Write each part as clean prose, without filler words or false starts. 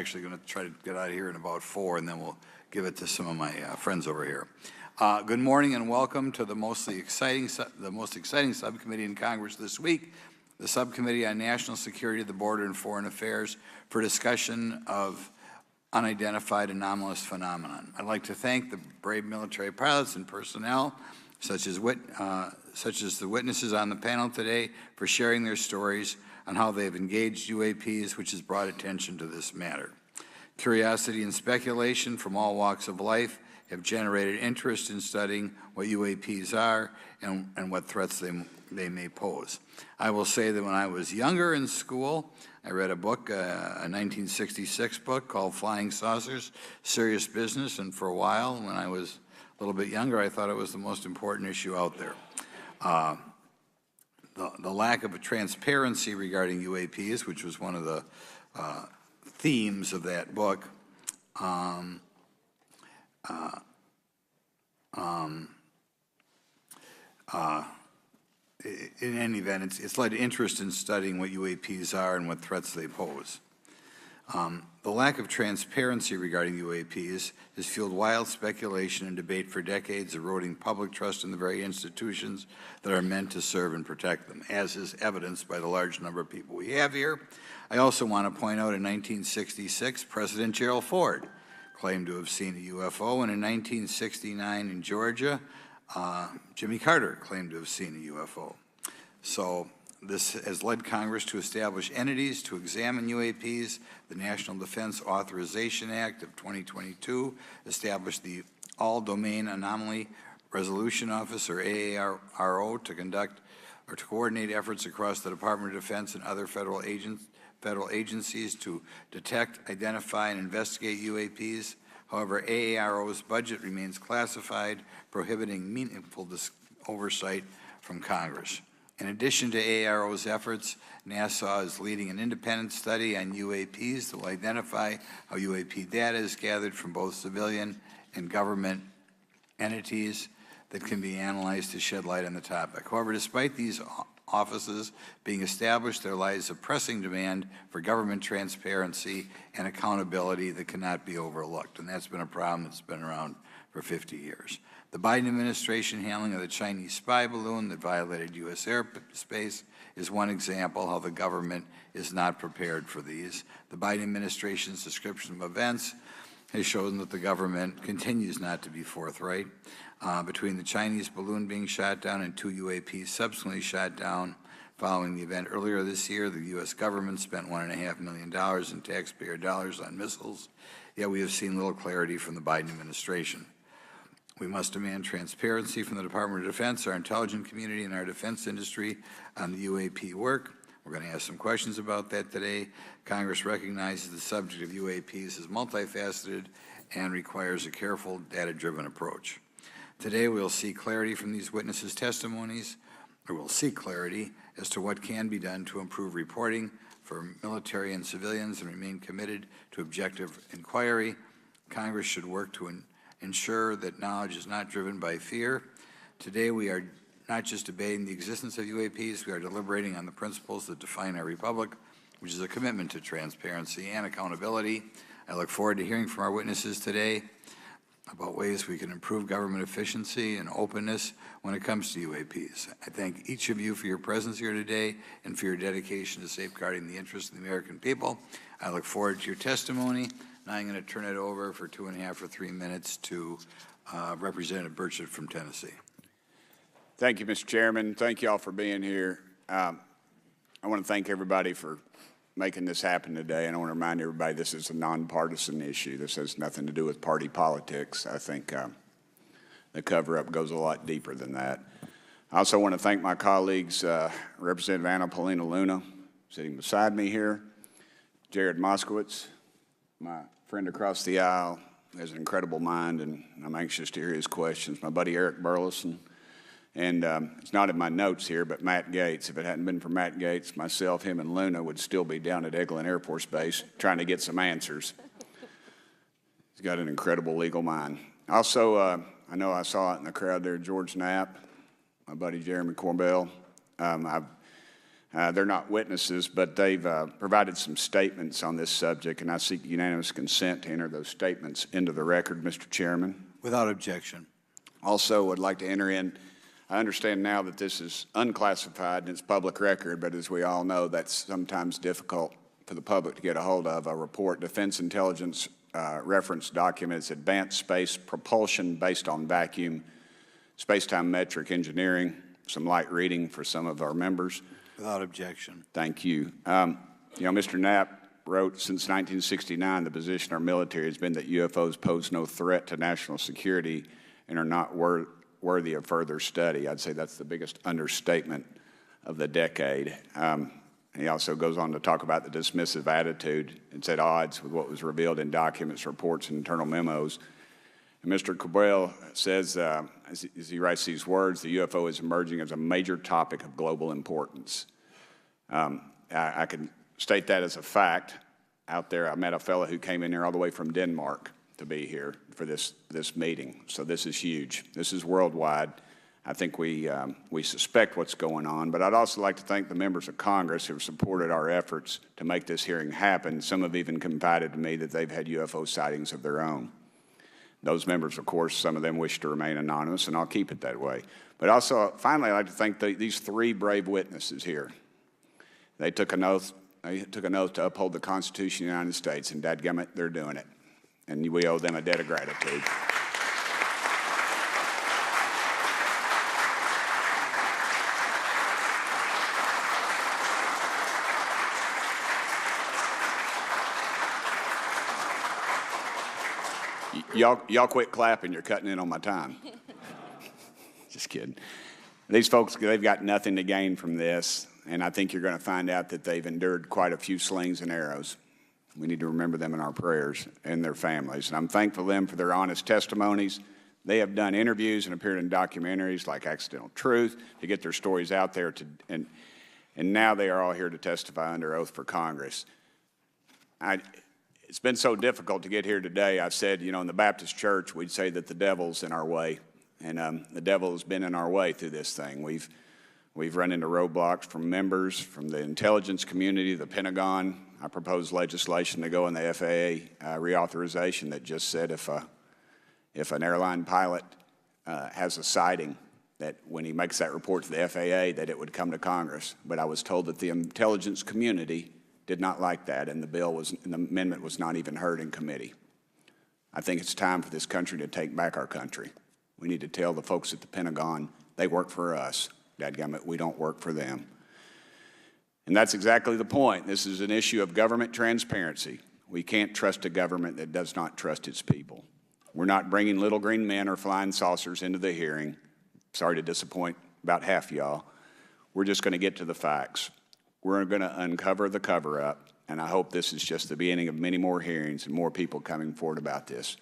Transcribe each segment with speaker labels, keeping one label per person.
Speaker 1: actually going to try to get out of here in about 4, and then we'll give it to some of my friends over here. Good morning and welcome to the most exciting subcommittee in Congress this week, the Subcommittee on National Security, the Border and Foreign Affairs, for discussion of unidentified anomalous phenomenon. I'd like to thank the brave military pilots and personnel, such as the witnesses on the panel today, for sharing their stories on how they've engaged UAPs, which has brought attention to this matter. Curiosity and speculation from all walks of life have generated interest in studying what UAPs are and what threats they may pose. I will say that when I was younger in school, I read a book, a 1966 book called Flying Saucers, Serious Business, and for a while, when I was a little bit younger, I thought it was the most important issue out there. The lack of a transparency regarding UAPs, which was one of the themes of that book, in any event, it's led to interest in studying what UAPs are and what threats they pose. The lack of transparency regarding UAPs has fueled wild speculation and debate for decades, eroding public trust in the very institutions that are meant to serve and protect them, as is evidenced by the large number of people we have here. I also want to point out in 1966, President Gerald Ford claimed to have seen a UFO, and in 1969 in Georgia, Jimmy Carter claimed to have seen a UFO. So this has led Congress to establish entities to examine UAPs. The National Defense Authorization Act of 2022 established the All-Domain Anomaly Resolution Office, or AARO, to conduct or to coordinate efforts across the Department of Defense and other federal agencies to detect, identify, and investigate UAPs. However, AARO's budget remains classified, prohibiting meaningful oversight from Congress. In addition to AARO's efforts, NASA is leading an independent study on UAPs that will identify how UAP data is gathered from both civilian and government entities that can be analyzed to shed light on the topic. However, despite these offices being established, there lies a pressing demand for government transparency and accountability that cannot be overlooked, and that's been a problem that's been around for 50 years. The Biden administration handling of the Chinese spy balloon that violated U.S. airspace is one example how the government is not prepared for these. The Biden administration's description of events has shown that the government continues not to be forthright. Between the Chinese balloon being shot down and 2 UAPs subsequently shot down following the event earlier this year, the U.S. government spent $1.5 million in taxpayer dollars on missiles, yet we have seen little clarity from the Biden administration. We must demand transparency from the Department of Defense, our intelligence community, and our defense industry on the UAP work. We're going to ask some questions about that today. Congress recognizes the subject of UAPs is multifaceted and requires a careful, data-driven approach. Today, we'll see clarity from these witnesses' testimonies, or we'll seek clarity as to what can be done to improve reporting for military and civilians and remain committed to objective inquiry. Congress should work to ensure that knowledge is not driven by fear. Today, we are not just debating the existence of UAPs, we are deliberating on the principles that define our republic, which is a commitment to transparency and accountability. I look forward to hearing from our witnesses today about ways we can improve government efficiency and openness when it comes to UAPs. I thank each of you for your presence here today and for your dedication to safeguarding the interests of the American people. I look forward to your testimony. Now I'm going to turn it over for 2.5 or 3 minutes to Representative Burchett from Tennessee.
Speaker 2: Thank you, Mr. Chairman. Thank you all for being here. I want to thank everybody for making this happen today, and I want to remind everybody this is a nonpartisan issue. This has nothing to do with party politics. I think the cover-up goes a lot deeper than that. I also want to thank my colleagues, Representative Anna Paulina Luna, sitting beside me here, Jared Moskowitz, my friend across the aisle, has an incredible mind, and I'm anxious to hear his questions, my buddy Eric Burleson, and it's not in my notes here, but Matt Gates. If it hadn't been for Matt Gates, myself, him, and Luna would still be down at Eglin Air Force Base trying to get some answers. He's got an incredible legal mind. Also, I know I saw it in the crowd there, George Knapp, my buddy Jeremy Corbell. I've They're not witnesses, but they've provided some statements on this subject, and I seek unanimous consent to enter those statements into the record, Mr. Chairman.
Speaker 1: Without objection.
Speaker 2: Also, would like to enter in, I understand now that this is unclassified and it's public record, but as we all know, that's sometimes difficult for the public to get a hold of. A report, Defense Intelligence reference documents, advanced space propulsion based on vacuum, space-time metric engineering, some light reading for some of our members.
Speaker 1: Without objection.
Speaker 2: Thank you. Mr. Knapp wrote, since 1969, the position of our military has been that UFOs pose no threat to national security and are not worthy of further study. I'd say that's the biggest understatement of the decade. He also goes on to talk about the dismissive attitude. It's at odds with what was revealed in documents, reports, and internal memos. And Mr. Cabral says, as he writes these words, the UFO is emerging as a major topic of global importance. I can state that as a fact. Out there, I met a fellow who came in here all the way from Denmark to be here for this meeting. So this is huge. This is worldwide. I think we suspect what's going on, but I'd also like to thank the members of Congress who have supported our efforts to make this hearing happen. Some have even confided to me that they've had UFO sightings of their own. Those members, of course, some of them wish to remain anonymous, and I'll keep it that way. But also, finally, I'd like to thank these three brave witnesses here. They took an oath. They took an oath to uphold the Constitution of the United States, and dadgummit, they're doing it. And we owe them a debt of gratitude. Y'all quit clapping. You're cutting in on my time. Just kidding. These folks, they've got nothing to gain from this, and I think you're going to find out that they've endured quite a few slings and arrows. We need to remember them in our prayers and their families. And I'm thankful to them for their honest testimonies. They have done interviews and appeared in documentaries like Accidental Truth to get their stories out there, and now they are all here to testify under oath for Congress. It's been so difficult to get here today. I've said, in the Baptist church, we'd say that the devil's in our way. And the devil has been in our way through this thing. We've run into roadblocks from members, from the intelligence community, the Pentagon. I proposed legislation to go in the FAA reauthorization that just said if an airline pilot has a sighting, that when he makes that report to the FAA, that it would come to Congress. But I was told that the intelligence community did not like that, and the amendment was not even heard in committee. I think it's time for this country to take back our country. We need to tell the folks at the Pentagon, they work for us. Dadgummit, we don't work for them. And that's exactly the point. This is an issue of government transparency. We can't trust a government that does not trust its people. We're not bringing little green men or flying saucers into the hearing. Sorry to disappoint about half y'all. We're just going to get to the facts. We're going to uncover the cover-up, and I hope this is just the beginning of many more hearings and more people coming forward about this.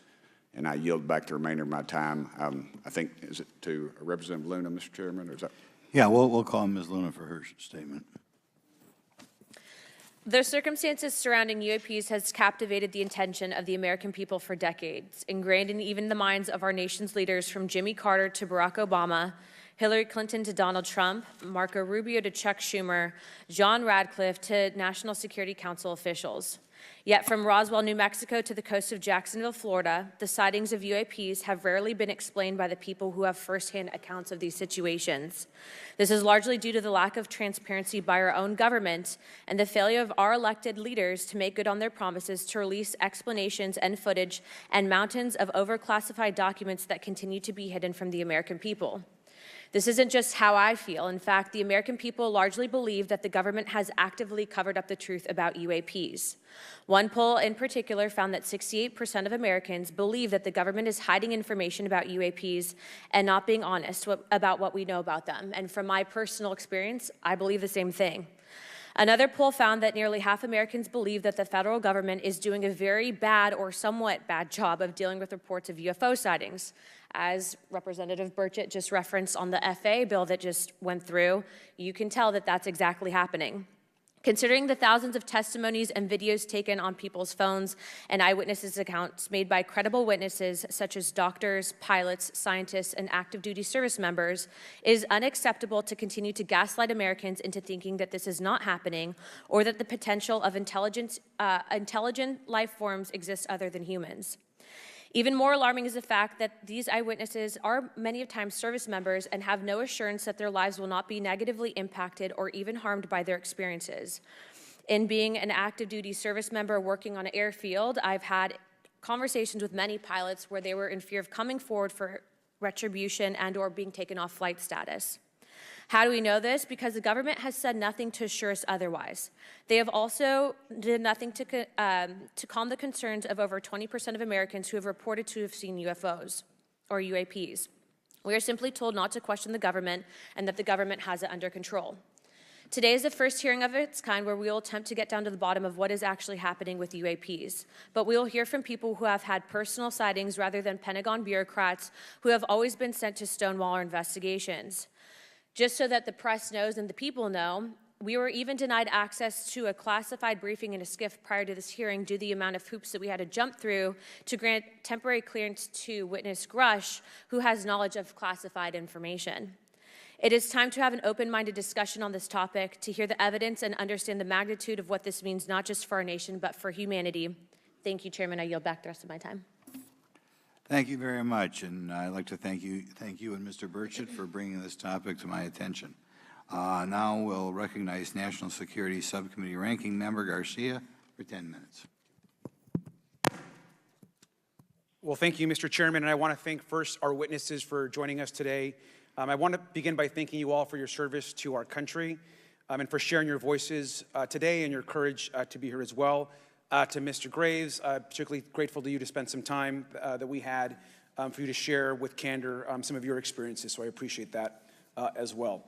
Speaker 2: And I yield back the remainder of my time. I think, is it to Representative Luna, Mr. Chairman, or is that?
Speaker 1: Yeah, we'll call Ms. Luna for her statement.
Speaker 3: The circumstances surrounding UAPs has captivated the attention of the American people for decades, ingrained in even the minds of our nation's leaders from Jimmy Carter to Barack Obama, Hillary Clinton to Donald Trump, Marco Rubio to Chuck Schumer, John Radcliffe to National Security Council officials. Yet from Roswell, New Mexico to the coast of Jacksonville, Florida, the sightings of UAPs have rarely been explained by the people who have firsthand accounts of these situations. This is largely due to the lack of transparency by our own government and the failure of our elected leaders to make good on their promises to release explanations and footage and mountains of overclassified documents that continue to be hidden from the American people. This isn't just how I feel. In fact, the American people largely believe that the government has actively covered up the truth about UAPs. One poll in particular found that 68% of Americans believe that the government is hiding information about UAPs and not being honest about what we know about them. And from my personal experience, I believe the same thing. Another poll found that nearly half Americans believe that the federal government is doing a very bad or somewhat bad job of dealing with reports of UFO sightings. As Representative Burchett just referenced on the FAA bill that just went through, you can tell that that's exactly happening. Considering the thousands of testimonies and videos taken on people's phones and eyewitnesses' accounts made by credible witnesses such as doctors, pilots, scientists, and active duty service members, it is unacceptable to continue to gaslight Americans into thinking that this is not happening or that the potential of intelligent life forms exist other than humans. Even more alarming is the fact that these eyewitnesses are many times service members and have no assurance that their lives will not be negatively impacted or even harmed by their experiences. In being an active duty service member working on an airfield, I've had conversations with many pilots where they were in fear of coming forward for retribution and or being taken off flight status. How do we know this? Because the government has said nothing to assure us otherwise. They have also did nothing to calm the concerns of over 20% of Americans who have reported to have seen UFOs or UAPs. We are simply told not to question the government and that the government has it under control. Today is the first hearing of its kind where we will attempt to get down to the bottom of what is actually happening with UAPs. But we will hear from people who have had personal sightings rather than Pentagon bureaucrats who have always been sent to stonewall our investigations. Just so that the press knows and the people know, we were even denied access to a classified briefing in a SCIF prior to this hearing due to the amount of hoops that we had to jump through to grant temporary clearance to witness Grush, who has knowledge of classified information. It is time to have an open-minded discussion on this topic, to hear the evidence and understand the magnitude of what this means not just for our nation, but for humanity. Thank you, Chairman. I yield back the rest of my time.
Speaker 1: Thank you very much, and I'd like to thank you and Mr. Burchett for bringing this topic to my attention. Now we'll recognize National Security Subcommittee Ranking Member Garcia for 10 minutes.
Speaker 4: Well, thank you, Mr. Chairman, and I want to thank first our witnesses for joining us today. I want to begin by thanking you all for your service to our country and for sharing your voices today and your courage to be here as well. To Mr. Graves, particularly grateful to you to spend some time that we had for you to share with candor some of your experiences, so I appreciate that as well.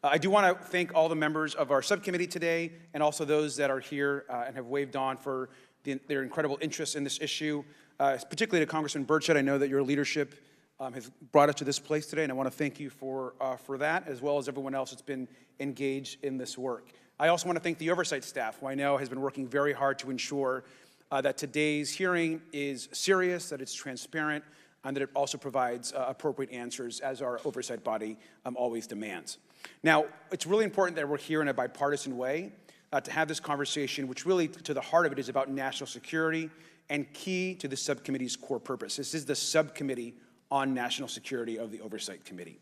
Speaker 4: I do want to thank all the members of our subcommittee today and also those that are here and have waved on for their incredible interest in this issue, particularly to Congressman Burchett. I know that your leadership has brought us to this place today, and I want to thank you for that, as well as everyone else that's been engaged in this work. I also want to thank the oversight staff, who I know has been working very hard to ensure that today's hearing is serious, that it's transparent, and that it also provides appropriate answers, as our oversight body always demands. Now, it's really important that we're here in a bipartisan way to have this conversation, which really, to the heart of it, is about national security and key to the subcommittee's core purpose. This is the subcommittee on national security of the Oversight Committee.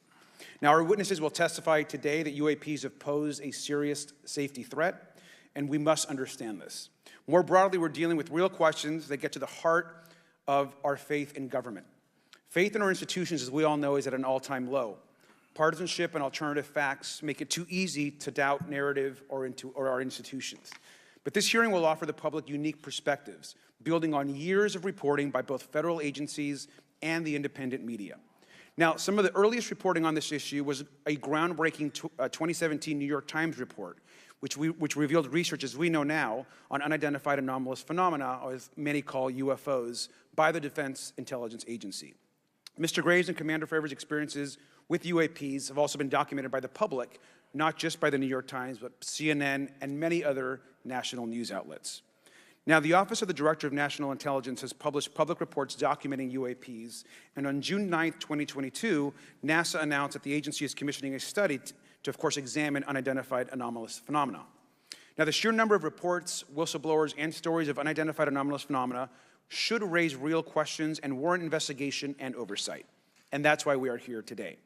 Speaker 4: Now, our witnesses will testify today that UAPs have posed a serious safety threat, and we must understand this. More broadly, we're dealing with real questions that get to the heart of our faith in government. Faith in our institutions, as we all know, is at an all-time low. Partisanship and alternative facts make it too easy to doubt narrative or our institutions. But this hearing will offer the public unique perspectives, building on years of reporting by both federal agencies and the independent media. Now, some of the earliest reporting on this issue was a groundbreaking 2017 New York Times report, which revealed research, as we know now, on unidentified anomalous phenomena, or as many call UFOs, by the Defense Intelligence Agency. Mr. Graves and Commander Fravors' experiences with UAPs have also been documented by the public, not just by the New York Times, but CNN and many other national news outlets. Now, the Office of the Director of National Intelligence has published public reports documenting UAPs, and on June 9, 2022, NASA announced that the agency is commissioning a study to, of course, examine unidentified anomalous phenomena. Now, the sheer number of reports, whistleblowers, and stories of unidentified anomalous phenomena should raise real questions and warrant investigation and oversight, and that's why we are here today.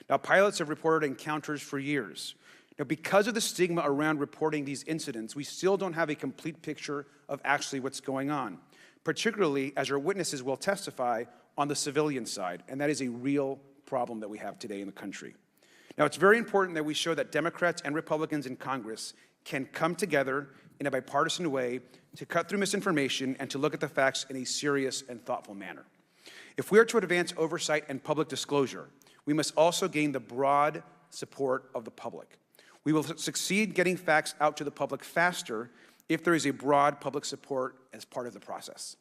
Speaker 4: Now, pilots have reported encounters for years. Now, because of the stigma around reporting these incidents, we still don't have a complete picture of actually what's going on, particularly as our witnesses will testify on the civilian side, and that is a real problem that we have today in the country. Now, it's very important that we show that Democrats and Republicans in Congress can come together in a bipartisan way to cut through misinformation and to look at the facts in a serious and thoughtful manner. If we are to advance oversight and public disclosure, we must also gain the broad support of the public. We will succeed getting facts out to the public faster if there is a broad public support as part of the process.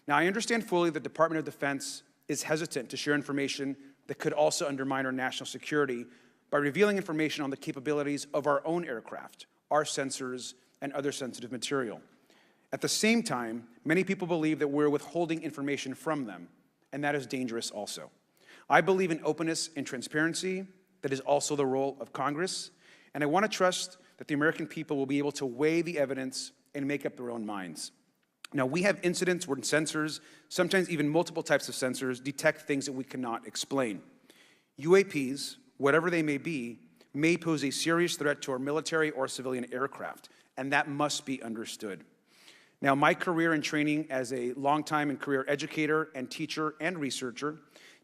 Speaker 4: Now, I understand fully the Department of Defense is hesitant to share information that could also undermine our national security by revealing information on the capabilities of our own aircraft, our sensors, and other sensitive material. At the same time, many people believe that we're withholding information from them, and that is dangerous also. I believe in openness and transparency. That is also the role of Congress, and I want to trust that the American people will be able to weigh the evidence and make up their own minds. Now, we have incidents where sensors, sometimes even multiple types of sensors, detect things that we cannot explain. UAPs, whatever they may be, may pose a serious threat to our military or civilian aircraft, and that must be understood. Now, my career and training as a longtime and career educator and teacher and researcher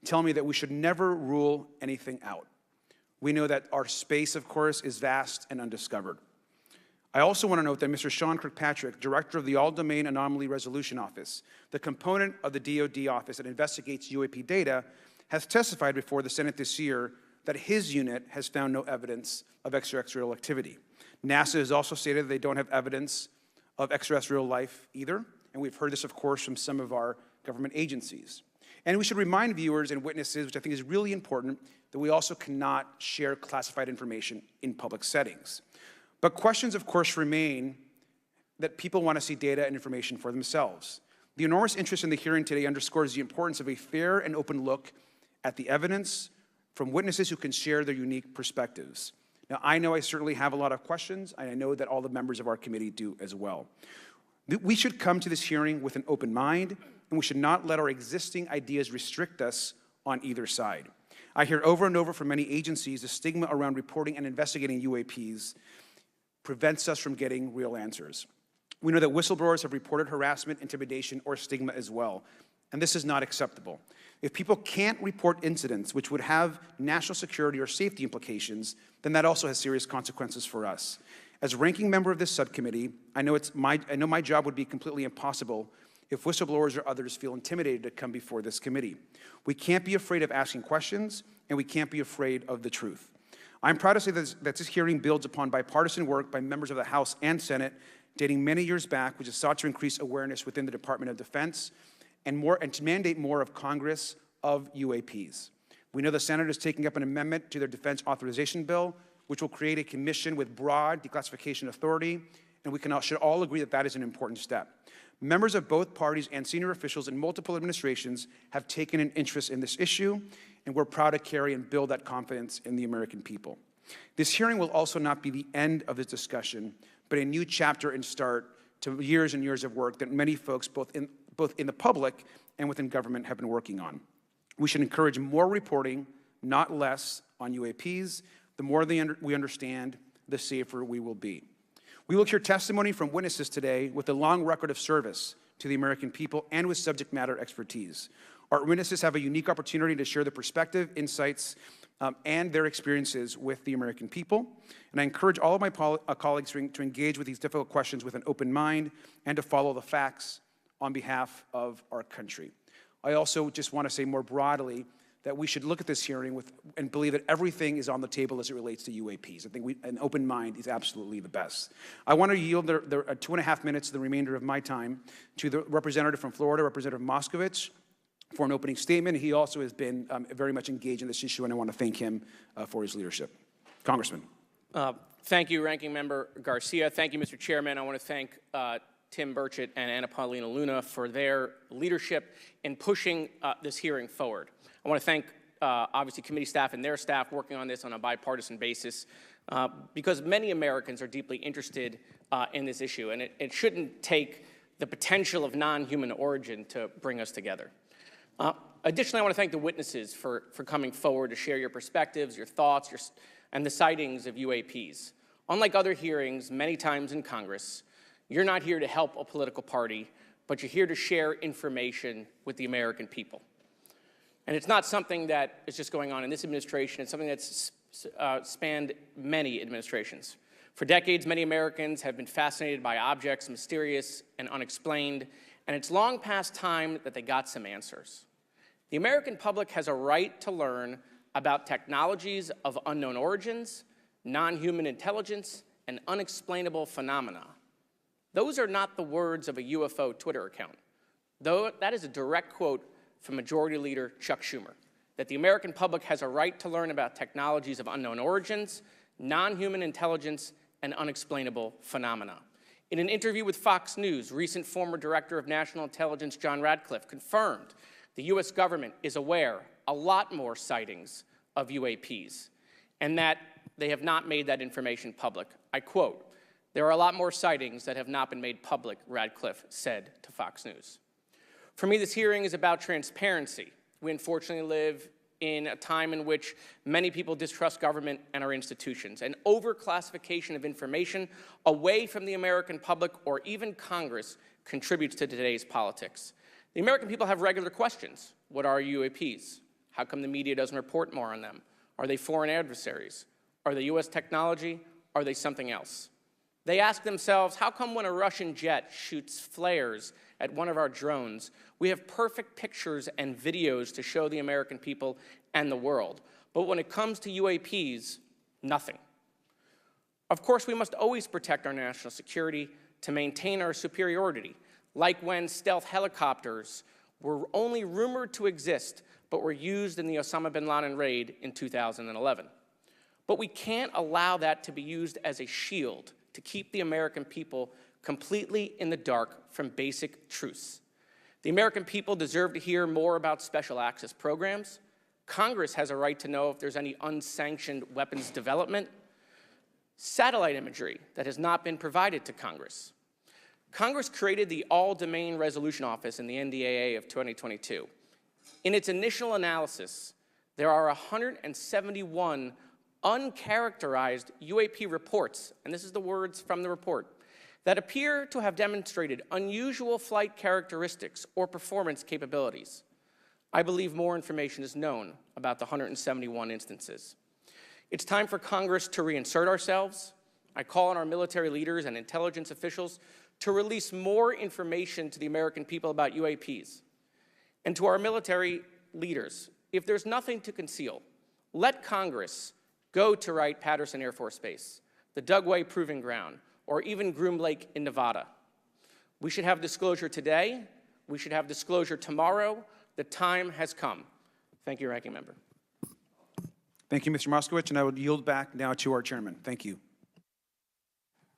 Speaker 4: tell me that we should never rule anything out. We know that our space, of course, is vast and undiscovered. I also want to note that Mr. Sean Kirkpatrick, director of the All-Domain Anomaly Resolution Office, the component of the DoD office that investigates UAP data, has testified before the Senate this year that his unit has found no evidence of extraterrestrial activity. NASA has also stated that they don't have evidence of extraterrestrial life either, and we've heard this, of course, from some of our government agencies. And we should remind viewers and witnesses, which I think is really important, that we also cannot share classified information in public settings. But questions, of course, remain that people want to see data and information for themselves. The enormous interest in the hearing today underscores the importance of a fair and open look at the evidence from witnesses who can share their unique perspectives. Now, I know I certainly have a lot of questions, and I know that all the members of our committee do as well. We should come to this hearing with an open mind, and we should not let our existing ideas restrict us on either side. I hear over and over from many agencies the stigma around reporting and investigating UAPs prevents us from getting real answers. We know that whistleblowers have reported harassment, intimidation, or stigma as well, and this is not acceptable. If people can't report incidents which would have national security or safety implications, then that also has serious consequences for us. As ranking member of this subcommittee, I know my job would be completely impossible if whistleblowers or others feel intimidated to come before this committee. We can't be afraid of asking questions, and we can't be afraid of the truth. I'm proud to say that this hearing builds upon bipartisan work by members of the House and Senate dating many years back, which has sought to increase awareness within the Department of Defense and to mandate more of Congress of UAPs. We know the Senate is taking up an amendment to their defense authorization bill, which will create a commission with broad declassification authority, and we should all agree that that is an important step. Members of both parties and senior officials in multiple administrations have taken an interest in this issue, and we're proud to carry and build that confidence in the American people. This hearing will also not be the end of this discussion, but a new chapter and start to years and years of work that many folks, both in the public and within government, have been working on. We should encourage more reporting, not less, on UAPs. The more we understand, the safer we will be. We will hear testimony from witnesses today with a long record of service to the American people and with subject matter expertise. Our witnesses have a unique opportunity to share their perspective, insights, and their experiences with the American people. And I encourage all of my colleagues to engage with these difficult questions with an open mind and to follow the facts on behalf of our country. I also just want to say more broadly that we should look at this hearing and believe that everything is on the table as it relates to UAPs. I think an open mind is absolutely the best. I want to yield the 2.5 minutes, the remainder of my time, to the representative from Florida, Representative Moskowitz, for an opening statement. He also has been very much engaged in this issue, and I want to thank him for his leadership. Congressman.
Speaker 5: Thank you, Ranking Member Garcia. Thank you, Mr. Chairman. I want to thank Tim Burchett and Anna Paulina Luna for their leadership in pushing this hearing forward. I want to thank, obviously, committee staff and their staff working on this on a bipartisan basis because many Americans are deeply interested in this issue, and it shouldn't take the potential of non-human origin to bring us together. Additionally, I want to thank the witnesses for coming forward to share your perspectives, your thoughts, and the sightings of UAPs. Unlike other hearings many times in Congress, you're not here to help a political party, but you're here to share information with the American people. And it's not something that is just going on in this administration. It's something that's spanned many administrations. For decades, many Americans have been fascinated by objects mysterious and unexplained, and it's long past time that they got some answers. The American public has a right to learn about technologies of unknown origins, non-human intelligence, and unexplainable phenomena. Those are not the words of a UFO Twitter account, though that is a direct quote from Majority Leader Chuck Schumer, that the American public has a right to learn about technologies of unknown origins, non-human intelligence, and unexplainable phenomena. In an interview with Fox News, recent former Director of National Intelligence John Radcliffe confirmed the U.S. government is aware a lot more sightings of UAPs, and that they have not made that information public. I quote, "There are a lot more sightings that have not been made public," Radcliffe said to Fox News. For me, this hearing is about transparency. We unfortunately live in a time in which many people distrust government and our institutions. And overclassification of information away from the American public or even Congress contributes to today's politics. The American people have regular questions. What are UAPs? How come the media doesn't report more on them? Are they foreign adversaries? Are they U.S. technology? Are they something else? They ask themselves, how come when a Russian jet shoots flares at one of our drones, we have perfect pictures and videos to show the American people and the world, but when it comes to UAPs, nothing? Of course, we must always protect our national security to maintain our superiority, like when stealth helicopters were only rumored to exist, but were used in the Osama bin Laden raid in 2011. But we can't allow that to be used as a shield to keep the American people completely in the dark from basic truths. The American people deserve to hear more about special access programs. Congress has a right to know if there's any unsanctioned weapons development, satellite imagery that has not been provided to Congress. Congress created the All-Domain Resolution Office in the NDAA of 2022. In its initial analysis, there are 171 uncharacterized UAP reports, and this is the words from the report, that appear to have demonstrated unusual flight characteristics or performance capabilities. I believe more information is known about the 171 instances. It's time for Congress to reinsert ourselves. I call on our military leaders and intelligence officials to release more information to the American people about UAPs. And to our military leaders, if there's nothing to conceal, let Congress go to Wright-Patterson Air Force Base, the Dugway Proving Ground, or even Groom Lake in Nevada. We should have disclosure today. We should have disclosure tomorrow. The time has come. Thank you, Ranking Member.
Speaker 4: Thank you, Mr. Moskowitz, and I would yield back now to our chairman. Thank you.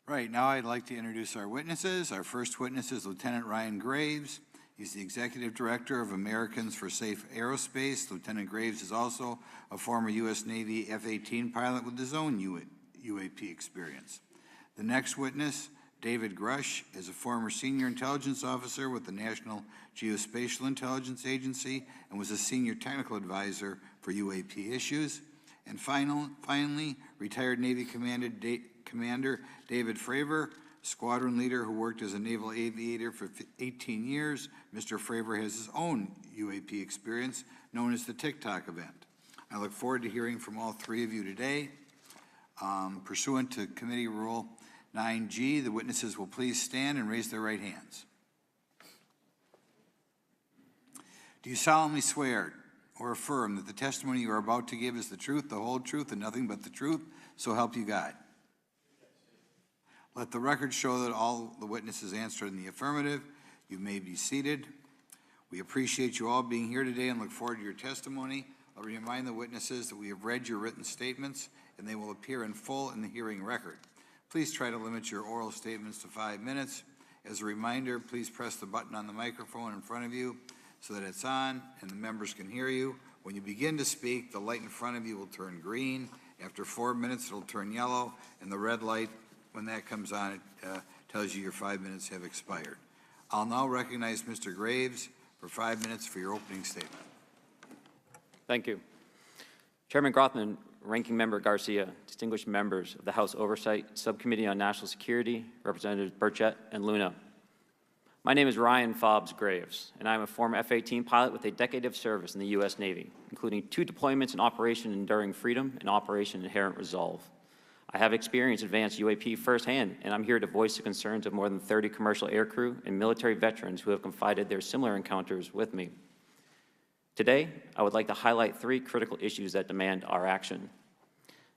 Speaker 1: Right, now I'd like to introduce our witnesses. Our first witness is Lieutenant Ryan Graves. He's the Executive Director of Americans for Safe Aerospace. Lieutenant Graves is also a former U.S. Navy F-18 pilot with his own UAP experience. The next witness, David Grush, is a former senior intelligence officer with the National Geospatial Intelligence Agency and was a senior technical advisor for UAP issues. And finally, retired Navy Commander David Fravor, squadron leader who worked as a naval aviator for 18 years. Mr. Fravor has his own UAP experience, known as the TikTok event. I look forward to hearing from all three of you today. Pursuant to Committee Rule 9G, the witnesses will please stand and raise their right hands. Do you solemnly swear or affirm that the testimony you are about to give is the truth, the whole truth, and nothing but the truth, so help you God? Let the record show that all the witnesses answered in the affirmative. You may be seated. We appreciate you all being here today and look forward to your testimony. I'll remind the witnesses that we have read your written statements and they will appear in full in the hearing record. Please try to limit your oral statements to 5 minutes. As a reminder, please press the button on the microphone in front of you so that it's on and the members can hear you. When you begin to speak, the light in front of you will turn green. After 4 minutes, it'll turn yellow, and the red light, when that comes on, it tells you your 5 minutes have expired. I'll now recognize Mr. Graves for 5 minutes for your opening statement.
Speaker 6: Thank you. Chairman Grothman, Ranking Member Garcia, distinguished members of the House Oversight Subcommittee on National Security, Representatives Burchett and Luna. My name is Ryan Fobbs Graves, and I'm a former F-18 pilot with a decade of service in the U.S. Navy, including 2 deployments in Operation Enduring Freedom and Operation Inherent Resolve. I have experienced advanced UAP firsthand, and I'm here to voice the concerns of more than 30 commercial aircrew and military veterans who have confided their similar encounters with me. Today, I would like to highlight 3 critical issues that demand our action.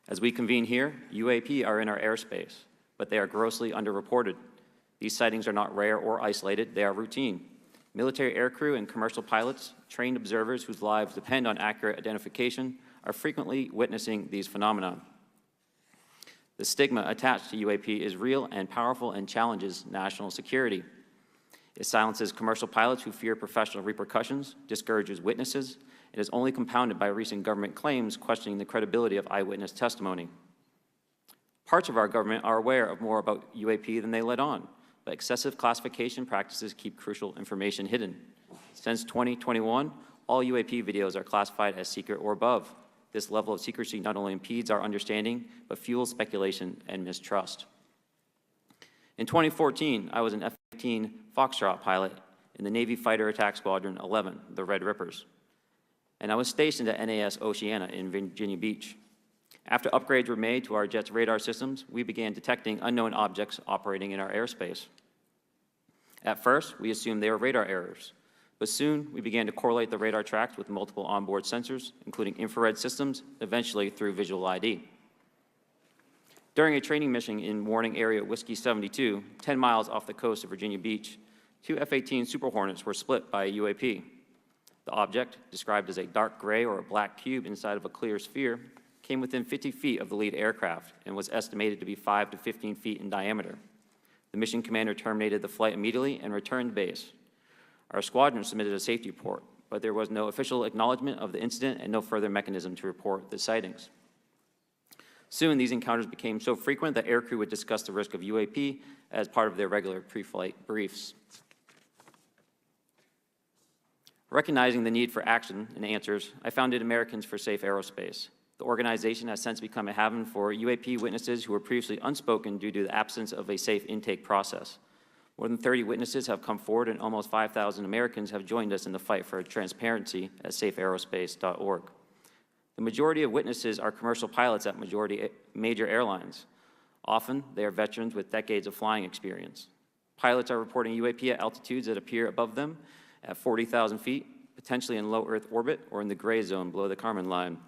Speaker 6: As we convene here, UAP are in our airspace, but they are grossly underreported. These sightings are not rare or isolated, they are routine. Military aircrew and commercial pilots, trained observers whose lives depend on accurate identification, are frequently witnessing these phenomena. The stigma attached to UAP is real and powerful and challenges national security. It silences commercial pilots who fear professional repercussions, discourages witnesses, and is only compounded by recent government claims questioning the credibility of eyewitness testimony. Parts of our government are aware of more about UAP than they let on, but excessive classification practices keep crucial information hidden. Since 2021, all UAP videos are classified as secret or above. This level of secrecy not only impedes our understanding, but fuels speculation and mistrust. In 2014, I was an F-15 Foxtrot pilot in the Navy Fighter Attack Squadron 11, the Red Rippers, and I was stationed at NAS Oceana in Virginia Beach. After upgrades were made to our jet's radar systems, we began detecting unknown objects operating in our airspace. At first, we assumed they were radar errors, but soon we began to correlate the radar tracks with multiple onboard sensors, including infrared systems, eventually through visual ID. During a training mission in Warning Area Whiskey 72, 10 miles off the coast of Virginia Beach, two F-18 Super Hornets were split by a UAP. The object, described as a dark gray or a black cube inside of a clear sphere, came within 50 feet of the lead aircraft and was estimated to be 5 to 15 feet in diameter. The mission commander terminated the flight immediately and returned to base. Our squadron submitted a safety report, but there was no official acknowledgement of the incident and no further mechanism to report the sightings. Soon, these encounters became so frequent that aircrew would discuss the risk of UAP as part of their regular pre-flight briefs. Recognizing the need for action and answers, I founded Americans for Safe Aerospace. The organization has since become a haven for UAP witnesses who were previously unspoken due to the absence of a safe intake process. More than 30 witnesses have come forward, and almost 5,000 Americans have joined us in the fight for transparency at safeaerospace.org. The majority of witnesses are commercial pilots at major airlines. Often, they are veterans with decades of flying experience. Pilots are reporting UAP at altitudes that appear above them at 40,000 feet, potentially in low Earth orbit or in the gray zone below the Kármán line,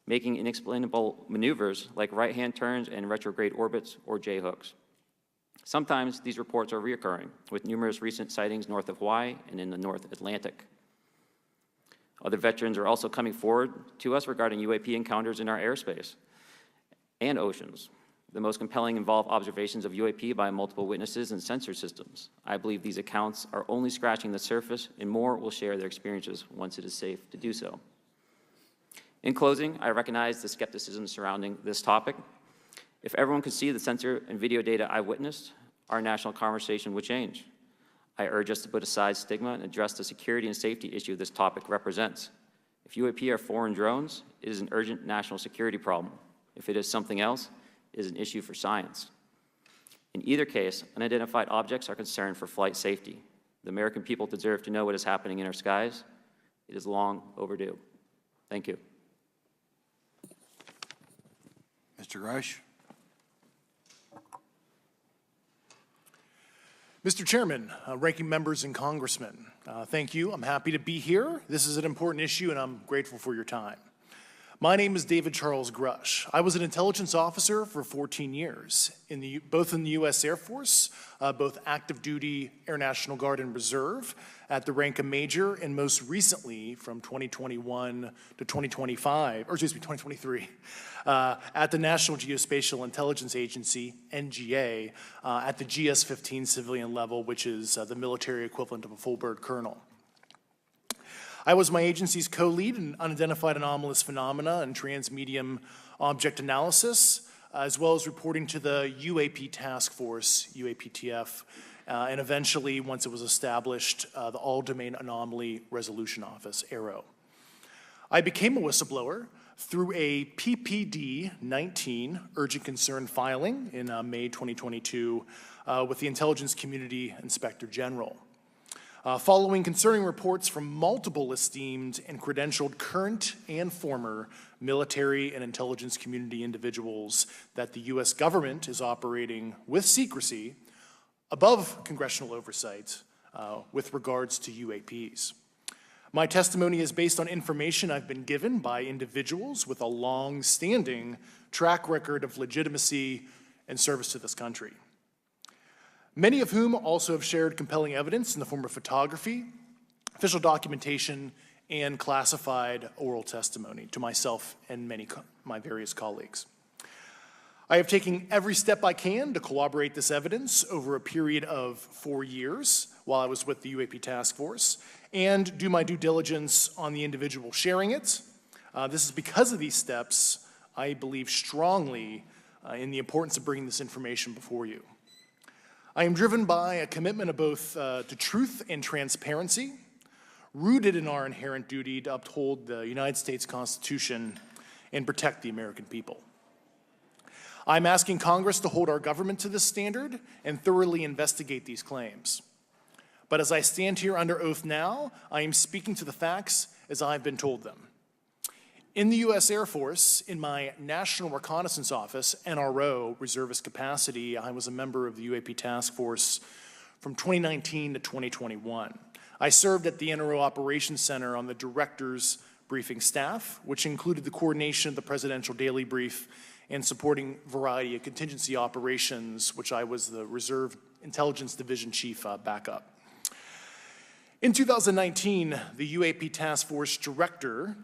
Speaker 6: making inexplainable maneuvers like right-hand turns and retrograde orbits or J-hooks. Sometimes these reports are reoccurring, with numerous recent sightings north of Hawaii and in the North Atlantic. Other veterans are also coming forward to us regarding UAP encounters in our airspace and oceans. The most compelling involve observations of UAP by multiple witnesses and sensor systems. I believe these accounts are only scratching the surface, and more will share their experiences once it is safe to do so. In closing, I recognize the skepticism surrounding this topic. If everyone could see the sensor and video data I witnessed, our national conversation would change. I urge us to put aside stigma and address the security and safety issue this topic represents. If UAP are foreign drones, it is an urgent national security problem. If it is something else, it is an issue for science. In either case, unidentified objects are concerned for flight safety. The American people deserve to know what is happening in our skies. It is long overdue. Thank you.
Speaker 1: Mr. Grush?
Speaker 7: Mr. Chairman, ranking members and congressmen, thank you. I'm happy to be here. This is an important issue, and I'm grateful for your time. My name is David Charles Grush. I was an intelligence officer for 14 years, both in the U.S. Air Force, both active duty, Air National Guard, and Reserve, at the rank of major, and most recently from 2021 to 2023, at the National Geospatial Intelligence Agency, NGA, at the GS-15 civilian level, which is the military equivalent of a full bird colonel. I was my agency's co-lead in unidentified anomalous phenomena and transmedium object analysis, as well as reporting to the UAP task force, UAPTF, and eventually, once it was established, the All-Domain Anomaly Resolution Office, AARO. I became a whistleblower through a PPD-19 urgent concern filing in May 2022 with the Intelligence Community Inspector General. Following concerning reports from multiple esteemed and credentialed current and former military and intelligence community individuals that the U.S. government is operating with secrecy above congressional oversight with regards to UAPs. My testimony is based on information I've been given by individuals with a long-standing track record of legitimacy and service to this country, many of whom also have shared compelling evidence in the form of photography, official documentation, and classified oral testimony to myself and my various colleagues. I have taken every step I can to corroborate this evidence over a period of 4 years while I was with the UAP Task Force and do my due diligence on the individual sharing it. This is because of these steps, I believe strongly in the importance of bringing this information before you. I am driven by a commitment of both to truth and transparency, rooted in our inherent duty to uphold the United States Constitution and protect the American people. I'm asking Congress to hold our government to this standard and thoroughly investigate these claims. But as I stand here under oath now, I am speaking to the facts as I've been told them. In the U.S. Air Force, in my National Reconnaissance Office, NRO, reservist capacity, I was a member of the UAP Task Force from 2019 to 2021. I served at the NRO Operations Center on the Director's Briefing staff, which included the coordination of the Presidential Daily Brief and supporting variety of contingency operations, which I was the Reserve Intelligence Division Chief backup. In 2019, the UAP Task Force Director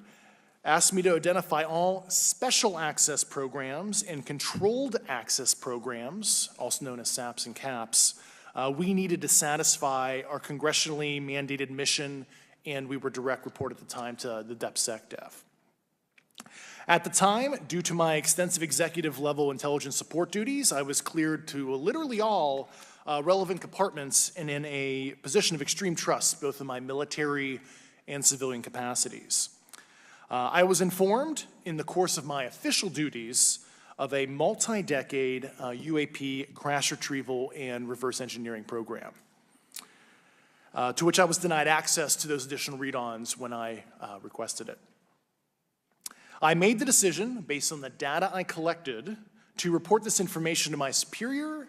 Speaker 7: asked me to identify all special access programs and controlled access programs, also known as SAPs and CAPs, we needed to satisfy our congressionally mandated mission, and we were direct report at the time to the DepSecDef. At the time, due to my extensive executive level intelligence support duties, I was cleared to literally all relevant compartments and in a position of extreme trust, both in my military and civilian capacities. I was informed in the course of my official duties of a multi-decade UAP crash retrieval and reverse engineering program, to which I was denied access to those additional read-ons when I requested it. I made the decision, based on the data I collected, to report this information to my superiors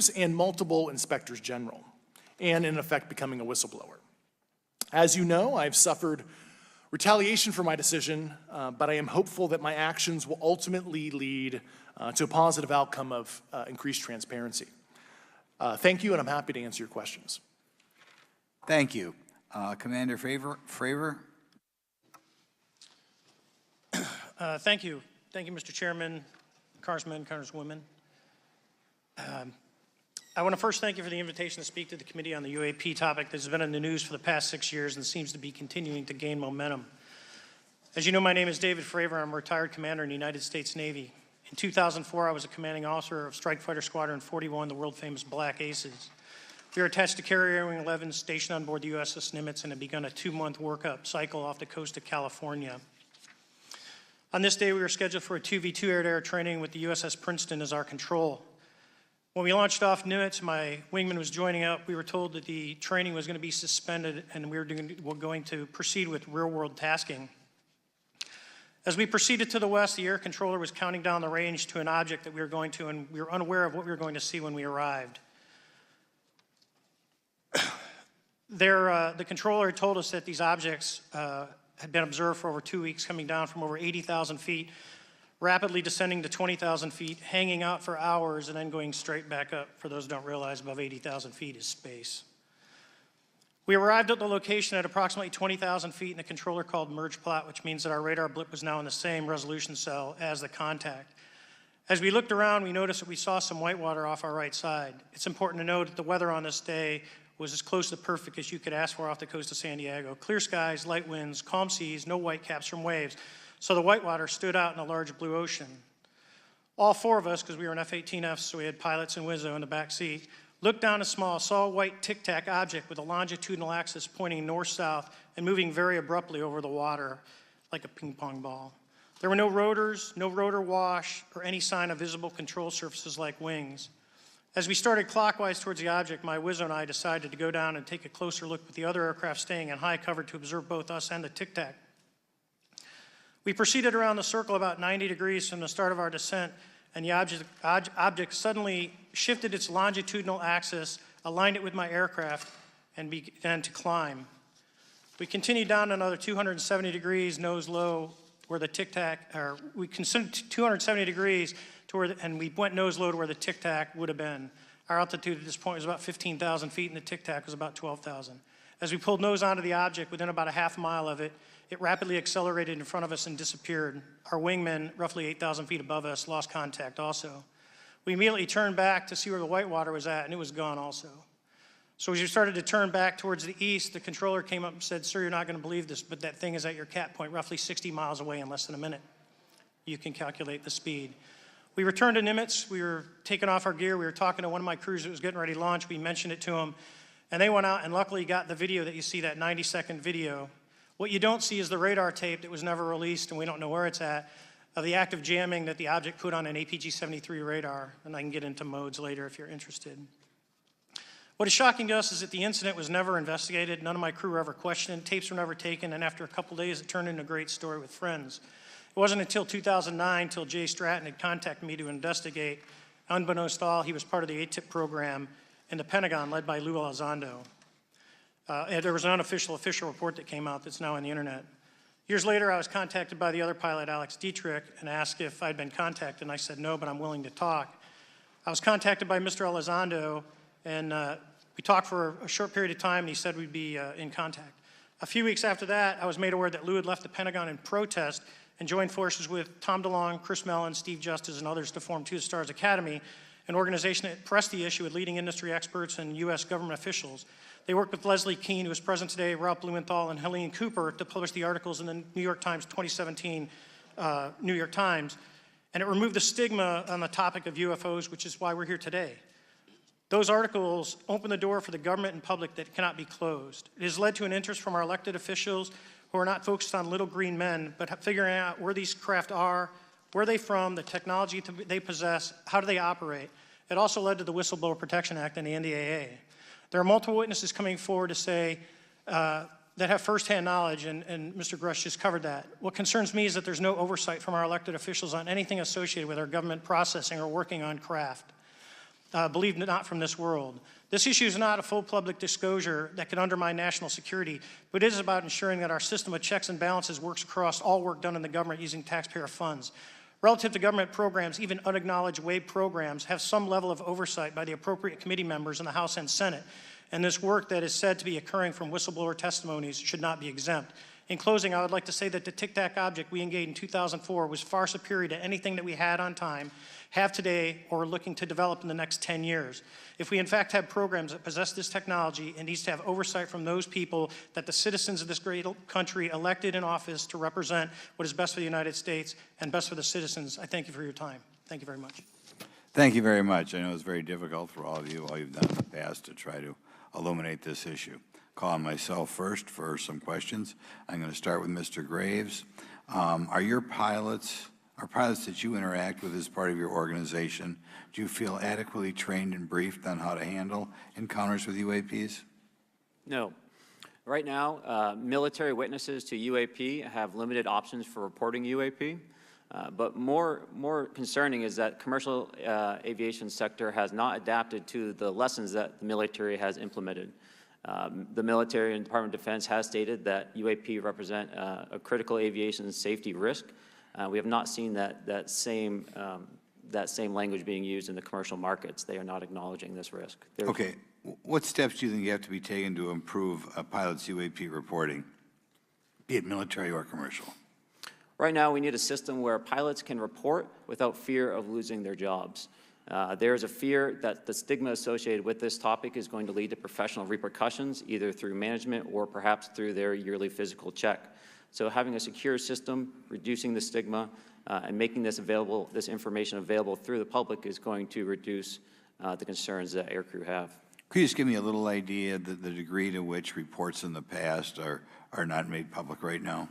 Speaker 7: and multiple inspectors general, and in effect becoming a whistleblower. As you know, I've suffered retaliation for my decision, but I am hopeful that my actions will ultimately lead to a positive outcome of increased transparency. Thank you, and I'm happy to answer your questions.
Speaker 1: Thank you. Commander Fravor?
Speaker 8: Thank you. Thank you, Mr. Chairman, Congressmen, Congresswomen. I want to first thank you for the invitation to speak to the committee on the UAP topic that has been in the news for the past 6 years and seems to be continuing to gain momentum. As you know, my name is David Fravor. I'm a retired commander in the United States Navy. In 2004, I was a commanding officer of Strike Fighter Squadron 41, the world-famous Black Aces. We were attached to Carrier Wing 11, stationed on board the USS Nimitz, and had begun a 2-month workup cycle off the coast of California. On this day, we were scheduled for a 2v2 air-to-air training with the USS Princeton as our control. When we launched off Nimitz, my wingman was joining up. We were told that the training was going to be suspended and we were going to proceed with real-world tasking. As we proceeded to the west, the air controller was counting down the range to an object that we were going to, and we were unaware of what we were going to see when we arrived. The controller had told us that these objects had been observed for over 2 weeks, coming down from over 80,000 feet, rapidly descending to 20,000 feet, hanging out for hours, and then going straight back up. For those who don't realize, above 80,000 feet is space. We arrived at the location at approximately 20,000 feet, and the controller called merge plot, which means that our radar blip was now in the same resolution cell as the contact. As we looked around, we noticed that we saw some whitewater off our right side. It's important to note that the weather on this day was as close to perfect as you could ask for off the coast of San Diego. Clear skies, light winds, calm seas, no whitecaps from waves. So the whitewater stood out in a large blue ocean. All 4 of us, because we were in F-18Fs, so we had pilots and Wizzo in the back seat, looked down a small, saw a white tic-tac object with a longitudinal axis pointing north-south and moving very abruptly over the water like a ping-pong ball. There were no rotors, no rotor wash, or any sign of visible control surfaces like wings. As we started clockwise towards the object, my Wizzo and I decided to go down and take a closer look with the other aircraft staying in high cover to observe both us and the tic-tac. We proceeded around the circle about 90 degrees from the start of our descent, and the object suddenly shifted its longitudinal axis, aligned it with my aircraft, and began to climb. We continued down another 270 degrees, nose low, where the tic-tac, or we considered 270 degrees to where, and we went nose low to where the tic-tac would have been. Our altitude at this point was about 15,000 feet, and the tic-tac was about 12,000. As we pulled nose onto the object, within about a half mile of it, it rapidly accelerated in front of us and disappeared. Our wingmen, roughly 8,000 feet above us, lost contact also. We immediately turned back to see where the whitewater was at, and it was gone also. So as we started to turn back towards the east, the controller came up and said, "Sir, you're not going to believe this, but that thing is at your cap point, roughly 60 miles away in less than a minute." You can calculate the speed. We returned to Nimitz. We were taking off our gear. We were talking to one of my crews that was getting ready to launch. We mentioned it to them, and they went out and luckily got the video that you see, that 90-second video. What you don't see is the radar tape that was never released, and we don't know where it's at, of the active jamming that the object put on an APG-73 radar, and I can get into modes later if you're interested. What is shocking to us is that the incident was never investigated. None of my crew were ever questioned. Tapes were never taken, and after a couple days, it turned into a great story with friends. It wasn't until 2009 until Jay Stratton had contacted me to investigate. Unbeknownst to all, he was part of the ATIP program in the Pentagon led by Lou Elizondo. And there was an unofficial official report that came out that's now on the internet. Years later, I was contacted by the other pilot, Alex Dietrich, and asked if I'd been contacted, and I said no, but I'm willing to talk. I was contacted by Mr. Elizondo, and we talked for a short period of time, and he said we'd be in contact. A few weeks after that, I was made aware that Lou had left the Pentagon in protest and joined forces with Tom DeLonge, Chris Mellon, Steve Justice, and others to form Two Stars Academy, an organization that pressed the issue with leading industry experts and U.S. government officials. They worked with Leslie Keene, who is present today, Ralph Blumenthal, and Helene Cooper to publish the articles in the New York Times 2017 New York Times, and it removed the stigma on the topic of UFOs, which is why we're here today. Those articles open the door for the government and public that cannot be closed. It has led to an interest from our elected officials who are not focused on little green men, but figuring out where these craft are, where are they from, the technology they possess, how do they operate. It also led to the Whistleblower Protection Act and the NDAA. There are multiple witnesses coming forward to say that have firsthand knowledge, and Mr. Grush just covered that. What concerns me is that there's no oversight from our elected officials on anything associated with our government processing or working on craft. Believe it not from this world. This issue is not a full public disclosure that could undermine national security, but it is about ensuring that our system of checks and balances works across all work done in the government using taxpayer funds. Relative to government programs, even unacknowledged WAVE programs have some level of oversight by the appropriate committee members in the House and Senate, and this work that is said to be occurring from whistleblower testimonies should not be exempt. In closing, I would like to say that the Tic Tac object we engaged in 2004 was far superior to anything that we had on time, have today, or are looking to develop in the next 10 years. If we in fact have programs that possess this technology, it needs to have oversight from those people that the citizens of this great country elected in office to represent what is best for the United States and best for the citizens. I thank you for your time. Thank you very much.
Speaker 1: Thank you very much. I know it's very difficult for all of you, all you've done in the past to try to illuminate this issue. Call on myself first for some questions. I'm going to start with Mr. Graves. Are pilots that you interact with as part of your organization, do you feel adequately trained and briefed on how to handle encounters with UAPs?
Speaker 6: No. Right now, military witnesses to UAP have limited options for reporting UAP, but more concerning is that commercial aviation sector has not adapted to the lessons that the military has implemented. The military and Department of Defense has stated that UAP represent a critical aviation safety risk. We have not seen that same language being used in the commercial markets. They are not acknowledging this risk.
Speaker 1: Okay. What steps do you think you have to be taken to improve a pilot's UAP reporting, be it military or commercial?
Speaker 6: Right now, we need a system where pilots can report without fear of losing their jobs. There is a fear that the stigma associated with this topic is going to lead to professional repercussions, either through management or perhaps through their yearly physical check. So having a secure system, reducing the stigma, and making this information available through the public is going to reduce the concerns that aircrew have.
Speaker 1: Could you just give me a little idea of the degree to which reports in the past are not made public right now?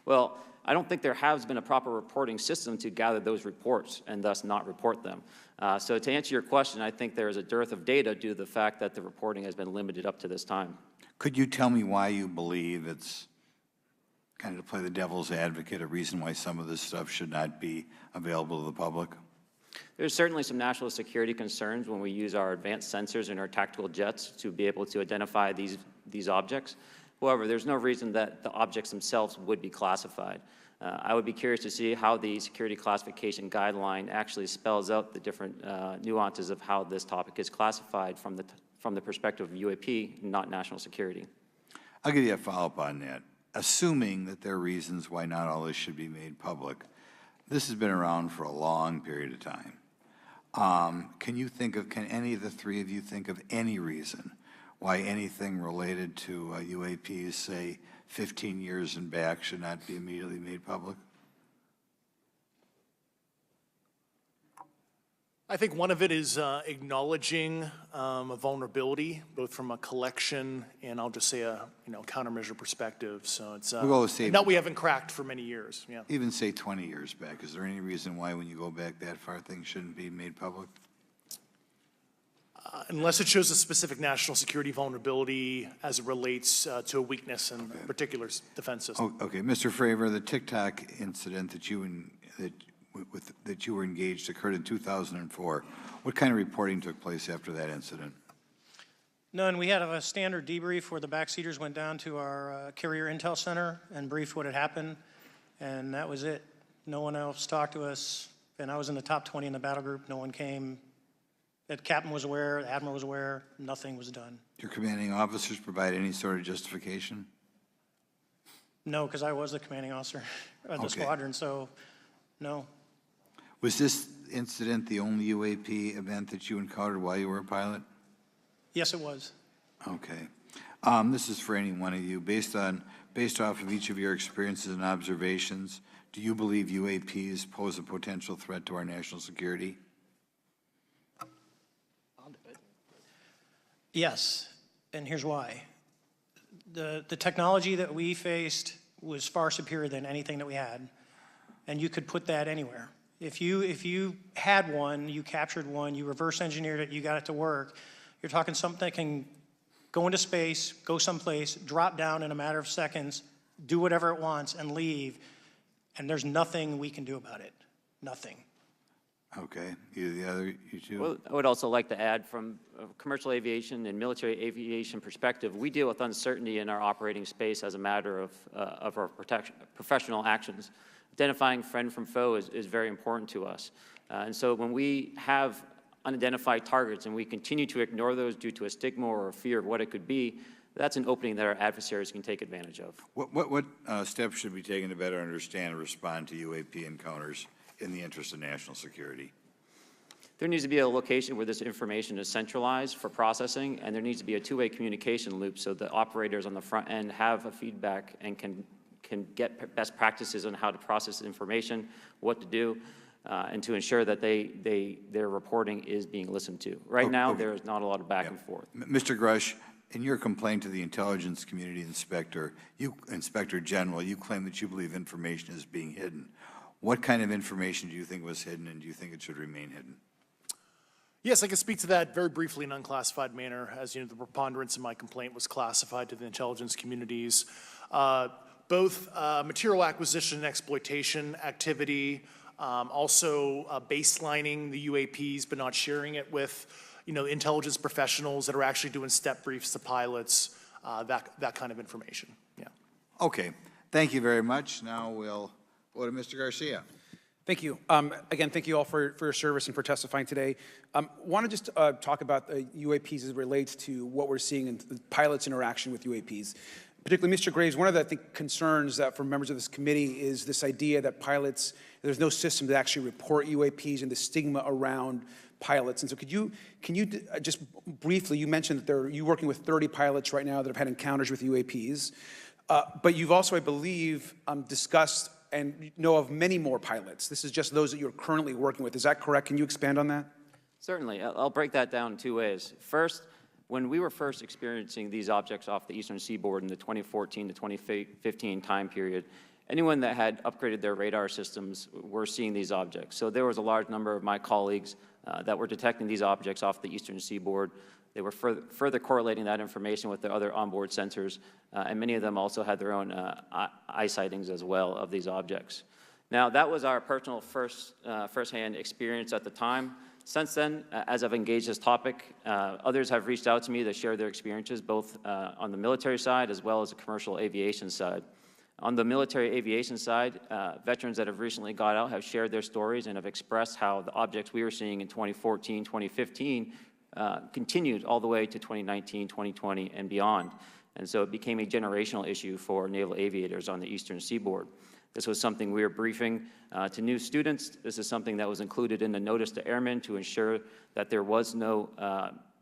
Speaker 6: Well, I don't think there has been a proper reporting system to gather those reports and thus not report them. So to answer your question, I think there is a dearth of data due to the fact that the reporting has been limited up to this time.
Speaker 1: Could you tell me why you believe it's, kind of to play the devil's advocate, a reason why some of this stuff should not be available to the public?
Speaker 6: There's certainly some national security concerns when we use our advanced sensors in our tactical jets to be able to identify these objects. However, there's no reason that the objects themselves would be classified. I would be curious to see how the security classification guideline actually spells out the different nuances of how this topic is classified from from the perspective of UAP, not national security.
Speaker 1: I'll give you a follow-up on that. Assuming that there are reasons why not all this should be made public, this has been around for a long period of time. Can any of the three of you think of any reason why anything related to UAPs, say 15 years and back, should not be immediately made public?
Speaker 7: I think one of it is acknowledging a vulnerability, both from a collection and I'll just say a countermeasure perspective. So it's
Speaker 1: We'll always say,
Speaker 7: that we haven't cracked for many years. Yeah.
Speaker 1: even say 20 years back. Is there any reason why, when you go back that far, things shouldn't be made public?
Speaker 7: Unless it shows a specific national security vulnerability as it relates to a weakness in a particular defense system.
Speaker 1: Oh, okay, Mr. Fravor, the TikTok incident that you were engaged occurred in 2004. What kind of reporting took place after that incident?
Speaker 8: None. We had a standard debrief where the backseaters went down to our carrier intel center and briefed what had happened, and that was it. No one else talked to us, and I was in the top 20 in the battle group. No one came. The captain was aware, the admiral was aware, nothing was done.
Speaker 1: Did your commanding officers provide any sort of justification?
Speaker 8: No, because I was the commanding officer of the
Speaker 1: Okay.
Speaker 8: squadron, so no.
Speaker 1: Was this incident the only UAP event that you encountered while you were a pilot?
Speaker 8: Yes, it was.
Speaker 1: Okay. This is for any one of you. Based off of each of your experiences and observations, do you believe UAPs pose a potential threat to our national security?
Speaker 8: Yes, and here's why. The technology that we faced was far superior than anything that we had, and you could put that anywhere. If you had one, you captured one, you reverse engineered it, you got it to work, you're talking something that can go into space, go someplace, drop down in a matter of seconds, do whatever it wants, and leave, and there's nothing we can do about it. Nothing.
Speaker 1: Okay. You two?
Speaker 6: Well, I would also like to add, from a commercial aviation and military aviation perspective, we deal with uncertainty in our operating space as a matter of our professional actions. Identifying friend from foe is very important to us. And so when we have unidentified targets and we continue to ignore those due to a stigma or a fear of what it could be, that's an opening that our adversaries can take advantage of.
Speaker 1: What steps should be taken to better understand and respond to UAP encounters in the interest of national security?
Speaker 6: There needs to be a location where this information is centralized for processing, and there needs to be a two-way communication loop so the operators on the front end have a feedback and can get best practices on how to process information, what to do, and to ensure that their reporting is being listened to. Right now, there is not a lot of back and forth.
Speaker 1: Mr. Grush, in your complaint to the Intelligence Community Inspector General, you claim that you believe information is being hidden. What kind of information do you think was hidden, and do you think it should remain hidden?
Speaker 7: Yes, I can speak to that very briefly in an unclassified manner. As you know, the preponderance of my complaint was classified to the intelligence communities. Both material acquisition and exploitation activity, also baselining the UAPs but not sharing it with intelligence professionals that are actually doing step briefs to pilots, that kind of information. Yeah.
Speaker 1: Okay. Thank you very much. Now we'll go to Mr. Garcia.
Speaker 4: Thank you. Again, thank you all for your service and for testifying today. Want to just talk about the UAPs as it relates to what we're seeing in the pilots' interaction with UAPs. Particularly, Mr. Graves, one of the, I think, concerns that for members of this committee is this idea that pilots, there's no system to actually report UAPs and the stigma around pilots. And so can you just briefly, you mentioned that you're working with 30 pilots right now that have had encounters with UAPs, but you've also, I believe, discussed and know of many more pilots. This is just those that you're currently working with. Is that correct? Can you expand on that?
Speaker 6: Certainly. I'll break that down in two ways. First, when we were first experiencing these objects off the eastern seaboard in the 2014 to 2015 time period, anyone that had upgraded their radar systems were seeing these objects. So there was a large number of my colleagues that were detecting these objects off the eastern seaboard. They were further correlating that information with their other onboard sensors, and many of them also had their own eye sightings as well of these objects. Now, that was our personal first-hand experience at the time. Since then, as I've engaged this topic, others have reached out to me to share their experiences, both on the military side as well as the commercial aviation side. On the military aviation side, veterans that have recently got out have shared their stories and have expressed how the objects we were seeing in 2014, 2015 continued all the way to 2019, 2020, and beyond. And so it became a generational issue for naval aviators on the eastern seaboard. This was something we were briefing to new students. This is something that was included in the notice to airmen to ensure that there was no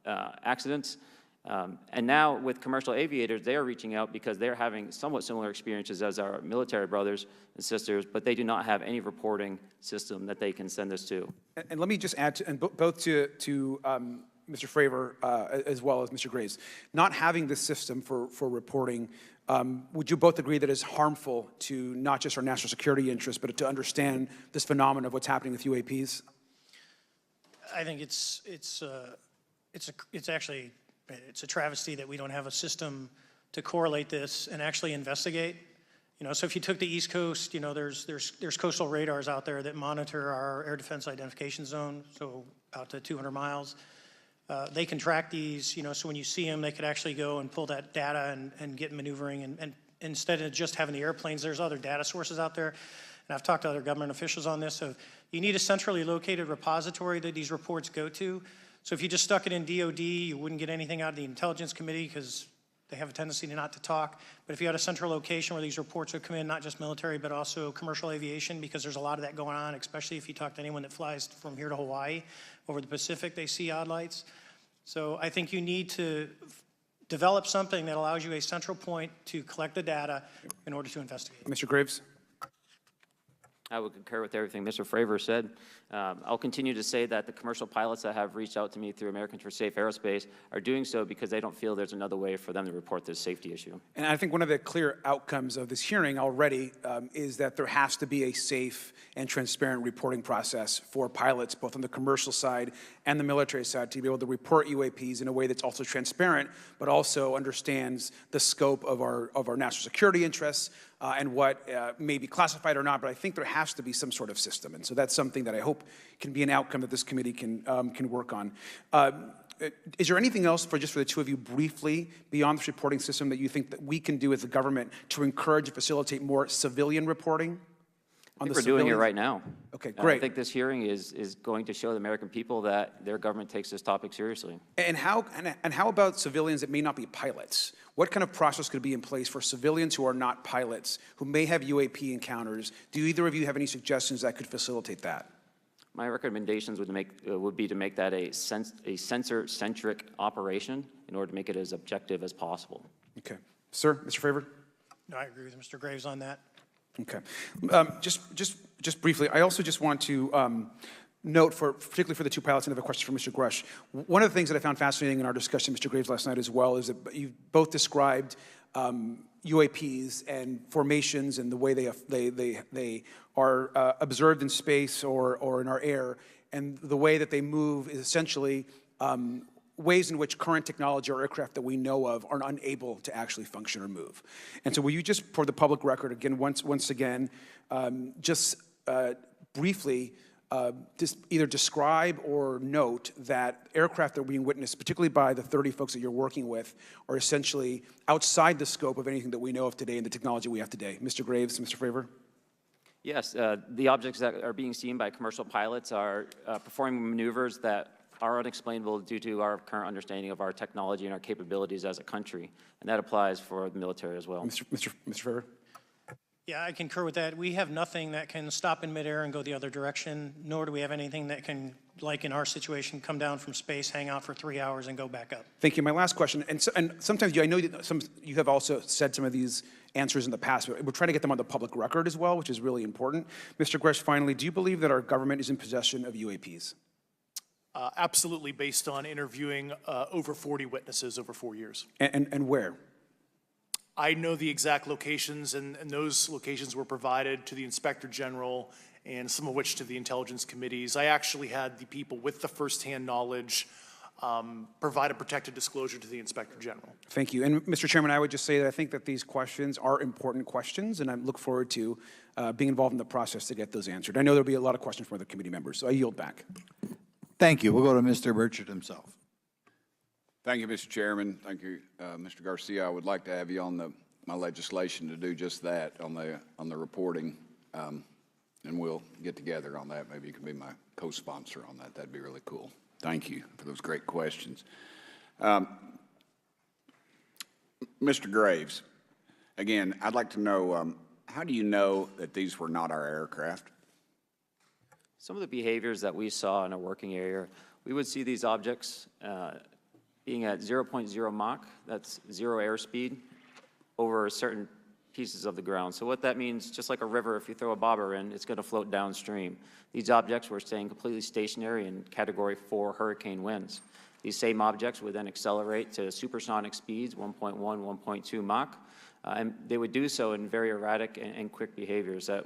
Speaker 6: accidents. And now with commercial aviators, they are reaching out because they're having somewhat similar experiences as our military brothers and sisters, but they do not have any reporting system that they can send us to.
Speaker 4: And let me just add, both to Mr. Fravor as well as Mr. Graves, not having this system for reporting, would you both agree that is harmful to not just our national security interests, but to understand this phenomenon of what's happening with UAPs?
Speaker 8: I think it's actually a travesty that we don't have a system to correlate this and actually investigate. You know, so if you took the East Coast, you know, there's coastal radars out there that monitor our air defense identification zone, so out to 200 miles. They can track these, you know, so when you see them, they could actually go and pull that data and get maneuvering. And instead of just having the airplanes, there's other data sources out there. And I've talked to other government officials on this. So you need a centrally located repository that these reports go to. So if you just stuck it in DOD, you wouldn't get anything out of the Intelligence Committee because they have a tendency not to talk. But if you had a central location where these reports would come in, not just military, but also commercial aviation, because there's a lot of that going on, especially if you talk to anyone that flies from here to Hawaii, over the Pacific, they see odd lights. So I think you need to develop something that allows you a central point to collect the data in order to investigate.
Speaker 4: Mr. Graves?
Speaker 6: I would concur with everything Mr. Fravor said. I'll continue to say that the commercial pilots that have reached out to me through Americans for Safe Aerospace are doing so because they don't feel there's another way for them to report this safety issue.
Speaker 4: And I think one of the clear outcomes of this hearing already is that there has to be a safe and transparent reporting process for pilots, both on the commercial side and the military side, to be able to report UAPs in a way that's also transparent, but also understands the scope of our national security interests and what may be classified or not. But I think there has to be some sort of system, and so that's something that I hope can be an outcome that this committee can work on. Is there anything else for the two of you briefly beyond this reporting system that you think that we can do as a government to encourage and facilitate more civilian reporting?
Speaker 6: I think we're doing it right now.
Speaker 4: Okay, great.
Speaker 6: I think this hearing is going to show the American people that their government takes this topic seriously.
Speaker 4: And how about civilians that may not be pilots? What kind of process could be in place for civilians who are not pilots, who may have UAP encounters? Do either of you have any suggestions that could facilitate that?
Speaker 6: My recommendations would be to make that a sensor-centric operation in order to make it as objective as possible.
Speaker 4: Okay. Sir, Mr. Fravor?
Speaker 8: No, I agree with Mr. Graves on that.
Speaker 4: Okay. Just briefly, I also just want to note, particularly for the two pilots, and I have a question for Mr. Grush. One of the things that I found fascinating in our discussion, Mr. Graves, last night as well, is that you both described UAPs and formations and the way they are observed in space or in our air, and the way that they move is essentially ways in which current technology or aircraft that we know of are unable to actually function or move. And so will you just, for the public record, again, once again, briefly, just either describe or note that aircraft that are being witnessed, particularly by the 30 folks that you're working with, are essentially outside the scope of anything that we know of today and the technology we have today. Mr. Graves, Mr. Fravor?
Speaker 6: Yes, the objects that are being seen by commercial pilots are performing maneuvers that are unexplainable due to our current understanding of our technology and our capabilities as a country, and that applies for the military as well.
Speaker 4: Mr. Fravor?
Speaker 8: Yeah, I concur with that. We have nothing that can stop in midair and go the other direction, nor do we have anything that can, like in our situation, come down from space, hang out for 3 hours, and go back up.
Speaker 4: Thank you. My last question, and sometimes I know that you have also said some of these answers in the past, but we're trying to get them on the public record as well, which is really important. Mr. Gresh, finally, do you believe that our government is in possession of UAPs?
Speaker 7: Absolutely, based on interviewing over 40 witnesses over 4 years.
Speaker 4: And where?
Speaker 7: I know the exact locations, and those locations were provided to the Inspector General and some of which to the intelligence committees. I actually had the people with the firsthand knowledge provide a protected disclosure to the Inspector General.
Speaker 4: Thank you. And Mr. Chairman, I would just say that I think that these questions are important questions, and I look forward to being involved in the process to get those answered. I know there'll be a lot of questions from other committee members, so I yield back.
Speaker 1: Thank you. We'll go to Mr. Burchett himself.
Speaker 2: Thank you, Mr. Chairman. Thank you, Mr. Garcia. I would like to have you on my legislation to do just that on the reporting, and we'll get together on that. Maybe you can be my co-sponsor on that. That'd be really cool. Thank you for those great questions. Mr. Graves, again, I'd like to know, how do you know that these were not our aircraft?
Speaker 6: Some of the behaviors that we saw in a working area, we would see these objects being at 0.0 Mach, that's 0 airspeed, over certain pieces of the ground. So what that means, just like a river, if you throw a bobber in, it's going to float downstream. These objects were staying completely stationary in Category 4 hurricane winds. These same objects would then accelerate to supersonic speeds, 1.1, 1.2 Mach, and they would do so in very erratic and quick behaviors that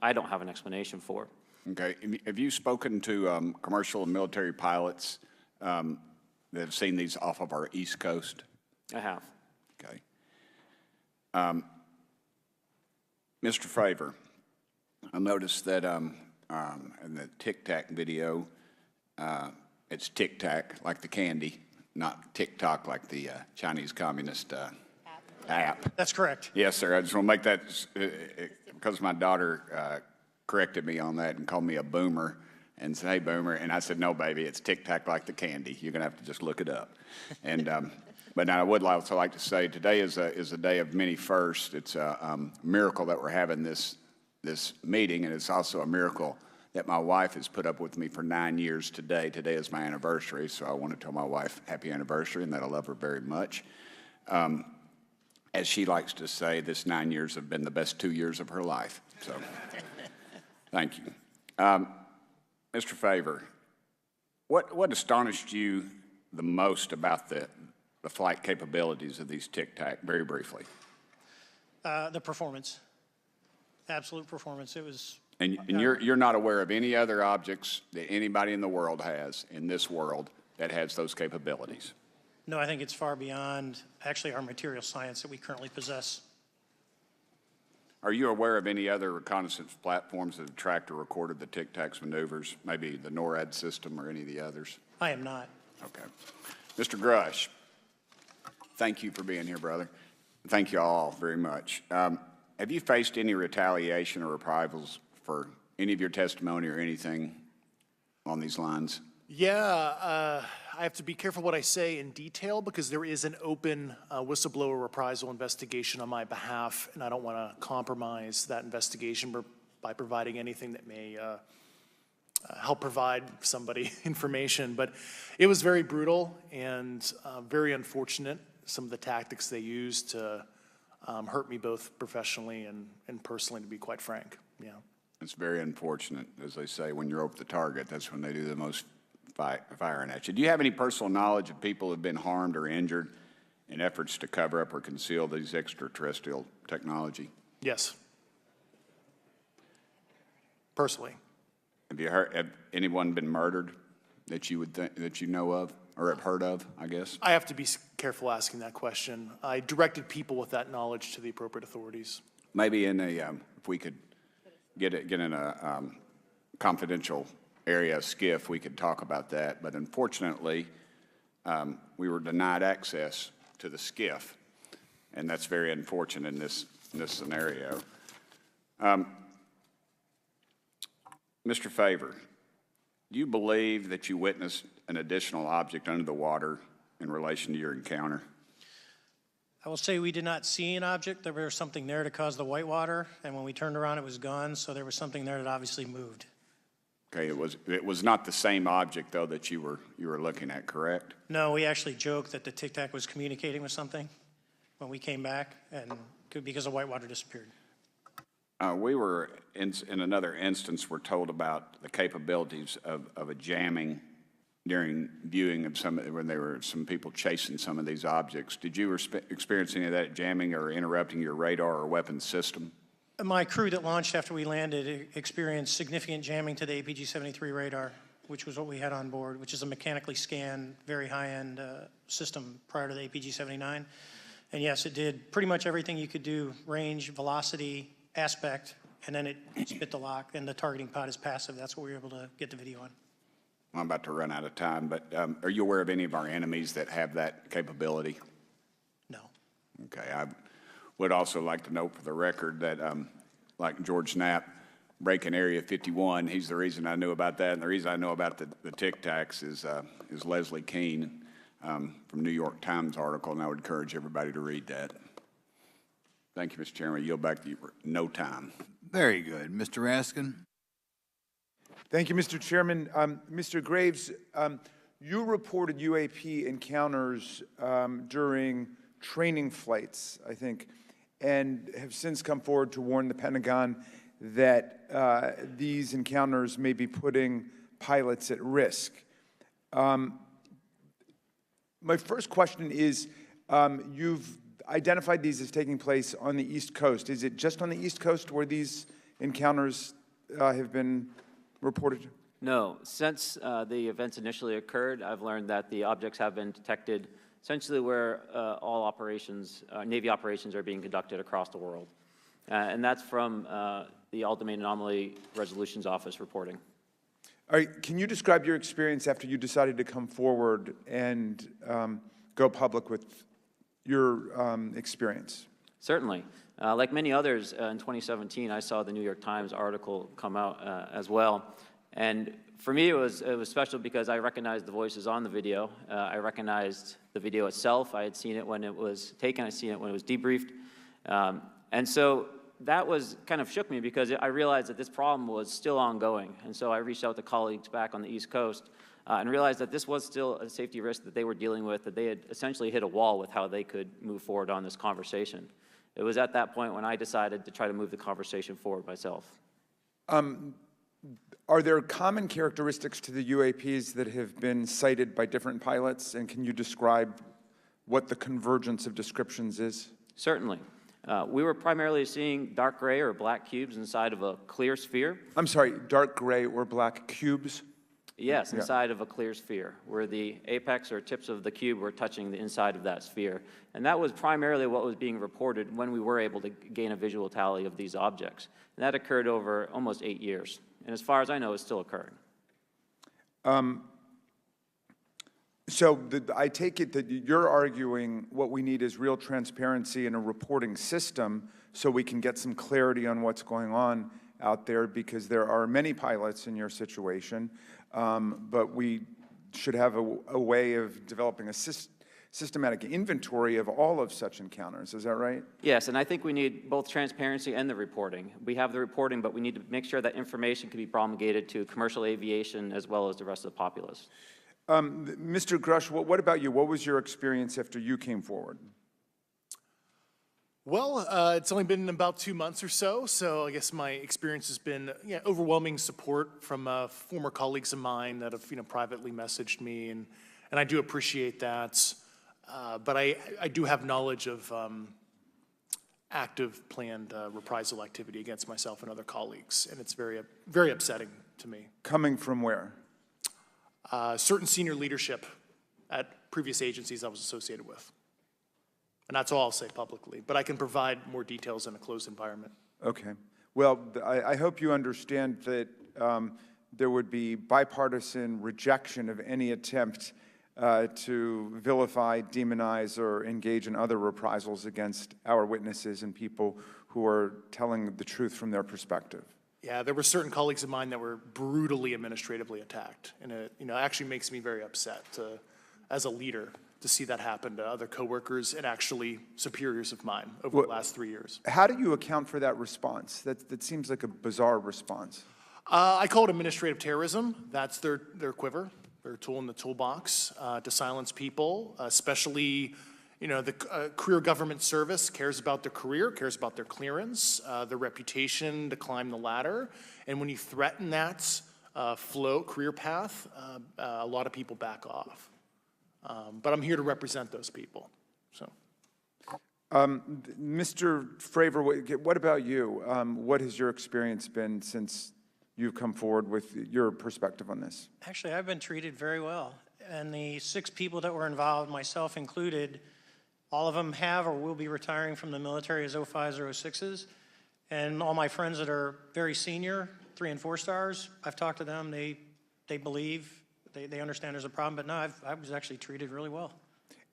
Speaker 6: I don't have an explanation for.
Speaker 2: Okay. Have you spoken to commercial and military pilots that have seen these off of our East Coast?
Speaker 6: I have.
Speaker 2: Okay. Mr. Favor, I noticed that in the Tic Tac video, it's Tic Tac like the candy, not TikTok like the Chinese Communist app.
Speaker 8: That's correct.
Speaker 2: Yes, sir. I just want to make that, because my daughter corrected me on that and called me a boomer and said, hey, boomer. And I said, no, baby, it's Tic Tac like the candy. You're going to have to just look it up. And but now I would also like to say today is a day of many firsts. It's a miracle that we're having this meeting, and it's also a miracle that my wife has put up with me for 9 years today. Today is my anniversary, so I want to tell my wife happy anniversary and that I love her very much. As she likes to say, this 9 years have been the best 2 years of her life. So thank you. Mr. Favor, what astonished you the most about the flight capabilities of these Tic Tac, very briefly?
Speaker 8: The performance, absolute performance. It was.
Speaker 2: And you're not aware of any other objects that anybody in the world has, in this world, that has those capabilities?
Speaker 8: No, I think it's far beyond actually our material science that we currently possess.
Speaker 2: Are you aware of any other reconnaissance platforms that have tracked or recorded the Tic Tac's maneuvers, maybe the NORAD system or any of the others?
Speaker 8: I am not.
Speaker 2: Okay. Mr. Grush, thank you for being here, brother. Thank you all very much. Have you faced any retaliation or reprisals for any of your testimony or anything on these lines?
Speaker 7: Yeah, I have to be careful what I say in detail because there is an open whistleblower reprisal investigation on my behalf, and I don't want to compromise that investigation by providing anything that may help provide somebody information. But it was very brutal and very unfortunate, some of the tactics they used to hurt me both professionally and personally, to be quite frank. Yeah.
Speaker 2: It's very unfortunate. As they say, when you're over the target, that's when they do the most firing at you. Do you have any personal knowledge of people who have been harmed or injured in efforts to cover up or conceal these extraterrestrial technology?
Speaker 7: Yes. Personally.
Speaker 2: Have anyone been murdered that you would think, that you know of or have heard of, I guess?
Speaker 7: I have to be careful asking that question. I directed people with that knowledge to the appropriate authorities.
Speaker 2: Maybe in a, if we could get in a confidential area, SCIF, we could talk about that. But unfortunately, we were denied access to the SCIF, and that's very unfortunate in this scenario. Mr. Favor, do you believe that you witnessed an additional object under the water in relation to your encounter?
Speaker 8: I will say we did not see an object. There was something there to cause the whitewater, and when we turned around, it was gone. So there was something there that obviously moved.
Speaker 2: Okay, it was not the same object though that you were looking at, correct?
Speaker 8: No, we actually joked that the Tic Tac was communicating with something when we came back, and because the whitewater disappeared.
Speaker 2: We were in another instance. We're told about the capabilities of a jamming during viewing of when there were some people chasing some of these objects. Did you experience any of that jamming or interrupting your radar or weapons system?
Speaker 8: My crew that launched after we landed experienced significant jamming to the APG-73 radar, which was what we had on board, which is a mechanically scanned, very high-end system prior to the APG-79. And yes, it did pretty much everything you could do, range, velocity, aspect, and then it spit the lock, and the targeting pod is passive. That's what we were able to get the video on.
Speaker 2: I'm about to run out of time, but are you aware of any of our enemies that have that capability?
Speaker 8: No.
Speaker 2: Okay, I would also like to note for the record that, like George Knapp, breaking Area 51. He's the reason I knew about that, and the reason I know about the Tic Tacs is Leslie Keene from New York Times article, and I would encourage everybody to read that. Thank you, Mr. Chairman. I yield back to you for no time.
Speaker 1: Very good. Mr. Raskin?
Speaker 9: Thank you, Mr. Chairman. Mr. Graves, you reported UAP encounters during training flights, I think, and have since come forward to warn the Pentagon that these encounters may be putting pilots at risk. My first question is, you've identified these as taking place on the East Coast. Is it just on the East Coast where these encounters have been reported?
Speaker 6: No. Since the events initially occurred, I've learned that the objects have been detected essentially where all operations, Navy operations are being conducted across the world. And that's from the All-Domain Anomaly Resolutions Office reporting.
Speaker 9: All right, can you describe your experience after you decided to come forward and go public with your experience?
Speaker 6: Certainly. Like many others, in 2017, I saw the New York Times article come out as well. And for me, it was special because I recognized the voices on the video. I recognized the video itself. I had seen it when it was taken. I'd seen it when it was debriefed. And so that was kind of shook me because I realized that this problem was still ongoing. And so I reached out to colleagues back on the East Coast and realized that this was still a safety risk that they were dealing with, that they had essentially hit a wall with how they could move forward on this conversation. It was at that point when I decided to try to move the conversation forward myself.
Speaker 9: Are there common characteristics to the UAPs that have been cited by different pilots, and can you describe what the convergence of descriptions is?
Speaker 6: Certainly. We were primarily seeing dark gray or black cubes inside of a clear sphere.
Speaker 9: I'm sorry, dark gray or black cubes?
Speaker 6: Yes, inside of a clear sphere, where the apex or tips of the cube were touching the inside of that sphere. And that was primarily what was being reported when we were able to gain a visual tally of these objects. And that occurred over almost 8 years. And as far as I know, it's still occurring.
Speaker 9: I take it that you're arguing what we need is real transparency in a reporting system so we can get some clarity on what's going on out there, because there are many pilots in your situation, but we should have a way of developing a systematic inventory of all of such encounters. Is that right?
Speaker 6: Yes, and I think we need both transparency and the reporting. We have the reporting, but we need to make sure that information can be promulgated to commercial aviation as well as the rest of the populace.
Speaker 9: Mr. Grush, what about you? What was your experience after you came forward?
Speaker 7: Well, it's only been about 2 months or so I guess my experience has been overwhelming support from former colleagues of mine that have privately messaged me, and I do appreciate that. But I do have knowledge of active planned reprisal activity against myself and other colleagues, and it's very, very upsetting to me.
Speaker 9: Coming from where?
Speaker 7: Certain senior leadership at previous agencies I was associated with. And that's all I'll say publicly, but I can provide more details in a closed environment.
Speaker 9: Okay. Well, I hope you understand that there would be bipartisan rejection of any attempt to vilify, demonize, or engage in other reprisals against our witnesses and people who are telling the truth from their perspective.
Speaker 7: Yeah, there were certain colleagues of mine that were brutally administratively attacked, and it actually makes me very upset as a leader to see that happen to other coworkers and actually superiors of mine over the last 3 years.
Speaker 9: How do you account for that response? That seems like a bizarre response.
Speaker 7: I call it administrative terrorism. That's their quiver, their tool in the toolbox to silence people, especially the career government service cares about their career, cares about their clearance, their reputation to climb the ladder. And when you threaten that career path, a lot of people back off. But I'm here to represent those people. So,
Speaker 9: Mr. Fravor, what about you? What has your experience been since you've come forward with your perspective on this?
Speaker 8: Actually, I've been treated very well. And the 6 people that were involved, myself included, all of them have or will be retiring from the military as 05s or 06s. And all my friends that are very senior, 3 and 4 stars, I've talked to them. They believe, they understand there's a problem. But no, I was actually treated really well.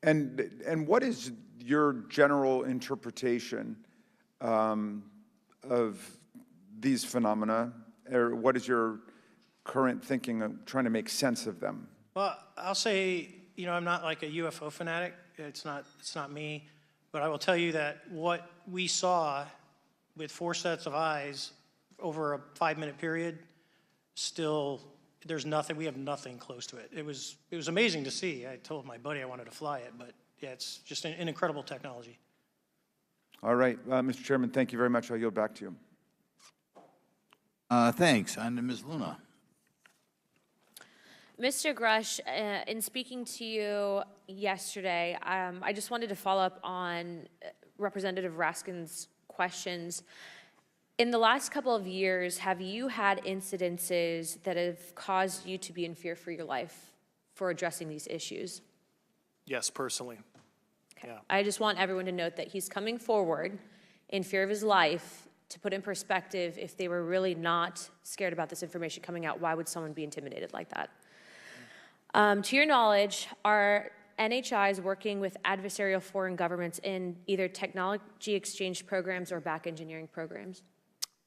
Speaker 9: And what is your general interpretation of these phenomena, or what is your current thinking of trying to make sense of them?
Speaker 8: Well, I'll say, I'm not like a UFO fanatic. It's not me. But I will tell you that what we saw with 4 sets of eyes over a 5-minute period, still, we have nothing close to it. It was amazing to see. I told my buddy I wanted to fly it, but yeah, it's just an incredible technology.
Speaker 9: All right, Mr. Chairman, thank you very much. I'll yield back to you.
Speaker 1: Thanks. On to Ms. Luna.
Speaker 3: Mr. Grush, in speaking to you yesterday, I just wanted to follow up on Representative Raskin's questions. In the last couple of years, have you had incidences that have caused you to be in fear for your life for addressing these issues?
Speaker 7: Yes, personally.
Speaker 3: Okay.
Speaker 7: Yeah.
Speaker 3: I just want everyone to note that he's coming forward in fear of his life. To put in perspective, if they were really not scared about this information coming out, why would someone be intimidated like that? To your knowledge, are NHIs working with adversarial foreign governments in either technology exchange programs or back engineering programs?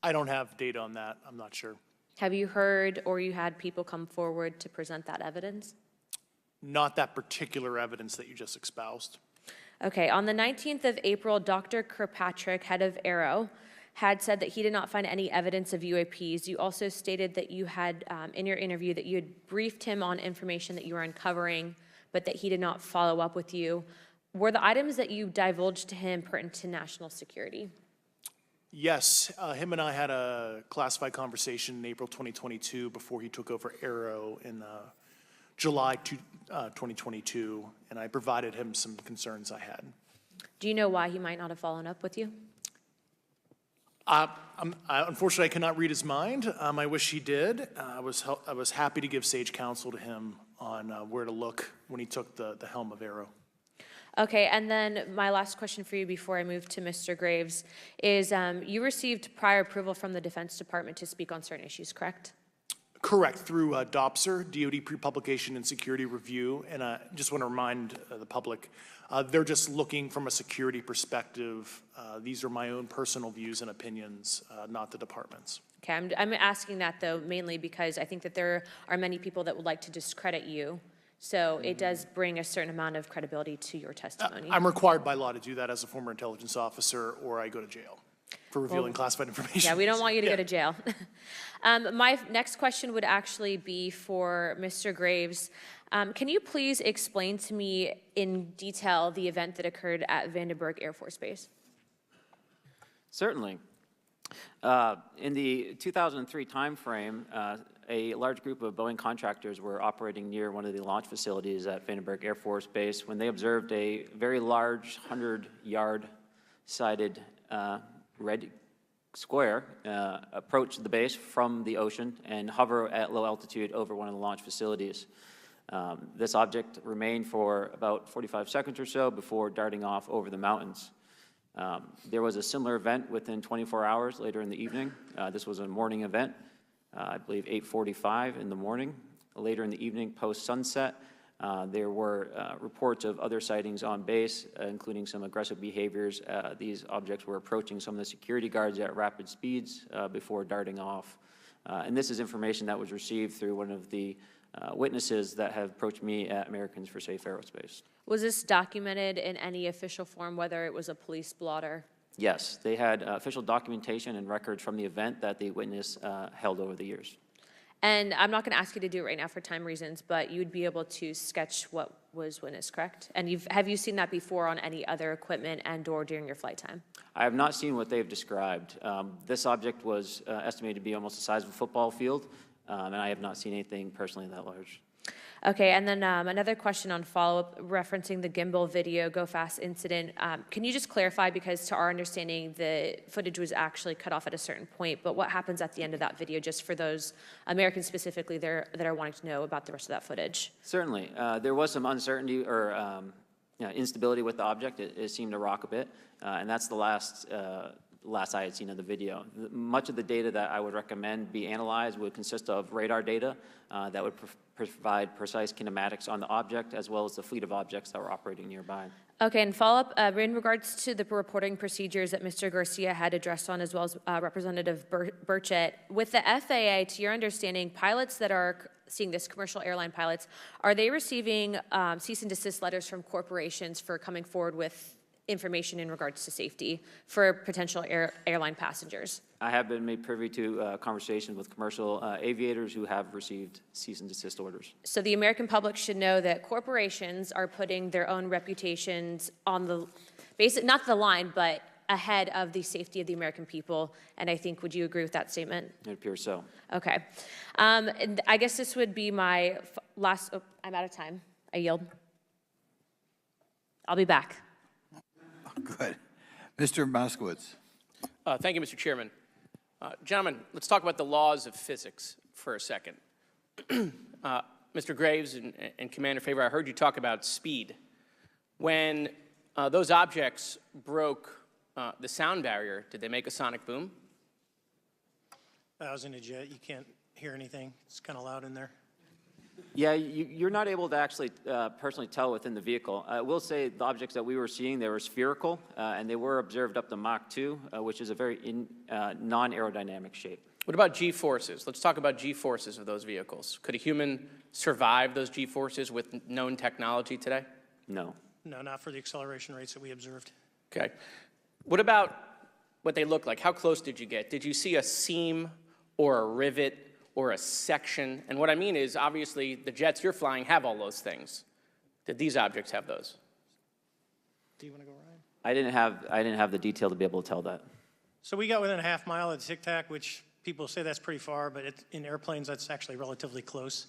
Speaker 7: I don't have data on that. I'm not sure.
Speaker 3: Have you heard or you had people come forward to present that evidence?
Speaker 7: Not that particular evidence that you just espoused.
Speaker 3: Okay, on the 19th of April, Dr. Kirkpatrick, head of AARO, had said that he did not find any evidence of UAPs. You also stated that you had, in your interview, that you had briefed him on information that you were uncovering, but that he did not follow up with you. Were the items that you divulged to him pertinent to national security?
Speaker 7: Yes, him and I had a classified conversation in April 2022 before he took over AARO in July 2022, and I provided him some concerns I had.
Speaker 3: Do you know why he might not have followed up with you?
Speaker 7: Unfortunately, I cannot read his mind. I wish he did. I was happy to give sage counsel to him on where to look when he took the helm of AARO.
Speaker 3: Okay, and then my last question for you before I move to Mr. Graves is you received prior approval from the Defense Department to speak on certain issues, correct?
Speaker 7: Correct, through DOPSR, DoD Pre-Publication and Security Review, and I just want to remind the public, they're just looking from a security perspective. These are my own personal views and opinions, not the department's.
Speaker 3: Okay, I'm asking that though mainly because I think that there are many people that would like to discredit you, so it does bring a certain amount of credibility to your testimony.
Speaker 7: I'm required by law to do that as a former intelligence officer, or I go to jail for revealing classified information.
Speaker 3: Yeah, we don't want you to go to jail. My next question would actually be for Mr. Graves. Can you please explain to me in detail the event that occurred at Vandenberg Air Force Base?
Speaker 6: Certainly. In the 2003 timeframe, a large group of Boeing contractors were operating near one of the launch facilities at Vandenberg Air Force Base when they observed a very large 100-yard sided red square approach the base from the ocean and hover at low altitude over one of the launch facilities. This object remained for about 45 seconds or so before darting off over the mountains. There was a similar event within 24 hours later in the evening. This was a morning event, I believe 8:45 in the morning. Later in the evening, post-sunset, there were reports of other sightings on base, including some aggressive behaviors. These objects were approaching some of the security guards at rapid speeds before darting off. And this is information that was received through one of the witnesses that have approached me at Americans for Safe Aerospace.
Speaker 3: Was this documented in any official form, whether it was a police blotter?
Speaker 6: Yes, they had official documentation and records from the event that the witness held over the years.
Speaker 3: And I'm not going to ask you to do it right now for time reasons, but you would be able to sketch what was witnessed, correct? And have you seen that before on any other equipment and or during your flight time? I
Speaker 6: have not seen what they've described. This object was estimated to be almost the size of a football field, and I have not seen anything personally that large.
Speaker 3: Okay, and then another question on follow-up referencing the gimbal video Go Fast incident. Can you just clarify, because to our understanding, the footage was actually cut off at a certain point, but what happens at the end of that video, just for those Americans specifically there that are wanting to know about the rest of that footage? Certainly. There was some uncertainty or instability with the object. It seemed to rock a bit, and that's the last I had seen of the video. Much of the data that I would recommend be analyzed would consist of radar data that would provide precise kinematics on the object, as well as the fleet of objects that were operating nearby. Okay, and follow-up, in regards to the reporting procedures that Mr. Garcia had addressed on, as well as Representative Burchett, with the FAA, to your understanding, pilots that are seeing this, commercial airline pilots, are they receiving cease and desist letters from corporations for coming forward with information in regards to safety for potential airline passengers?
Speaker 6: I have been made privy to conversations with commercial aviators who have received cease and desist orders.
Speaker 3: So the American public should know that corporations are putting their own reputations on the, not the line, but ahead of the safety of the American people. And I think, would you agree with that statement?
Speaker 6: It appears so.
Speaker 3: Okay. And I guess this would be my last, oh, I'm out of time. I yield. I'll be back.
Speaker 1: Good. Mr. Moskowitz.
Speaker 5: Thank you, Mr. Chairman. Gentlemen, let's talk about the laws of physics for a second. Mr. Graves and Commander Favor, I heard you talk about speed. When those objects broke the sound barrier, did they make a sonic boom?
Speaker 8: I was in a jet. You can't hear anything. It's kind of loud in there.
Speaker 6: Yeah, you're not able to actually personally tell within the vehicle. I will say the objects that we were seeing, they were spherical, and they were observed up to Mach 2, which is a very non-aerodynamic shape.
Speaker 5: What about G-forces? Let's talk about G-forces of those vehicles. Could a human survive those G-forces with known technology today?
Speaker 6: No.
Speaker 8: No, not for the acceleration rates that we observed.
Speaker 5: Okay. What about what they look like? How close did you get? Did you see a seam or a rivet or a section? And what I mean is, obviously, the jets you're flying have all those things. Did these objects have those?
Speaker 8: Do you want to go, Ryan?
Speaker 6: I didn't have the detail to be able to tell that.
Speaker 8: So we got within a half mile of Tic Tac, which people say that's pretty far, but in airplanes, that's actually relatively close.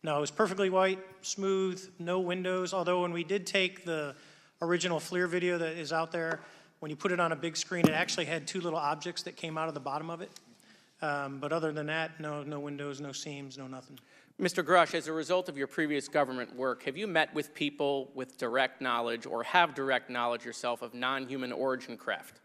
Speaker 8: No, it was perfectly white, smooth, no windows, although when we did take the original FLIR video that is out there, when you put it on a big screen, it actually had two little objects that came out of the bottom of it. But other than that, no windows, no seams, no nothing.
Speaker 5: Mr. Grush, as a result of your previous government work, have you met with people with direct knowledge or have direct knowledge yourself of non-human origin craft?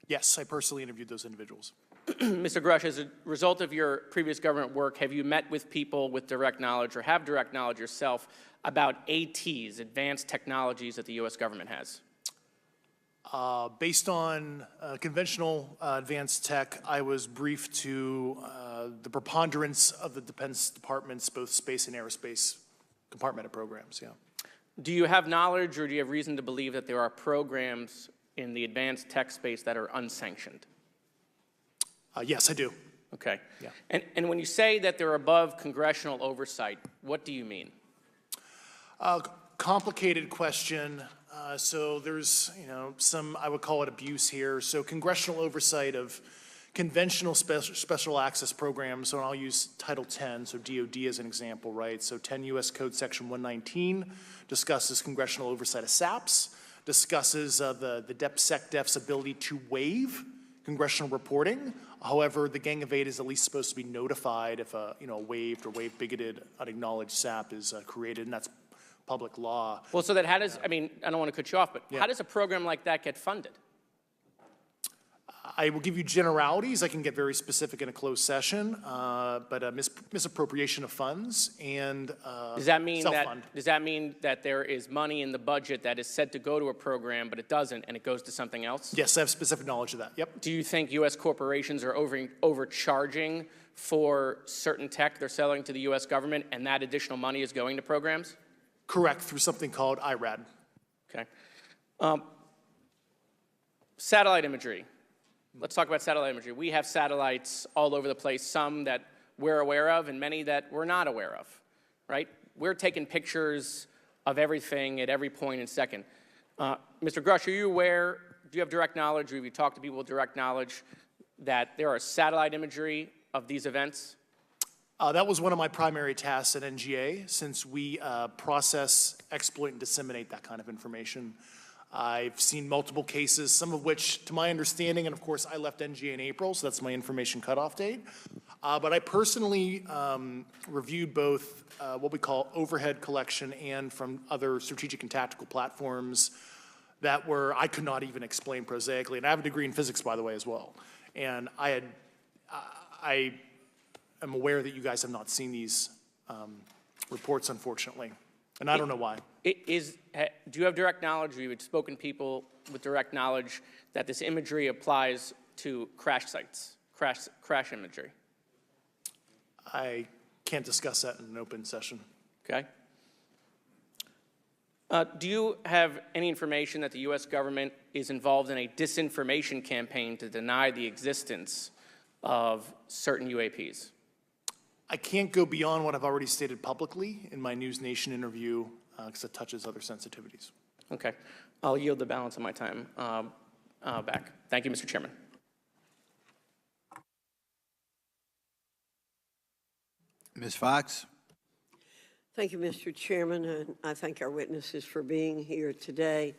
Speaker 7: Yes, I personally interviewed those individuals.
Speaker 5: Mr. Grush, as a result of your previous government work, have you met with people with direct knowledge or have direct knowledge yourself about ATs, advanced technologies that the U.S. government has?
Speaker 7: Based on conventional advanced tech, I was briefed to the preponderance of the Defense Department's both space and aerospace compartmented programs, yeah.
Speaker 5: Do you have knowledge or do you have reason to believe that there are programs in the advanced tech space that are unsanctioned?
Speaker 7: Yes, I do.
Speaker 5: Okay.
Speaker 7: Yeah.
Speaker 5: And when you say that they're above congressional oversight, what do you mean?
Speaker 7: Complicated question. So there's, some, I would call it abuse here. So congressional oversight of conventional special access programs, so I'll use Title 10, so DOD as an example, right? So 10 U.S. Code Section 119 discusses congressional oversight of SAPs, discusses the DepSecDef's ability to waive congressional reporting. However, the Gang of Eight is at least supposed to be notified if a waived or waive bigoted unacknowledged SAP is created, and that's public law.
Speaker 5: Well, so that how does, I don't want to cut you off, but
Speaker 7: Yeah.
Speaker 5: how does a program like that get funded?
Speaker 7: I will give you generalities. I can get very specific in a closed session, but misappropriation of funds and
Speaker 5: Does that mean
Speaker 7: self-fund.
Speaker 5: that there is money in the budget that is said to go to a program, but it doesn't, and it goes to something else?
Speaker 7: Yes, I have specific knowledge of that. Yep.
Speaker 5: Do you think U.S. corporations are overcharging for certain tech they're selling to the U.S. government, and that additional money is going to programs?
Speaker 7: Correct, through something called IRAD.
Speaker 5: Okay. Satellite imagery. Let's talk about satellite imagery. We have satellites all over the place, some that we're aware of and many that we're not aware of, right? We're taking pictures of everything at every point and second. Mr. Grush, are you aware, do you have direct knowledge, or have you talked to people with direct knowledge that there are satellite imagery of these events?
Speaker 7: That was one of my primary tasks at NGA, since we process, exploit, and disseminate that kind of information. I've seen multiple cases, some of which, to my understanding, and of course I left NGA in April, so that's my information cutoff date. But I personally reviewed both what we call overhead collection and from other strategic and tactical platforms that I could not even explain prosaically. And I have a degree in physics, by the way, as well. And I am aware that you guys have not seen these reports, unfortunately. And I don't know why.
Speaker 5: Do you have direct knowledge, or you've spoken to people with direct knowledge that this imagery applies to crash sites, crash imagery?
Speaker 7: I can't discuss that in an open session.
Speaker 5: Okay. Do you have any information that the U.S. government is involved in a disinformation campaign to deny the existence of certain UAPs?
Speaker 7: I can't go beyond what I've already stated publicly in my News Nation interview because it touches other sensitivities.
Speaker 5: Okay. I'll yield the balance of my time back. Thank you, Mr. Chairman.
Speaker 1: Ms. Fox?
Speaker 10: Thank you, Mr. Chairman, and I thank our witnesses for being here today.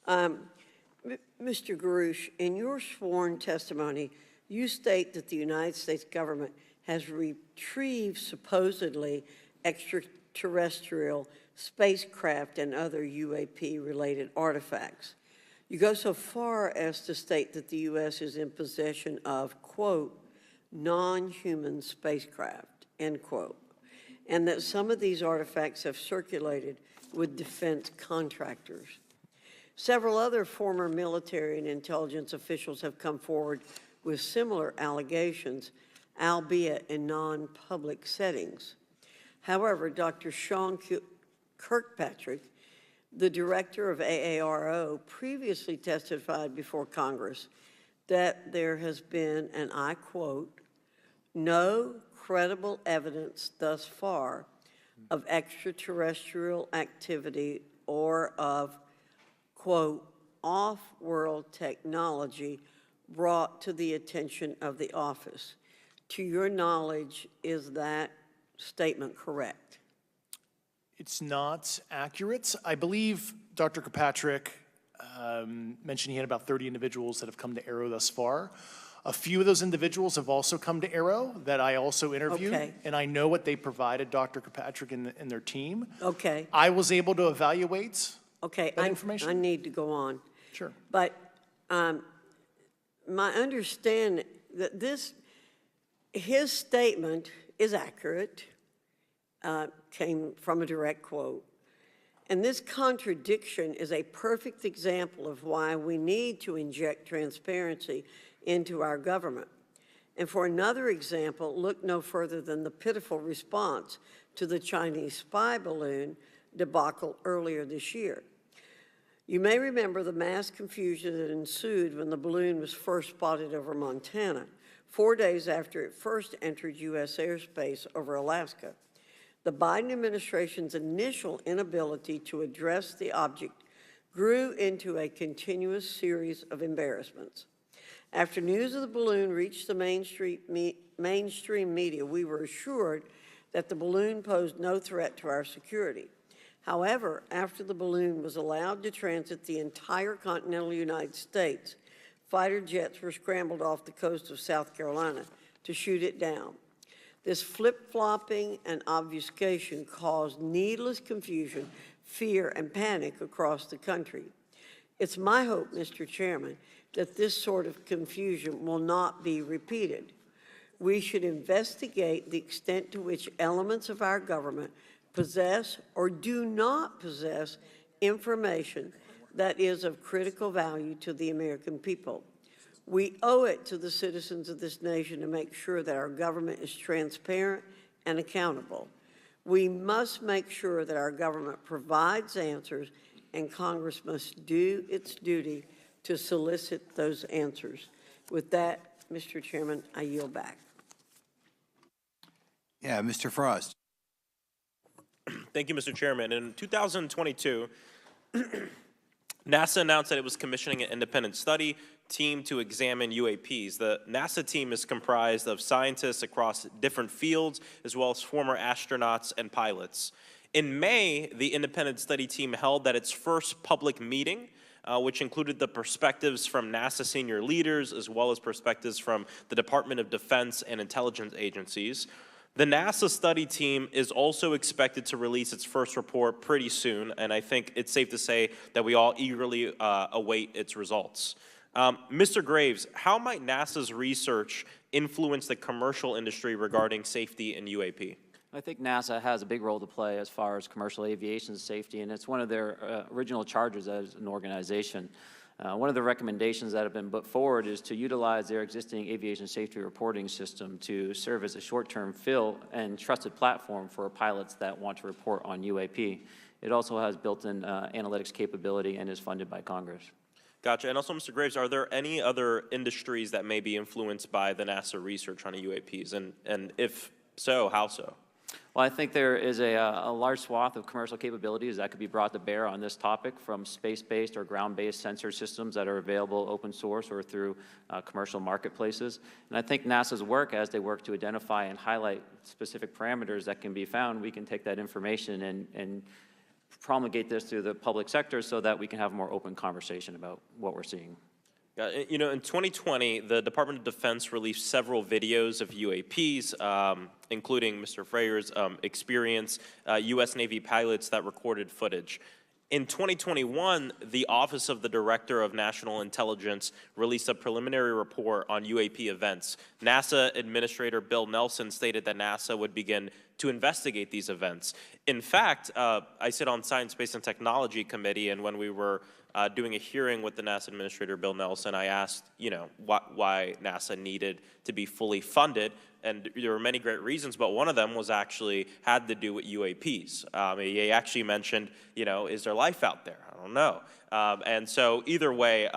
Speaker 10: Mr. Garouche, in your sworn testimony, you state that the United States government has retrieved supposedly extraterrestrial spacecraft and other UAP-related artifacts. You go so far as to state that the U.S. is in possession of, quote, non-human spacecraft, end quote, and that some of these artifacts have circulated with defense contractors. Several other former military and intelligence officials have come forward with similar allegations, albeit in non-public settings. However, Dr. Sean Kirkpatrick, the director of AARO, previously testified before Congress that there has been, and I quote, no credible evidence thus far of extraterrestrial activity or of, quote, off-world technology brought to the attention of the office. To your knowledge, is that statement correct?
Speaker 7: It's not accurate. I believe Dr. Kirkpatrick mentioned he had about 30 individuals that have come to Aero thus far. A few of those individuals have also come to Aero that I also interviewed,
Speaker 10: Okay.
Speaker 7: and I know what they provided Dr. Kirkpatrick and their team.
Speaker 10: Okay.
Speaker 7: I was able to evaluate
Speaker 10: Okay,
Speaker 7: that information.
Speaker 10: I need to go on.
Speaker 7: Sure.
Speaker 10: But my understanding that his statement is accurate, came from a direct quote. And this contradiction is a perfect example of why we need to inject transparency into our government. And for another example, look no further than the pitiful response to the Chinese spy balloon debacle earlier this year. You may remember the mass confusion that ensued when the balloon was first spotted over Montana, 4 days after it first entered U.S. airspace over Alaska. The Biden administration's initial inability to address the object grew into a continuous series of embarrassments. After news of the balloon reached the mainstream media, we were assured that the balloon posed no threat to our security. However, after the balloon was allowed to transit the entire continental United States, fighter jets were scrambled off the coast of South Carolina to shoot it down. This flip-flopping and obfuscation caused needless confusion, fear, and panic across the country. It's my hope, Mr. Chairman, that this sort of confusion will not be repeated. We should investigate the extent to which elements of our government possess or do not possess information that is of critical value to the American people. We owe it to the citizens of this nation to make sure that our government is transparent and accountable. We must make sure that our government provides answers, and Congress must do its duty to solicit those answers. With that, Mr. Chairman, I yield back.
Speaker 1: Yeah, Mr. Frost.
Speaker 11: Thank you, Mr. Chairman. In 2022, NASA announced that it was commissioning an independent study team to examine UAPs. The NASA team is comprised of scientists across different fields, as well as former astronauts and pilots. In May, the independent study team held its first public meeting, which included the perspectives from NASA senior leaders, as well as perspectives from the Department of Defense and intelligence agencies. The NASA study team is also expected to release its first report pretty soon, and I think it's safe to say that we all eagerly await its results. Mr. Graves, how might NASA's research influence the commercial industry regarding safety in UAP?
Speaker 6: I think NASA has a big role to play as far as commercial aviation safety, and it's one of their original charges as an organization. One of the recommendations that have been put forward is to utilize their existing aviation safety reporting system to serve as a short-term fill and trusted platform for pilots that want to report on UAP. It also has built-in analytics capability and is funded by Congress.
Speaker 11: Gotcha. And also, Mr. Graves, are there any other industries that may be influenced by the NASA research on UAPs? And if so, how so?
Speaker 6: Well, I think there is a large swath of commercial capabilities that could be brought to bear on this topic, from space-based or ground-based sensor systems that are available open source or through commercial marketplaces. And I think NASA's work, as they work to identify and highlight specific parameters that can be found, we can take that information and promulgate this through the public sector so that we can have a more open conversation about what we're seeing.
Speaker 11: You know, in 2020, the Department of Defense released several videos of UAPs, including Mr. Freyer's experience, U.S. Navy pilots that recorded footage. In 2021, the Office of the Director of National Intelligence released a preliminary report on UAP events. NASA Administrator Bill Nelson stated that NASA would begin to investigate these events. In fact, I sit on Science, Space, and Technology Committee, and when we were doing a hearing with the NASA Administrator Bill Nelson, I asked, you know, why NASA needed to be fully funded, and there were many great reasons, but one of them was actually had to do with UAPs. He actually mentioned, you know, is there life out there? I don't know. And so either way,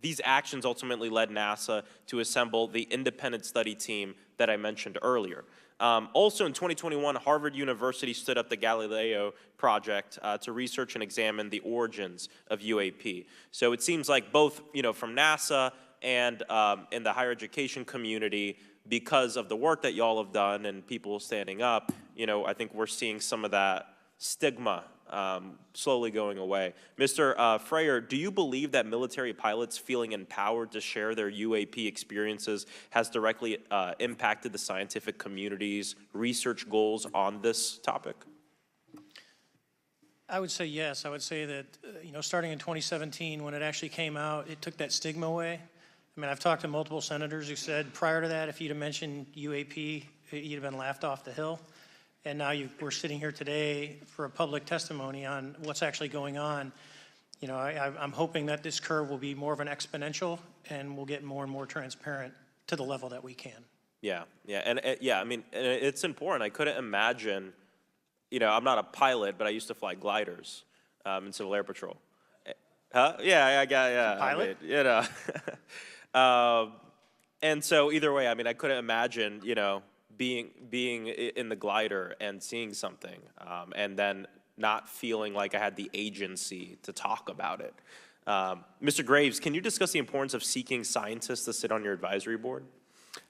Speaker 11: these actions ultimately led NASA to assemble the independent study team that I mentioned earlier. Also in 2021, Harvard University stood up the Galileo project to research and examine the origins of UAP. So it seems like both, you know, from NASA and in the higher education community, because of the work that y'all have done and people standing up, you know, I think we're seeing some of that stigma slowly going away. Mr. Freyer, do you believe that military pilots feeling empowered to share their UAP experiences has directly impacted the scientific community's research goals on this topic?
Speaker 8: I would say yes. I would say that, you know, starting in 2017, when it actually came out, it took that stigma away. I mean, I've talked to multiple senators who said prior to that, if you'd have mentioned UAP, you'd have been laughed off the hill. And now we're sitting here today for a public testimony on what's actually going on. You know, I'm hoping that this curve will be more of an exponential and we'll get more and more transparent to the level that we can.
Speaker 11: Yeah, yeah, I mean, it's important. I couldn't imagine, you know, I'm not a pilot, but I used to fly gliders in Civil Air Patrol. Huh? Yeah,
Speaker 8: Pilot?
Speaker 11: I mean, you know. And so either way, I mean, I couldn't imagine, you know, being in the glider and seeing something and then not feeling like I had the agency to talk about it. Mr. Graves, can you discuss the importance of seeking scientists to sit on your advisory board?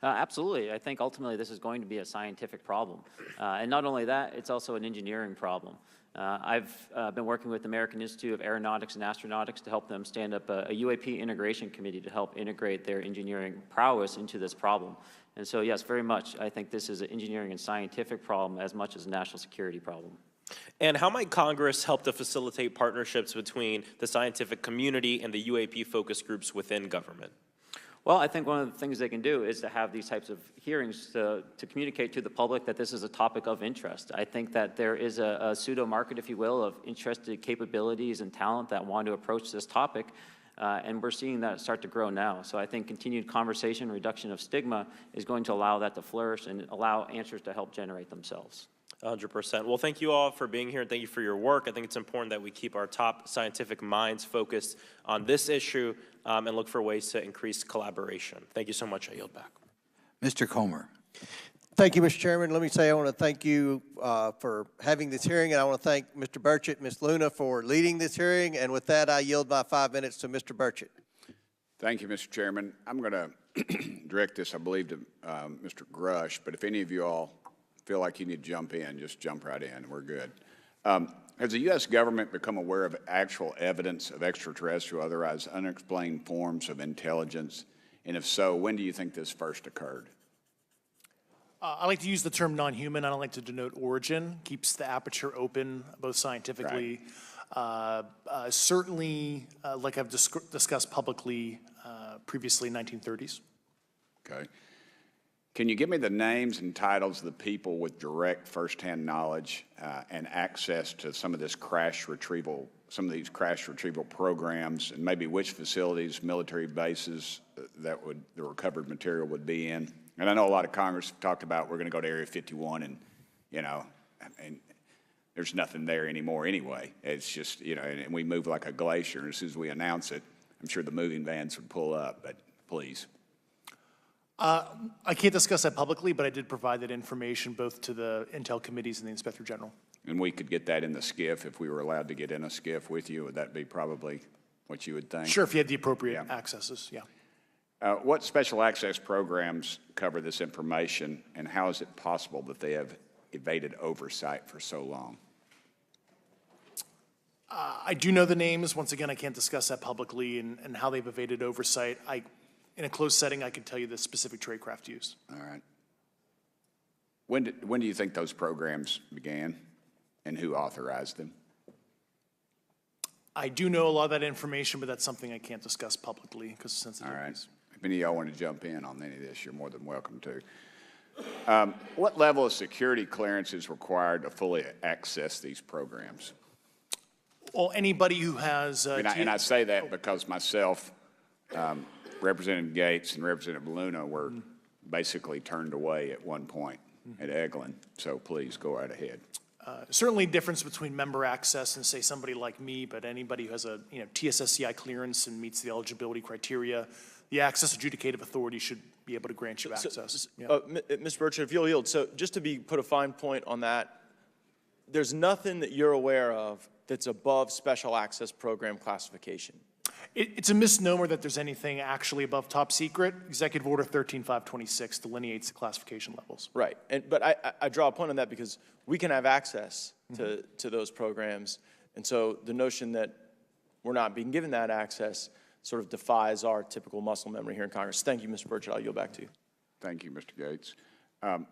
Speaker 6: Absolutely. I think ultimately this is going to be a scientific problem. And not only that, it's also an engineering problem. I've been working with the American Institute of Aeronautics and Astronautics to help them stand up a UAP integration committee to help integrate their engineering prowess into this problem. And so, yes, very much, I think this is an engineering and scientific problem as much as a national security problem.
Speaker 11: And how might Congress help to facilitate partnerships between the scientific community and the UAP focus groups within government?
Speaker 6: Well, I think one of the things they can do is to have these types of hearings to communicate to the public that this is a topic of interest. I think that there is a pseudo-market, if you will, of interested capabilities and talent that want to approach this topic, and we're seeing that start to grow now. So I think continued conversation, reduction of stigma is going to allow that to flourish and allow answers to help generate themselves.
Speaker 11: 100%. Well, thank you all for being here, and thank you for your work. I think it's important that we keep our top scientific minds focused on this issue and look for ways to increase collaboration. Thank you so much. I yield back.
Speaker 1: Mr. Comer.
Speaker 12: Thank you, Mr. Chairman. Let me say I want to thank you for having this hearing, and I want to thank Mr. Burchett and Ms. Luna for leading this hearing. And with that, I yield my 5 minutes to Mr. Burchett.
Speaker 2: Thank you, Mr. Chairman. I'm going to direct this, I believe, to Mr. Grush, but if any of you all feel like you need to jump in, just jump right in. We're good. Has the U.S. government become aware of actual evidence of extraterrestrial, otherwise unexplained forms of intelligence? And if so, when do you think this first occurred?
Speaker 7: I like to use the term non-human. I don't like to denote origin. Keeps the aperture open, both scientifically. Right. Certainly, like I've discussed publicly previously, 1930s.
Speaker 2: Okay. Can you give me the names and titles of the people with direct firsthand knowledge and access to some of this crash retrieval, some of these crash retrieval programs, and maybe which facilities, military bases the recovered material would be in? And I know a lot of Congress have talked about we're going to go to Area 51, and and there's nothing there anymore anyway. It's just and we move like a glacier. And as soon as we announce it, I'm sure the moving vans would pull up. But please.
Speaker 7: I can't discuss that publicly, but I did provide that information both to the Intel committees and the Inspector General.
Speaker 2: And we could get that in the SCIF if we were allowed to get in a SCIF with you. Would that be probably what you would think?
Speaker 7: Sure, if you had the appropriate accesses, yeah.
Speaker 2: What special access programs cover this information, and how is it possible that they have evaded oversight for so long?
Speaker 7: I do know the names. Once again, I can't discuss that publicly and how they've evaded oversight. In a closed setting, I can tell you the specific tradecraft used.
Speaker 2: All right. When do you think those programs began, and who authorized them?
Speaker 7: I do know a lot of that information, but that's something I can't discuss publicly because of sensitivities.
Speaker 2: All right. If any of y'all want to jump in on any of this, you're more than welcome to. What level of security clearance is required to fully access these programs?
Speaker 7: Well, anybody who has...
Speaker 2: and I say that because myself, Representative Gates and Representative Luna were basically turned away at one point at Eglin. So please go right ahead.
Speaker 7: Certainly difference between member access and say somebody like me, but anybody who has a TSSCI clearance and meets the eligibility criteria, the access adjudicative authority should be able to grant you access.
Speaker 13: Mr. Burchett, if you'll yield, so just to put a fine point on that, there's nothing that you're aware of that's above special access program classification.
Speaker 7: It's a misnomer that there's anything actually above top secret. Executive Order 13526 delineates the classification levels.
Speaker 13: Right, but I draw a point on that because we can have access to those programs, and so the notion that we're not being given that access sort of defies our typical muscle memory here in Congress. Thank you, Mr. Burchett. I'll yield back to you.
Speaker 2: Thank you, Mr. Gates.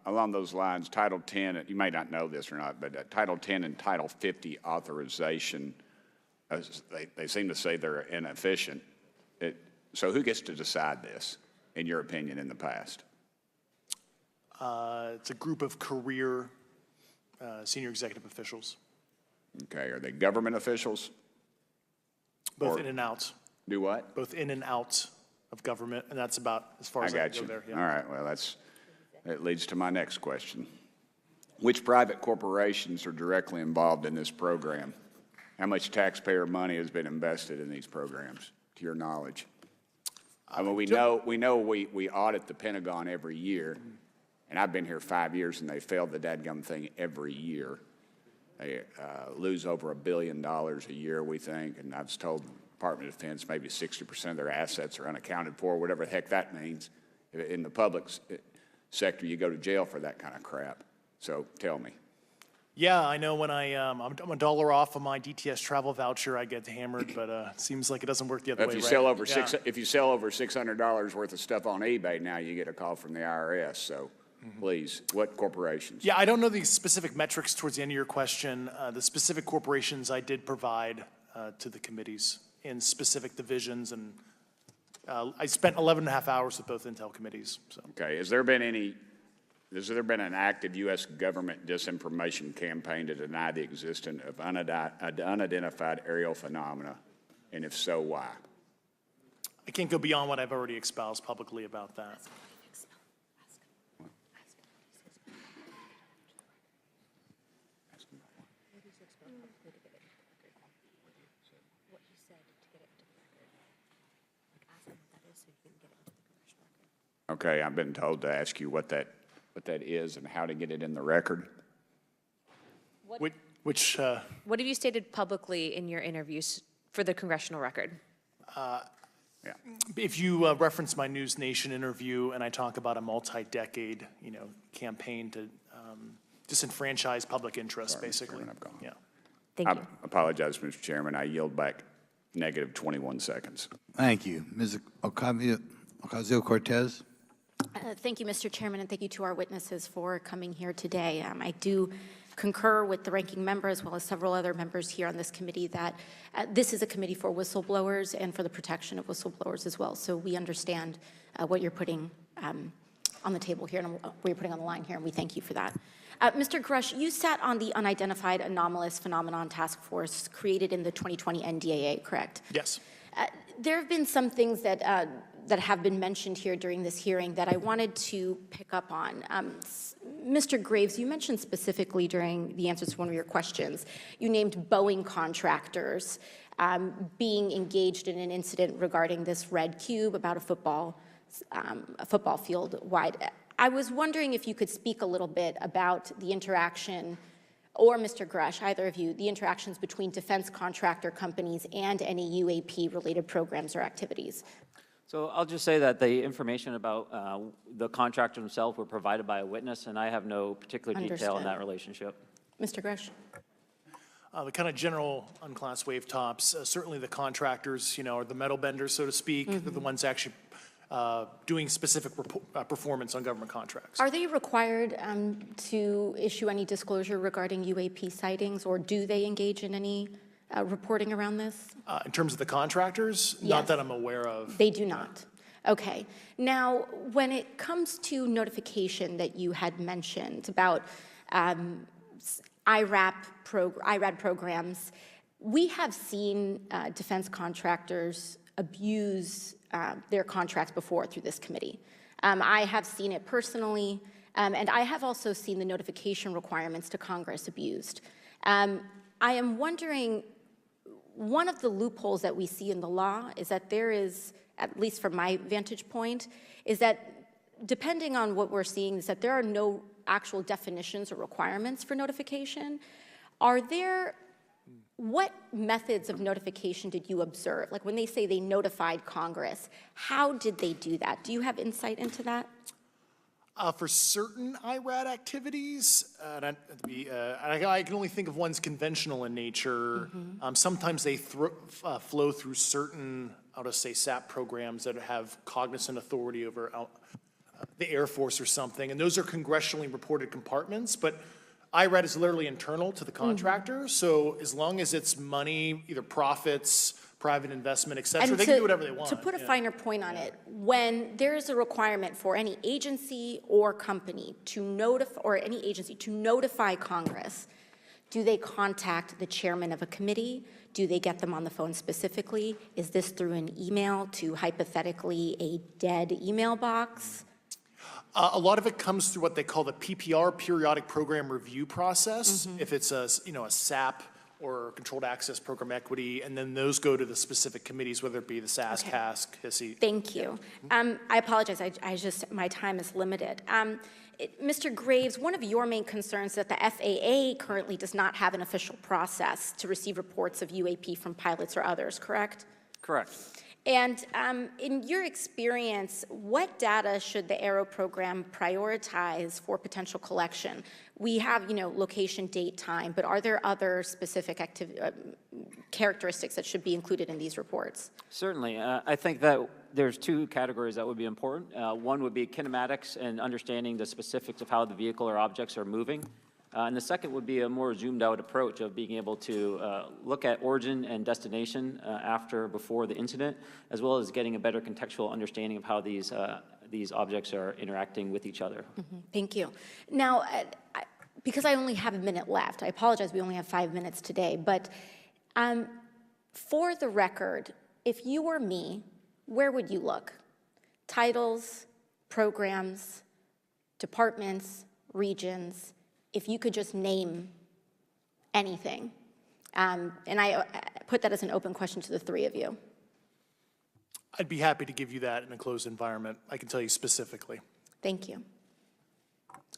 Speaker 2: Along those lines, Title 10, you may not know this or not, but Title 10 and Title 50 authorization, they seem to say they're inefficient. So who gets to decide this, in your opinion, in the past?
Speaker 7: It's a group of career senior executive officials.
Speaker 2: Okay, are they government officials?
Speaker 7: Both in and out.
Speaker 2: Do what?
Speaker 7: Both in and out of government, and that's about as far as I can go there. Yeah.
Speaker 2: All right, well, that leads to my next question. Which private corporations are directly involved in this program? How much taxpayer money has been invested in these programs, to your knowledge? I mean, we know we audit the Pentagon every year, and I've been here 5 years, and they failed the dadgum thing every year. They lose over $1 billion a year, we think, and I was told the Department of Defense maybe 60% of their assets are unaccounted for, whatever the heck that means. In the public sector, you go to jail for that kind of crap. So tell me.
Speaker 7: Yeah, I know when I'm a dollar off of my DTS travel voucher, I get hammered, but it seems like it doesn't work the other way,
Speaker 2: If you sell over $600 worth of stuff on eBay, now you get a call from the IRS. So please, what corporations?
Speaker 7: Yeah, I don't know the specific metrics towards the end of your question. The specific corporations I did provide to the committees in specific divisions, and I spent 11 and a half hours with both Intel committees. So.
Speaker 2: Okay, has there been an active U.S. government disinformation campaign to deny the existence of unidentified aerial phenomena? And if so, why?
Speaker 7: I can't go beyond what I've already espoused publicly about that.
Speaker 2: Okay, I've been told to ask you what that is and how to get it in the record.
Speaker 3: What have you stated publicly in your interviews for the congressional record?
Speaker 7: If you reference my News Nation interview and I talk about a multi-decade, campaign to disenfranchise public interest, basically.
Speaker 2: I've gone.
Speaker 7: Yeah.
Speaker 3: Thank you.
Speaker 2: I apologize, Mr. Chairman. I yield back negative 21 seconds.
Speaker 1: Thank you. Ms. Ocasio-Cortez.
Speaker 14: Thank you, Mr. Chairman, and thank you to our witnesses for coming here today. I do concur with the ranking member as well as several other members here on this committee that this is a committee for whistleblowers and for the protection of whistleblowers as well. So we understand what you're putting on the table here, and we're putting on the line here, and we thank you for that. Mr. Grush, you sat on the Unidentified Anomalous Phenomenon Task Force created in the 2020 NDAA, correct?
Speaker 7: Yes.
Speaker 14: There have been some things that have been mentioned here during this hearing that I wanted to pick up on. Mr. Graves, you mentioned specifically during the answers to one of your questions, you named Boeing contractors being engaged in an incident regarding this red cube about a football field wide. I was wondering if you could speak a little bit about the interaction, or Mr. Grush, either of you, the interactions between defense contractor companies and any UAP-related programs or activities.
Speaker 6: So I'll just say that the information about the contractor himself were provided by a witness, and I have no particular detail in that relationship.
Speaker 14: Mr. Grush.
Speaker 7: The kind of general unclassed wave tops, certainly the contractors, are the metal benders, so to speak. They're the ones actually doing specific performance on government contracts.
Speaker 14: Are they required to issue any disclosure regarding UAP sightings, or do they engage in any reporting around this?
Speaker 7: In terms of the contractors,
Speaker 14: Yes.
Speaker 7: not that I'm aware of.
Speaker 14: They do not. Okay. Now, when it comes to notification that you had mentioned about IRAD programs, we have seen defense contractors abuse their contracts before through this committee. I have seen it personally, and I have also seen the notification requirements to Congress abused. I am wondering, one of the loopholes that we see in the law is that there is, at least from my vantage point, is that depending on what we're seeing, is that there are no actual definitions or requirements for notification. What methods of notification did you observe? Like when they say they notified Congress, how did they do that? Do you have insight into that?
Speaker 7: For certain IRAD activities, I can only think of ones conventional in nature. Sometimes they flow through certain, I'll just say, SAP programs that have cognizant authority over the Air Force or something, and those are congressionally reported compartments, but IRAD is literally internal to the contractor, so as long as it's money, either profits, private investment, et cetera, they can do whatever they want.
Speaker 14: To put a finer point on it, when there is a requirement for any agency or company to notify, or any agency to notify Congress, do they contact the chairman of a committee? Do they get them on the phone specifically? Is this through an email to hypothetically a dead email box?
Speaker 7: A lot of it comes through what they call the PPR, Periodic Program Review Process. If it's a SAP or Controlled Access Program Equity, and then those go to the specific committees, whether it be the SAS, CASC, HISI.
Speaker 14: Thank you. I apologize, my time is limited. Mr. Graves, one of your main concerns is that the FAA currently does not have an official process to receive reports of UAP from pilots or others, correct?
Speaker 6: Correct.
Speaker 14: And in your experience, what data should the Aero program prioritize for potential collection? We have, location, date, time, but are there other specific characteristics that should be included in these reports?
Speaker 6: Certainly. I think that there's two categories that would be important. One would be kinematics and understanding the specifics of how the vehicle or objects are moving. And the second would be a more zoomed out approach of being able to look at origin and destination before the incident, as well as getting a better contextual understanding of how these objects are interacting with each other.
Speaker 14: Thank you. Now, because I only have a minute left, I apologize, we only have 5 minutes today, but for the record, if you were me, where would you look? Titles, programs, departments, regions, if you could just name anything. And I put that as an open question to the three of you.
Speaker 7: I'd be happy to give you that in a closed environment. I can tell you specifically.
Speaker 14: Thank you.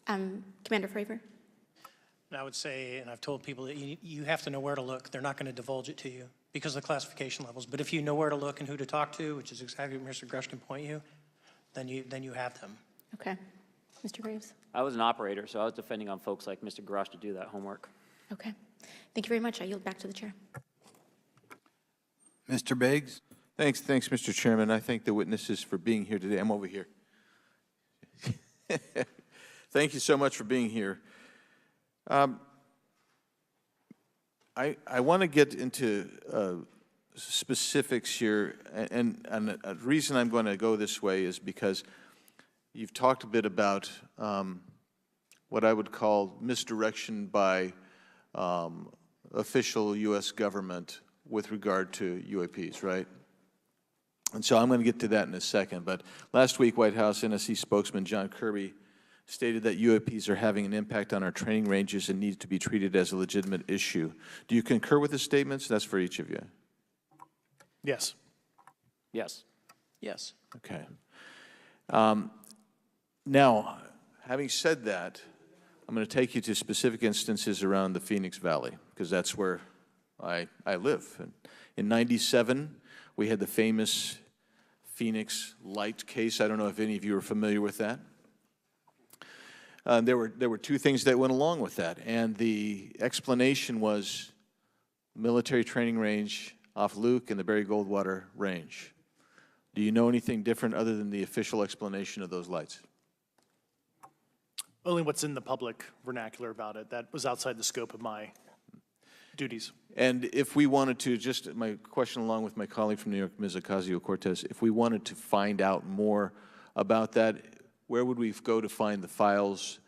Speaker 14: Commander Fravor?
Speaker 8: And I would say, and I've told people that you have to know where to look. They're not going to divulge it to you because of the classification levels. But if you know where to look and who to talk to, which is exactly what Mr. Grush can point you, then you have them.
Speaker 14: Okay. Mr. Graves?
Speaker 6: I was an operator, so I was depending on folks like Mr. Grush to do that homework.
Speaker 14: Okay. Thank you very much. I yield back to the chair.
Speaker 1: Mr. Biggs?
Speaker 15: Thanks, Mr. Chairman. I thank the witnesses for being here today. I'm over here. Thank you so much for being here. I want to get into specifics here, and the reason I'm going to go this way is because you've talked a bit about what I would call misdirection by official U.S. government with regard to UAPs, right? And so I'm going to get to that in a second. But last week, White House NSC spokesman John Kirby stated that UAPs are having an impact on our training ranges and need to be treated as a legitimate issue. Do you concur with his statements? That's for each of you.
Speaker 7: Yes.
Speaker 6: Yes.
Speaker 13: Yes.
Speaker 15: Okay. Now, having said that, I'm going to take you to specific instances around the Phoenix Valley, because that's where I live. And in '97, we had the famous Phoenix Light case. I don't know if any of you are familiar with that. There were two things that went along with that, and the explanation was military training range off Luke and the Barry Goldwater Range. Do you know anything different other than the official explanation of those lights?
Speaker 7: Only what's in the public vernacular about it. That was outside the scope of my duties.
Speaker 15: And if we wanted to, just my question along with my colleague from New York, Ms. Ocasio-Cortez, if we wanted to find out more about that, where would we go to find the files,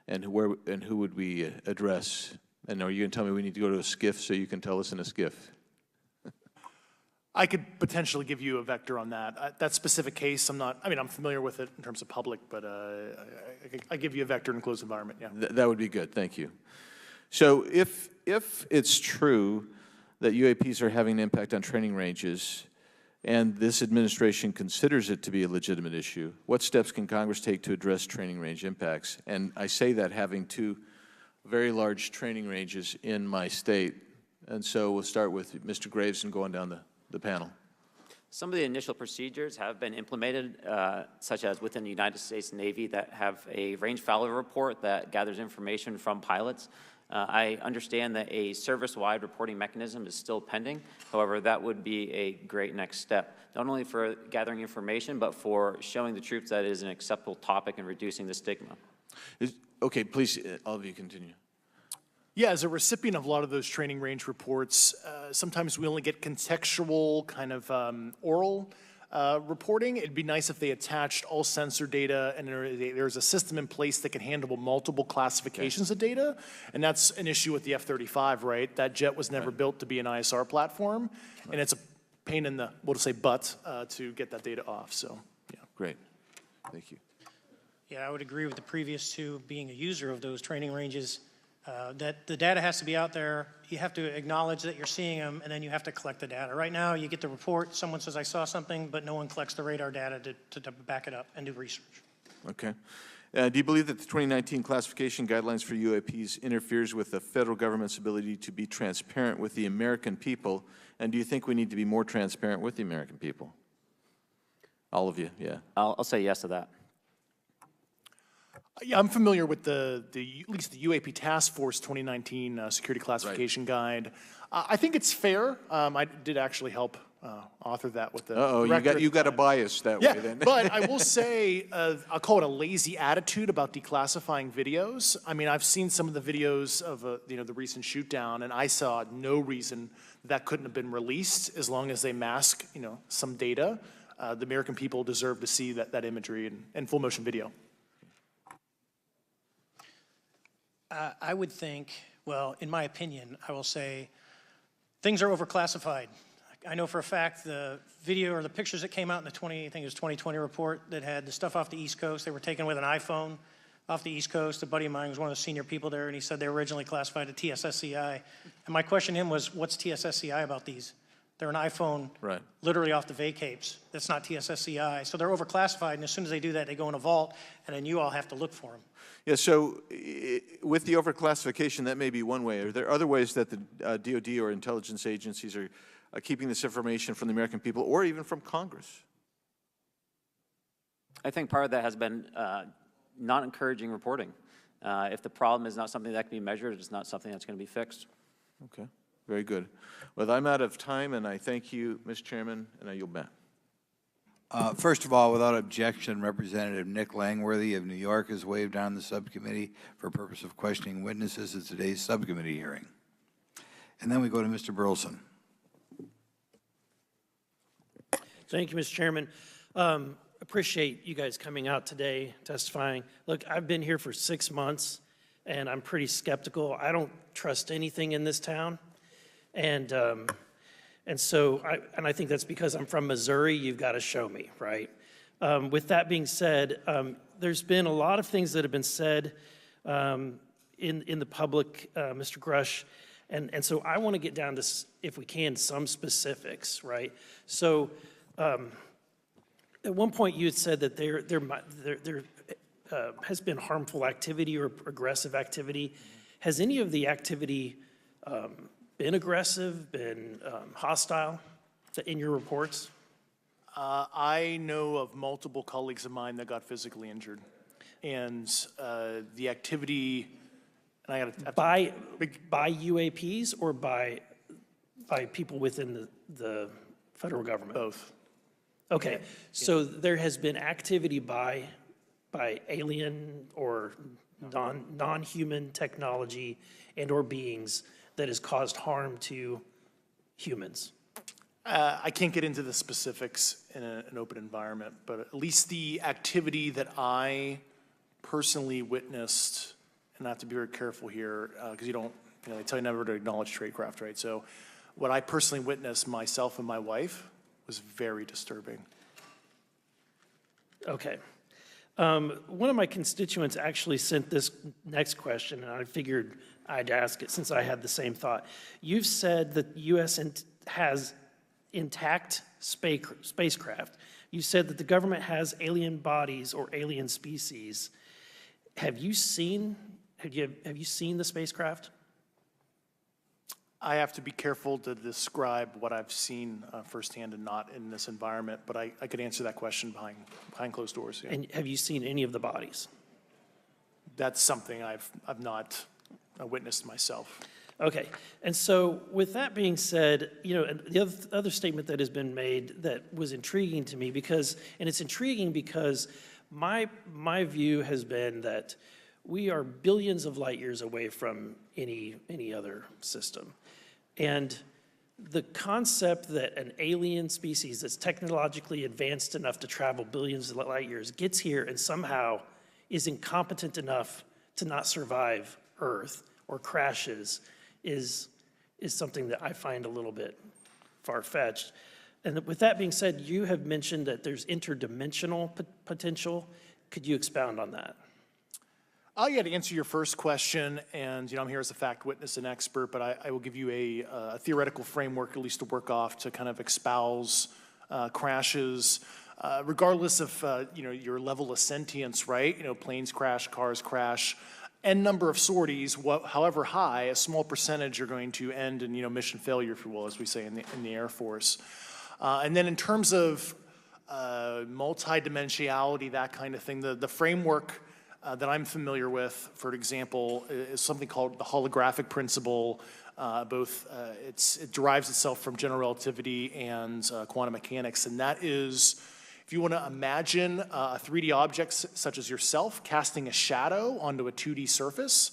Speaker 15: and who would we address? And are you going to tell me we need to go to a SCIF so you can tell us in a SCIF?
Speaker 7: I could potentially give you a vector on that. That specific case, I'm familiar with it in terms of public, but I give you a vector in a closed environment, yeah.
Speaker 15: That would be good, thank you. So if it's true that UAPs are having an impact on training ranges, and this administration considers it to be a legitimate issue, what steps can Congress take to address training range impacts? And I say that having two very large training ranges in my state. And so we'll start with Mr. Graves and go on down the panel.
Speaker 6: Some of the initial procedures have been implemented, such as within the United States Navy, that have a range failure report that gathers information from pilots. I understand that a service-wide reporting mechanism is still pending. However, that would be a great next step, not only for gathering information, but for showing the troops that it is an acceptable topic and reducing the stigma.
Speaker 15: Okay, please, all of you continue.
Speaker 7: Yeah, as a recipient of a lot of those training range reports, sometimes we only get contextual kind of oral reporting. It'd be nice if they attached all sensor data and there's a system in place that can handle multiple classifications of data. And that's an issue with the F-35, right? That jet was never built to be an ISR platform. And it's a pain in the, we'll just say butt, to get that data off, so, yeah.
Speaker 15: Great, thank you.
Speaker 8: Yeah, I would agree with the previous two, being a user of those training ranges, that the data has to be out there. You have to acknowledge that you're seeing them, and then you have to collect the data. Right now, you get the report, someone says, I saw something, but no one collects the radar data to back it up and do research.
Speaker 15: Okay. Do you believe that the 2019 classification guidelines for UAPs interferes with the federal government's ability to be transparent with the American people? And do you think we need to be more transparent with the American people? All of you, yeah.
Speaker 6: I'll say yes to that.
Speaker 7: Yeah, I'm familiar with at least the UAP Task Force 2019 Security Classification Guide. I think it's fair. I did actually help author that with the director.
Speaker 15: You got a bias that way then.
Speaker 7: But I will say, I'll call it a lazy attitude about declassifying videos. I mean, I've seen some of the videos of the recent shoot down, and I saw no reason that couldn't have been released as long as they mask some data. The American people deserve to see that imagery and full motion video.
Speaker 8: I would think, well, in my opinion, I will say things are overclassified. I know for a fact the video or the pictures that came out in the 2020 report that had the stuff off the East Coast, they were taken with an iPhone off the East Coast. A buddy of mine was one of the senior people there, and he said they were originally classified at TSSCI. And my question to him was, what's TSSCI about these? They're an iPhone literally off the vacapes. That's not TSSCI. So they're overclassified, and as soon as they do that, they go in a vault, and then you all have to look for them.
Speaker 15: Yeah, so with the overclassification, that may be one way. Are there other ways that the DOD or intelligence agencies are keeping this information from the American people or even from Congress?
Speaker 6: I think part of that has been not encouraging reporting. If the problem is not something that can be measured, it's not something that's going to be fixed.
Speaker 15: Okay, very good. Well, I'm out of time, and I thank you, Mr. Chairman, and I yield back.
Speaker 1: First of all, without objection, Representative Nick Langworthy of New York has waived on the subcommittee for purpose of questioning witnesses at today's subcommittee hearing. And then we go to Mr. Burleson.
Speaker 16: Thank you, Mr. Chairman. appreciate you guys coming out today, testifying. Look, I've been here for 6 months, and I'm pretty skeptical. I don't trust anything in this town. And so I think that's because I'm from Missouri. You've got to show me, right? With that being said, there's been a lot of things that have been said in the public, Mr. Grush, and so I want to get down to, if we can, some specifics, right? So at one point you had said that there has been harmful activity or aggressive activity. Has any of the activity been aggressive, been hostile in your reports?
Speaker 7: I know of multiple colleagues of mine that got physically injured. And the activity, and I got
Speaker 16: by UAPs or by people within the federal government?
Speaker 7: Both.
Speaker 16: Okay, so there has been activity by alien or non-human technology and or beings that has caused harm to humans.
Speaker 7: I can't get into the specifics in an open environment, but at least the activity that I personally witnessed, and I have to be very careful here, because they tell you never to acknowledge tradecraft, right? So what I personally witnessed, myself and my wife, was very disturbing.
Speaker 16: Okay. One of my constituents actually sent this next question, and I figured I'd ask it since I had the same thought. You've said that the U.S. has intact spacecraft. You said that the government has alien bodies or alien species. Have you seen the spacecraft?
Speaker 7: I have to be careful to describe what I've seen firsthand and not in this environment, but I could answer that question behind closed doors. Yeah.
Speaker 16: And have you seen any of the bodies?
Speaker 7: That's something I've not witnessed myself.
Speaker 16: Okay, and so with that being said, the other statement that has been made that was intriguing to me it's intriguing because my view has been that we are billions of light years away from any other system. And the concept that an alien species that's technologically advanced enough to travel billions of light years gets here and somehow is incompetent enough to not survive Earth or crashes is something that I find a little bit far-fetched. And with that being said, you have mentioned that there's interdimensional potential. Could you expound on that?
Speaker 7: Yeah, to answer your first question, and I'm here as a fact witness and expert, but I will give you a theoretical framework, at least to work off, to kind of espouse crashes, regardless of your level of sentience, right? Planes crash, cars crash. N number of sorties, however high, a small percentage are going to end in mission failure, if you will, as we say in the Air Force. And then in terms of multidimensionality, that kind of thing, the framework that I'm familiar with, for example, is something called the holographic principle. It derives itself from general relativity and quantum mechanics, and that is, if you want to imagine a 3D object such as yourself casting a shadow onto a 2D surface,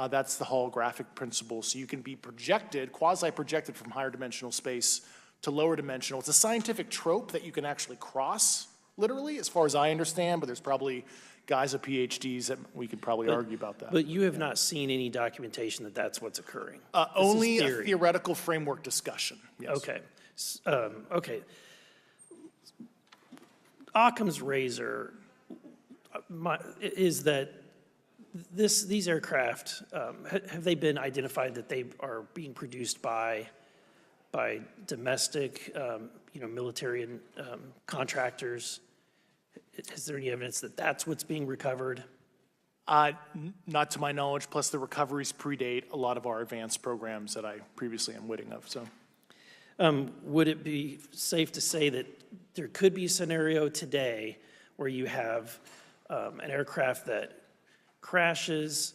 Speaker 7: that's the holographic principle. So you can be projected, quasi-projected from higher dimensional space to lower dimensional. It's a scientific trope that you can actually cross, literally, as far as I understand, but there's probably guys with PhDs that we could probably argue about that.
Speaker 16: But you have not seen any documentation that that's what's occurring?
Speaker 7: Only a theoretical framework discussion, yes.
Speaker 16: Okay. Okay. Occam's razor is that these aircraft, have they been identified that they are being produced by domestic, military and contractors? Is there any evidence that that's what's being recovered?
Speaker 7: Not to my knowledge, plus the recoveries predate a lot of our advanced programs that I previously am witting of, so.
Speaker 16: Would it be safe to say that there could be a scenario today where you have an aircraft that crashes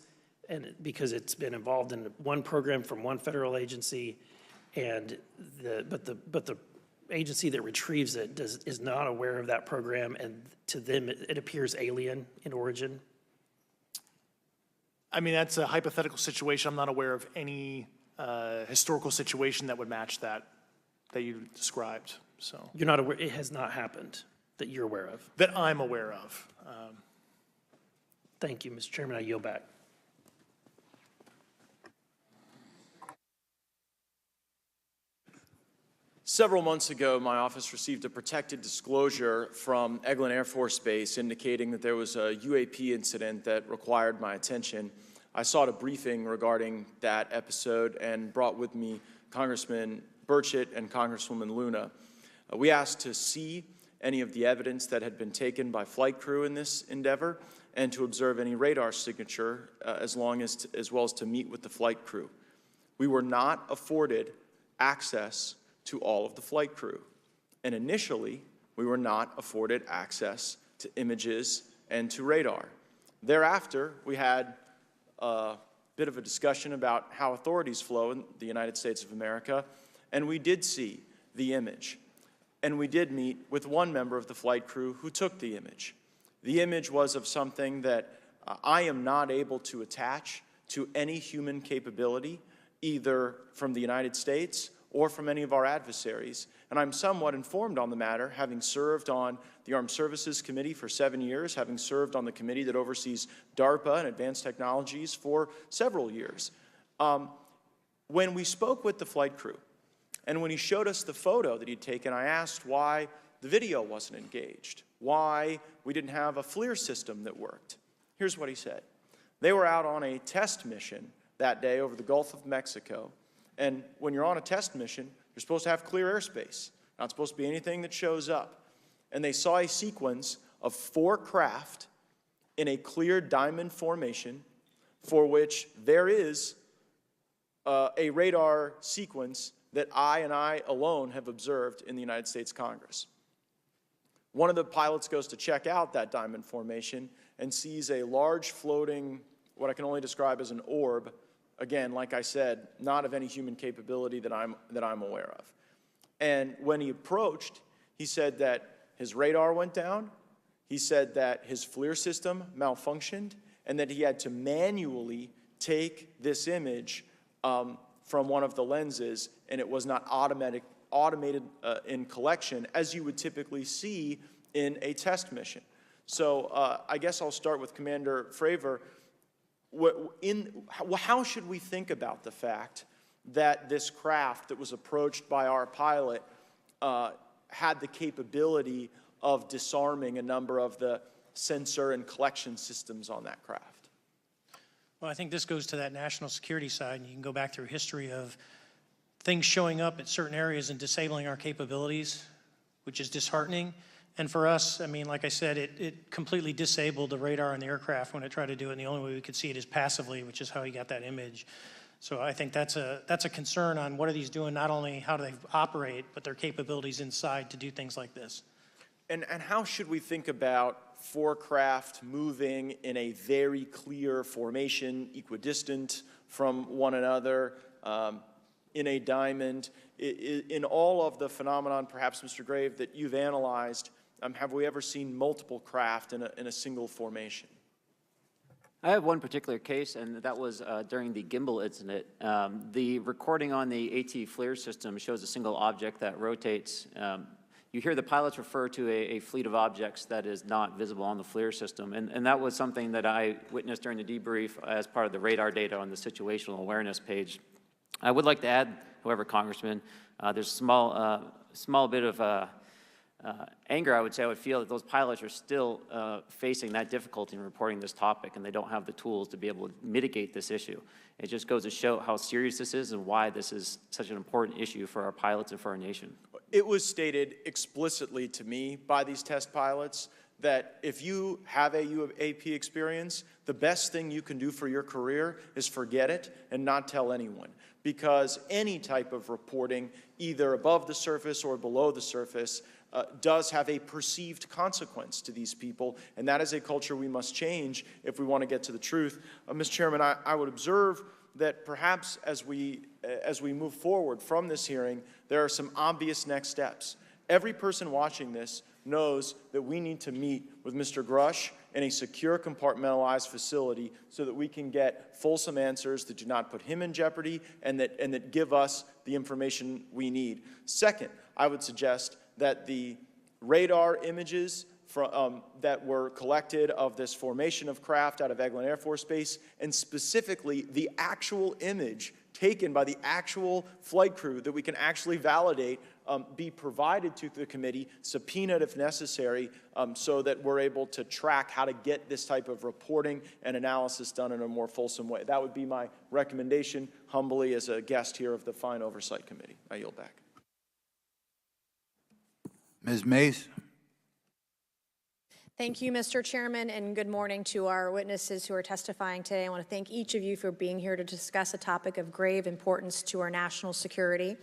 Speaker 16: because it's been involved in one program from one federal agency, but the agency that retrieves it is not aware of that program, and to them it appears alien in origin?
Speaker 7: I mean, that's a hypothetical situation. I'm not aware of any historical situation that would match that you described. So
Speaker 16: you're not aware, it has not happened? that you're aware of.
Speaker 7: that I'm aware of.
Speaker 16: Thank you, Mr. Chairman. I yield back.
Speaker 13: Several months ago, my office received a protected disclosure from Eglin Air Force Base indicating that there was a UAP incident that required my attention. I sought a briefing regarding that episode and brought with me Congressman Burchett and Congresswoman Luna. We asked to see any of the evidence that had been taken by flight crew in this endeavor and to observe any radar signature as well as to meet with the flight crew. We were not afforded access to all of the flight crew. And initially, we were not afforded access to images and to radar. Thereafter, we had a bit of a discussion about how authorities flow in the United States of America, and we did see the image. And we did meet with one member of the flight crew who took the image. The image was of something that I am not able to attach to any human capability, either from the United States or from any of our adversaries. And I'm somewhat informed on the matter, having served on the Armed Services Committee for 7 years, having served on the committee that oversees DARPA and advanced technologies for several years. When we spoke with the flight crew, and when he showed us the photo that he'd taken, I asked why the video wasn't engaged, why we didn't have a FLIR system that worked. Here's what he said. They were out on a test mission that day over the Gulf of Mexico. And when you're on a test mission, you're supposed to have clear airspace. Not supposed to be anything that shows up. And they saw a sequence of 4 craft in a clear diamond formation for which there is a radar sequence that I alone have observed in the United States Congress. One of the pilots goes to check out that diamond formation and sees a large floating, what I can only describe as an orb. Again, like I said, not of any human capability that I'm aware of. And when he approached, he said that his radar went down, he said that his FLIR system malfunctioned, and that he had to manually take this image from one of the lenses, and it was not automated in collection, as you would typically see in a test mission. So I guess I'll start with Commander Fravor. How should we think about the fact that this craft that was approached by our pilot had the capability of disarming a number of the sensor and collection systems on that craft?
Speaker 8: Well, I think this goes to that national security side, and you can go back through history of things showing up at certain areas and disabling our capabilities, which is disheartening. And for us, I mean, like I said, it completely disabled the radar on the aircraft when it tried to do it, and the only way we could see it is passively, which is how he got that image. So I think that's a concern on what are these doing, not only how do they operate, but their capabilities inside to do things like this.
Speaker 13: And how should we think about 4 craft moving in a very clear formation, equidistant from one another, in a diamond? In all of the phenomenon, perhaps, Mr. Grave, that you've analyzed, have we ever seen multiple craft in a single formation?
Speaker 6: I have one particular case, and that was during the gimbal incident. The recording on the AT FLIR system shows a single object that rotates. You hear the pilots refer to a fleet of objects that is not visible on the FLIR system, and that was something that I witnessed during the debrief as part of the radar data on the situational awareness page. I would like to add, however, Congressman, there's a small bit of anger, I would say. I would feel that those pilots are still facing that difficulty in reporting this topic, and they don't have the tools to be able to mitigate this issue. It just goes to show how serious this is and why this is such an important issue for our pilots and for our nation.
Speaker 13: It was stated explicitly to me by these test pilots that if you have a UAP experience, the best thing you can do for your career is forget it and not tell anyone. Because any type of reporting, either above the surface or below the surface, does have a perceived consequence to these people, and that is a culture we must change if we want to get to the truth. Mr. Chairman, I would observe that perhaps as we move forward from this hearing, there are some obvious next steps. Every person watching this knows that we need to meet with Mr. Grush in a secure, compartmentalized facility so that we can get fulsome answers that do not put him in jeopardy and that give us the information we need. Second, I would suggest that the radar images that were collected of this formation of craft out of Eglin Air Force Base, and specifically the actual image taken by the actual flight crew that we can actually validate be provided to the committee, subpoenaed if necessary, so that we're able to track how to get this type of reporting and analysis done in a more fulsome way. That would be my recommendation, humbly, as a guest here of the Fine Oversight Committee. I yield back.
Speaker 1: Ms. Mays?
Speaker 17: Thank you, Mr. Chairman, and good morning to our witnesses who are testifying today. I want to thank each of you for being here to discuss a topic of grave importance to our national security.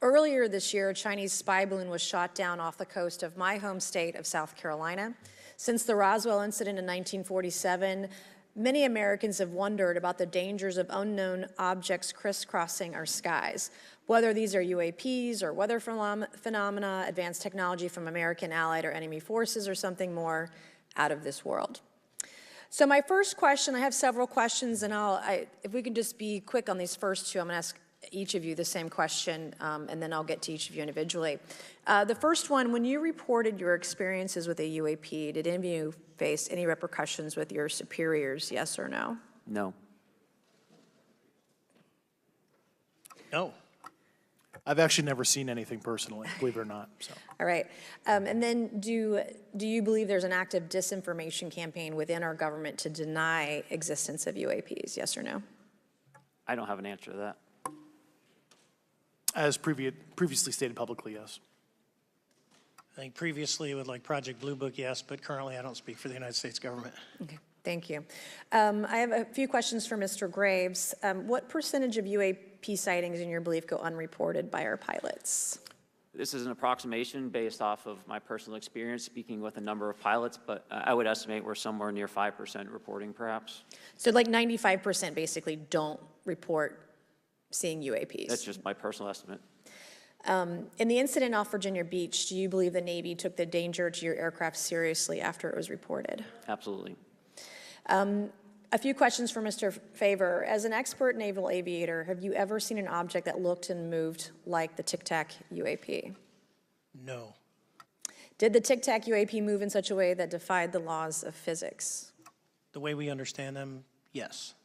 Speaker 17: Earlier this year, a Chinese spy balloon was shot down off the coast of my home state of South Carolina. Since the Roswell incident in 1947, many Americans have wondered about the dangers of unknown objects crisscrossing our skies. Whether these are UAPs or weather phenomena, advanced technology from American allied or enemy forces, or something more out of this world. So my first question, I have several questions, and if we could just be quick on these first two, I'm going to ask each of you the same question, and then I'll get to each of you individually. The first one, when you reported your experiences with a UAP, did any of you face any repercussions with your superiors, yes or no?
Speaker 6: No.
Speaker 7: No. I've actually never seen anything personally, believe it or not. So.
Speaker 17: All right. And then do you believe there's an active disinformation campaign within our government to deny existence of UAPs, yes or no?
Speaker 6: I don't have an answer to that.
Speaker 7: As previously stated publicly, yes.
Speaker 8: I think previously with like Project Blue Book, yes, but currently I don't speak for the United States government.
Speaker 17: Okay, thank you. I have a few questions for Mr. Graves. What percentage of UAP sightings, in your belief, go unreported by our pilots?
Speaker 6: This is an approximation based off of my personal experience speaking with a number of pilots, but I would estimate we're somewhere near 5% reporting, perhaps.
Speaker 17: So like 95% basically don't report seeing UAPs?
Speaker 6: That's just my personal estimate.
Speaker 17: In the incident off Virginia Beach, do you believe the Navy took the danger to your aircraft seriously after it was reported?
Speaker 6: Absolutely.
Speaker 17: A few questions for Mr. Favor. As an expert naval aviator, have you ever seen an object that looked and moved like the Tic Tac UAP?
Speaker 8: No.
Speaker 17: Did the Tic Tac UAP move in such a way that defied the laws of physics?
Speaker 8: The way we understand them, yes.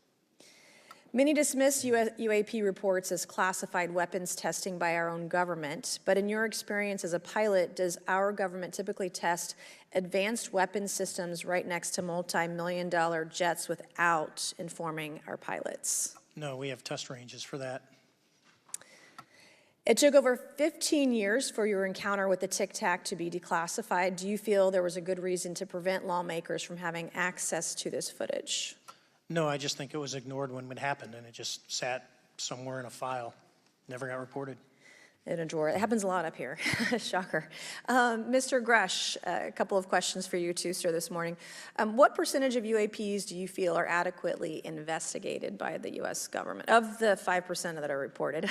Speaker 17: Many dismiss UAP reports as classified weapons testing by our own government, but in your experience as a pilot, does our government typically test advanced weapon systems right next to multi-million-dollar jets without informing our pilots?
Speaker 8: No, we have test ranges for that.
Speaker 17: It took over 15 years for your encounter with the Tic Tac to be declassified. Do you feel there was a good reason to prevent lawmakers from having access to this footage?
Speaker 8: No, I just think it was ignored when it happened, and it just sat somewhere in a file, never got reported.
Speaker 17: In a drawer. It happens a lot up here. Shocker. Mr. Grush, a couple of questions for you too, sir, this morning. What percentage of UAPs do you feel are adequately investigated by the U.S. government, of the 5% that are reported?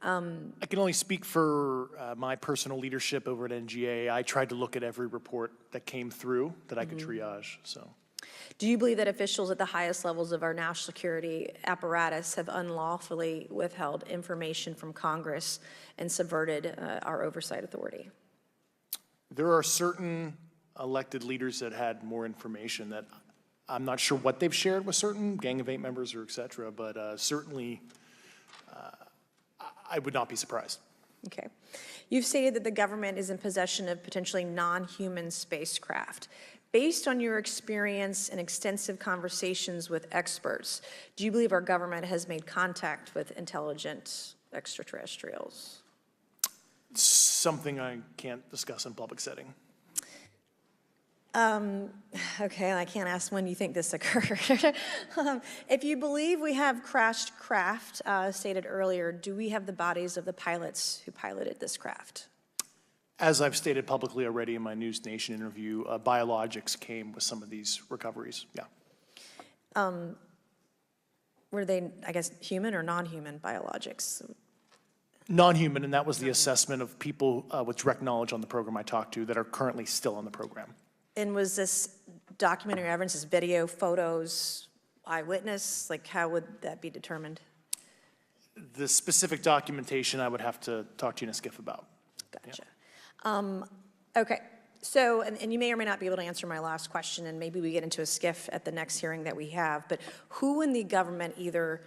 Speaker 7: I can only speak for my personal leadership over at NGA. I tried to look at every report that came through that I could triage, so.
Speaker 17: Do you believe that officials at the highest levels of our national security apparatus have unlawfully withheld information from Congress and subverted our oversight authority?
Speaker 7: There are certain elected leaders that had more information that I'm not sure what they've shared with certain Gang of Eight members or et cetera, but certainly I would not be surprised.
Speaker 17: Okay. You've stated that the government is in possession of potentially non-human spacecraft. Based on your experience and extensive conversations with experts, do you believe our government has made contact with intelligent extraterrestrials?
Speaker 7: Something I can't discuss in public setting.
Speaker 17: Okay, I can't ask when you think this occurred. If you believe we have crashed craft, stated earlier, do we have the bodies of the pilots who piloted this craft?
Speaker 7: As I've stated publicly already in my News Nation interview, biologics came with some of these recoveries, yeah.
Speaker 17: Were they, I guess, human or non-human biologics?
Speaker 7: Non-human, and that was the assessment of people with direct knowledge on the program I talked to that are currently still on the program.
Speaker 17: And was this documentary evidence, this video, photos, eyewitness? Like, how would that be determined?
Speaker 7: The specific documentation I would have to talk to you in a skiff about.
Speaker 17: Gotcha. Okay. So, and you may or may not be able to answer my last question, and maybe we get into a skiff at the next hearing that we have, but who in the government, either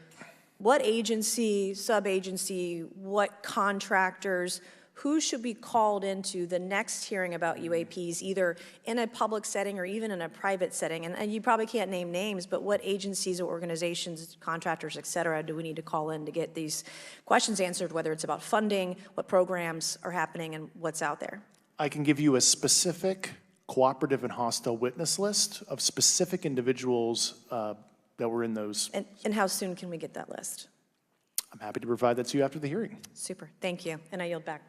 Speaker 17: what agency, sub-agency, what contractors, who should be called into the next hearing about UAPs, either in a public setting or even in a private setting? And you probably can't name names, but what agencies or organizations, contractors, et cetera, do we need to call in to get these questions answered, whether it's about funding, what programs are happening, and what's out there?
Speaker 7: I can give you a specific cooperative and hostile witness list of specific individuals that were in those.
Speaker 17: And how soon can we get that list?
Speaker 7: I'm happy to provide that to you after the hearing.
Speaker 17: Super, thank you, and I yield back.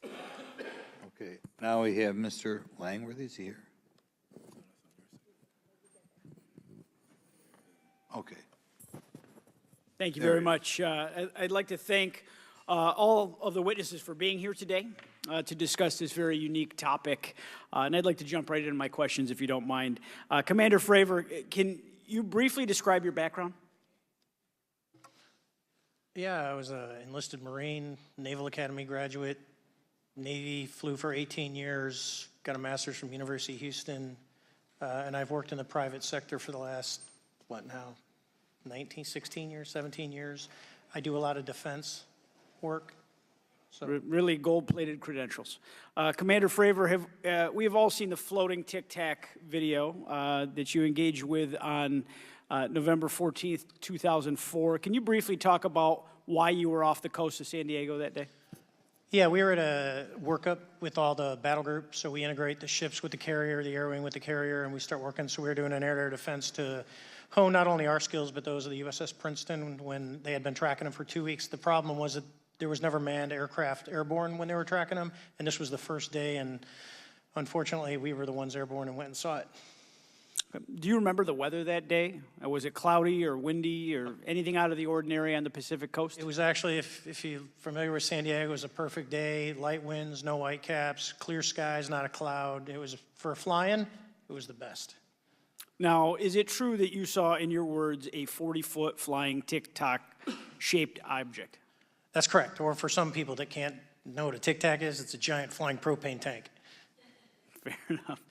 Speaker 1: Okay, now we have Mr. Langworthy. Is he here? Okay.
Speaker 18: Thank you very much. I'd like to thank all of the witnesses for being here today to discuss this very unique topic. And I'd like to jump right into my questions, if you don't mind. Commander Fravor, can you briefly describe your background?
Speaker 8: Yeah, I was an enlisted Marine, Naval Academy graduate, Navy, flew for 18 years, got a master's from University of Houston, and I've worked in the private sector for the last, 16 years, 17 years. I do a lot of defense work. So.
Speaker 18: Really gold-plated credentials. Commander Fravor, we have all seen the floating Tic Tac video that you engaged with on November 14th, 2004. Can you briefly talk about why you were off the coast of San Diego that day?
Speaker 8: Yeah, we were at a workup with all the battle groups, so we integrate the ships with the carrier, the air wing with the carrier, and we start working. So we were doing an air-to-air defense to hone not only our skills, but those of the USS Princeton when they had been tracking them for 2 weeks. The problem was that there was never manned aircraft airborne when they were tracking them, and this was the first day, and unfortunately, we were the ones airborne and went and saw it.
Speaker 18: Do you remember the weather that day? Was it cloudy or windy or anything out of the ordinary on the Pacific coast?
Speaker 8: It was actually, if you're familiar with San Diego, it was a perfect day, light winds, no white caps, clear skies, not a cloud. It was, for flying, it was the best.
Speaker 18: Now, is it true that you saw, in your words, a 40-foot flying Tic Tac shaped object?
Speaker 8: That's correct. Or for some people that can't know what a Tic Tac is, it's a giant flying propane tank.
Speaker 18: Fair enough.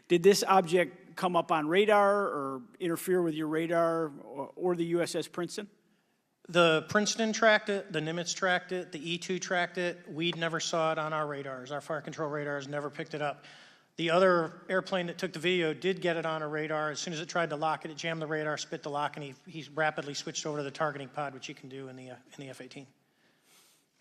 Speaker 18: Did this object come up on radar or interfere with your radar or the USS Princeton?
Speaker 8: The Princeton tracked it, the Nimitz tracked it, the E-2 tracked it. We never saw it on our radars. Our fire control radars never picked it up. The other airplane that took the video did get it on a radar. As soon as it tried to lock it, it jammed the radar, spit the lock, and he rapidly switched over to the targeting pod, which you can do in the F-18.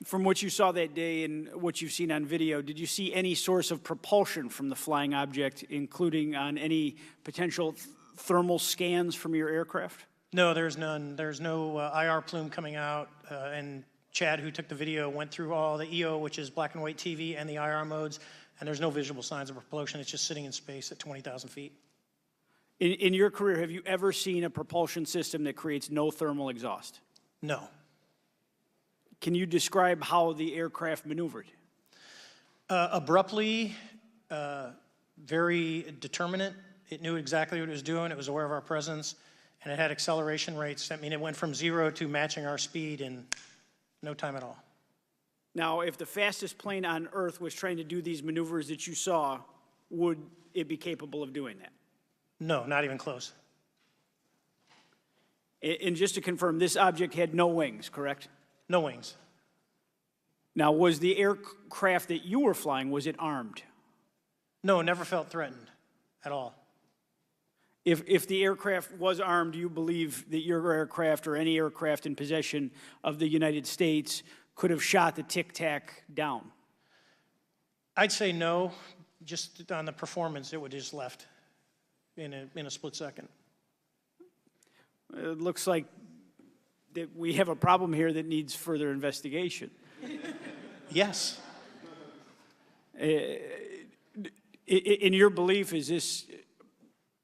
Speaker 18: From what you saw that day and what you've seen on video, did you see any source of propulsion from the flying object, including on any potential thermal scans from your aircraft?
Speaker 8: No, there's none. There's no IR plume coming out. And Chad, who took the video, went through all the EO, which is black and white TV, and the IR modes, and there's no visible signs of propulsion. It's just sitting in space at 20,000 feet.
Speaker 18: In your career, have you ever seen a propulsion system that creates no thermal exhaust?
Speaker 8: No.
Speaker 18: Can you describe how the aircraft maneuvered?
Speaker 8: Abruptly, very determinate. It knew exactly what it was doing. It was aware of our presence, and it had acceleration rates. I mean, it went from 0 to matching our speed in no time at all.
Speaker 18: Now, if the fastest plane on Earth was trying to do these maneuvers that you saw, would it be capable of doing that?
Speaker 8: No, not even close.
Speaker 18: And just to confirm, this object had no wings, correct?
Speaker 8: No wings.
Speaker 18: Now, was the aircraft that you were flying, was it armed?
Speaker 8: No, never felt threatened at all.
Speaker 18: If the aircraft was armed, do you believe that your aircraft or any aircraft in possession of the United States could have shot the Tic Tac down?
Speaker 8: I'd say no. Just on the performance, it would have just left in a split second.
Speaker 18: It looks like that we have a problem here that needs further investigation.
Speaker 8: Yes.
Speaker 18: In your belief, is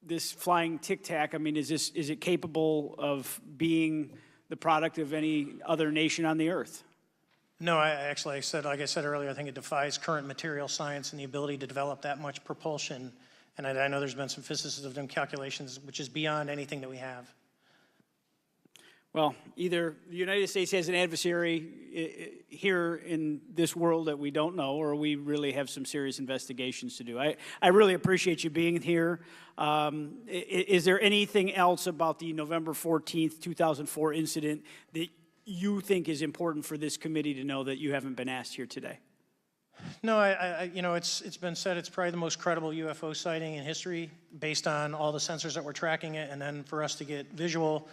Speaker 18: this flying Tic Tac, I mean, is it capable of being the product of any other nation on the Earth?
Speaker 8: No, like I said earlier, I think it defies current material science and the ability to develop that much propulsion. And I know there's been some physicists that have done calculations, which is beyond anything that we have.
Speaker 18: Well, either the United States has an adversary here in this world that we don't know, or we really have some serious investigations to do. I really appreciate you being here. Is there anything else about the November 14th, 2004 incident that you think is important for this committee to know that you haven't been asked here today?
Speaker 8: No, it's been said it's probably the most credible UFO sighting in history based on all the sensors that were tracking it, and then for us to get visual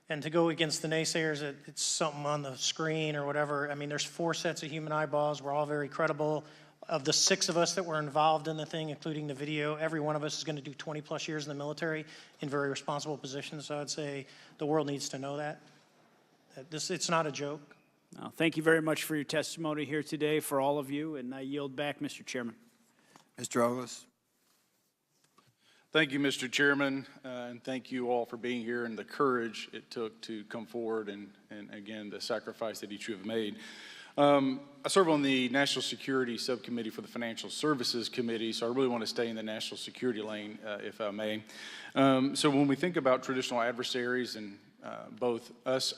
Speaker 8: and to go against the naysayers that it's something on the screen or whatever. I mean, there's 4 sets of human eyeballs. We're all very credible. Of the 6 of us that were involved in the thing, including the video, every one of us is going to do 20+ years in the military in very responsible positions. So I'd say the world needs to know that. It's not a joke.
Speaker 18: Well, thank you very much for your testimony here today for all of you, and I yield back, Mr. Chairman.
Speaker 1: Mr. Ogles.
Speaker 19: Thank you, Mr. Chairman, and thank you all for being here and the courage it took to come forward and again, the sacrifice that each of you have made. I serve on the National Security Subcommittee for the Financial Services Committee, so I really want to stay in the national security lane, if I may. So when we think about traditional adversaries and both us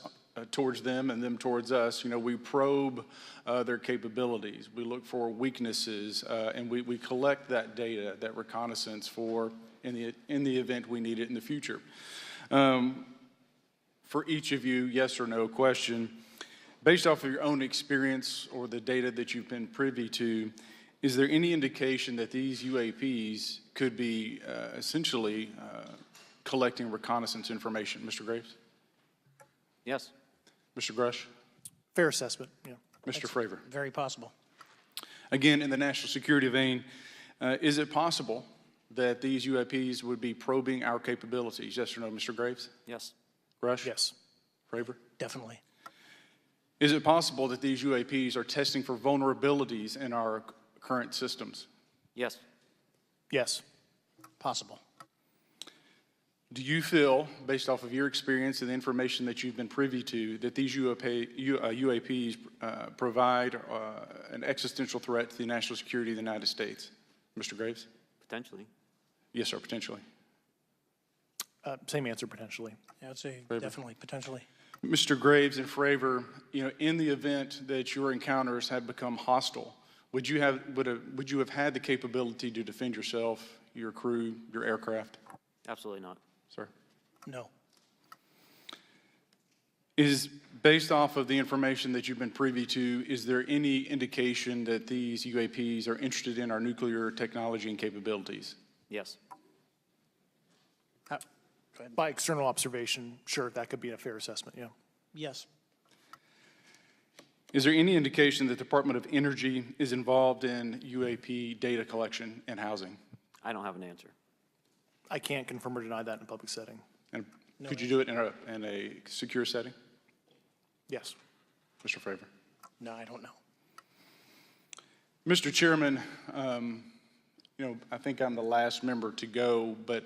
Speaker 19: towards them and them towards us, we probe their capabilities. We look for weaknesses, and we collect that data, that reconnaissance for in the event we need it in the future. For each of you, yes or no question, based off of your own experience or the data that you've been privy to, is there any indication that these UAPs could be essentially collecting reconnaissance information? Mr. Graves?
Speaker 6: Yes.
Speaker 19: Mr. Grush?
Speaker 7: Fair assessment, yeah.
Speaker 19: Mr. Fravor?
Speaker 8: Very possible.
Speaker 19: Again, in the national security vein, is it possible that these UAPs would be probing our capabilities? Yes or no, Mr. Graves?
Speaker 6: Yes.
Speaker 19: Grush?
Speaker 7: Yes.
Speaker 19: Fravor?
Speaker 8: Definitely.
Speaker 19: Is it possible that these UAPs are testing for vulnerabilities in our current systems?
Speaker 6: Yes.
Speaker 7: Yes.
Speaker 8: Possible.
Speaker 19: Do you feel, based off of your experience and the information that you've been privy to, that these UAPs provide an existential threat to the national security of the United States? Mr. Graves?
Speaker 6: Potentially.
Speaker 19: Yes, sir, potentially.
Speaker 7: Same answer, potentially.
Speaker 8: Yeah, I'd say
Speaker 19: Fravor?
Speaker 8: definitely, potentially.
Speaker 19: Mr. Graves and Fravor, in the event that your encounters had become hostile, would you have had the capability to defend yourself, your crew, your aircraft?
Speaker 6: Absolutely not.
Speaker 19: Sir?
Speaker 8: No.
Speaker 19: Is based off of the information that you've been privy to, is there any indication that these UAPs are interested in our nuclear technology and capabilities?
Speaker 6: Yes.
Speaker 7: By external observation, sure, that could be a fair assessment, yeah.
Speaker 8: Yes.
Speaker 19: Is there any indication that the Department of Energy is involved in UAP data collection and housing?
Speaker 6: I don't have an answer.
Speaker 7: I can't confirm or deny that in a public setting.
Speaker 19: And could you do it in a secure setting?
Speaker 7: Yes.
Speaker 19: Mr. Fravor?
Speaker 8: No, I don't know.
Speaker 19: Mr. Chairman, I think I'm the last member to go, but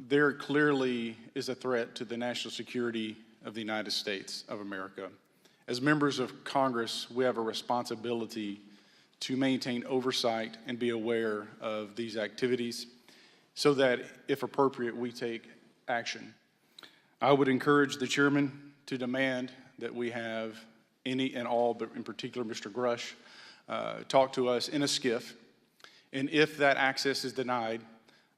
Speaker 19: there clearly is a threat to the national security of the United States of America. As members of Congress, we have a responsibility to maintain oversight and be aware of these activities so that, if appropriate, we take action. I would encourage the chairman to demand that we have any and all, but in particular Mr. Grush, talk to us in a skiff. And if that access is denied,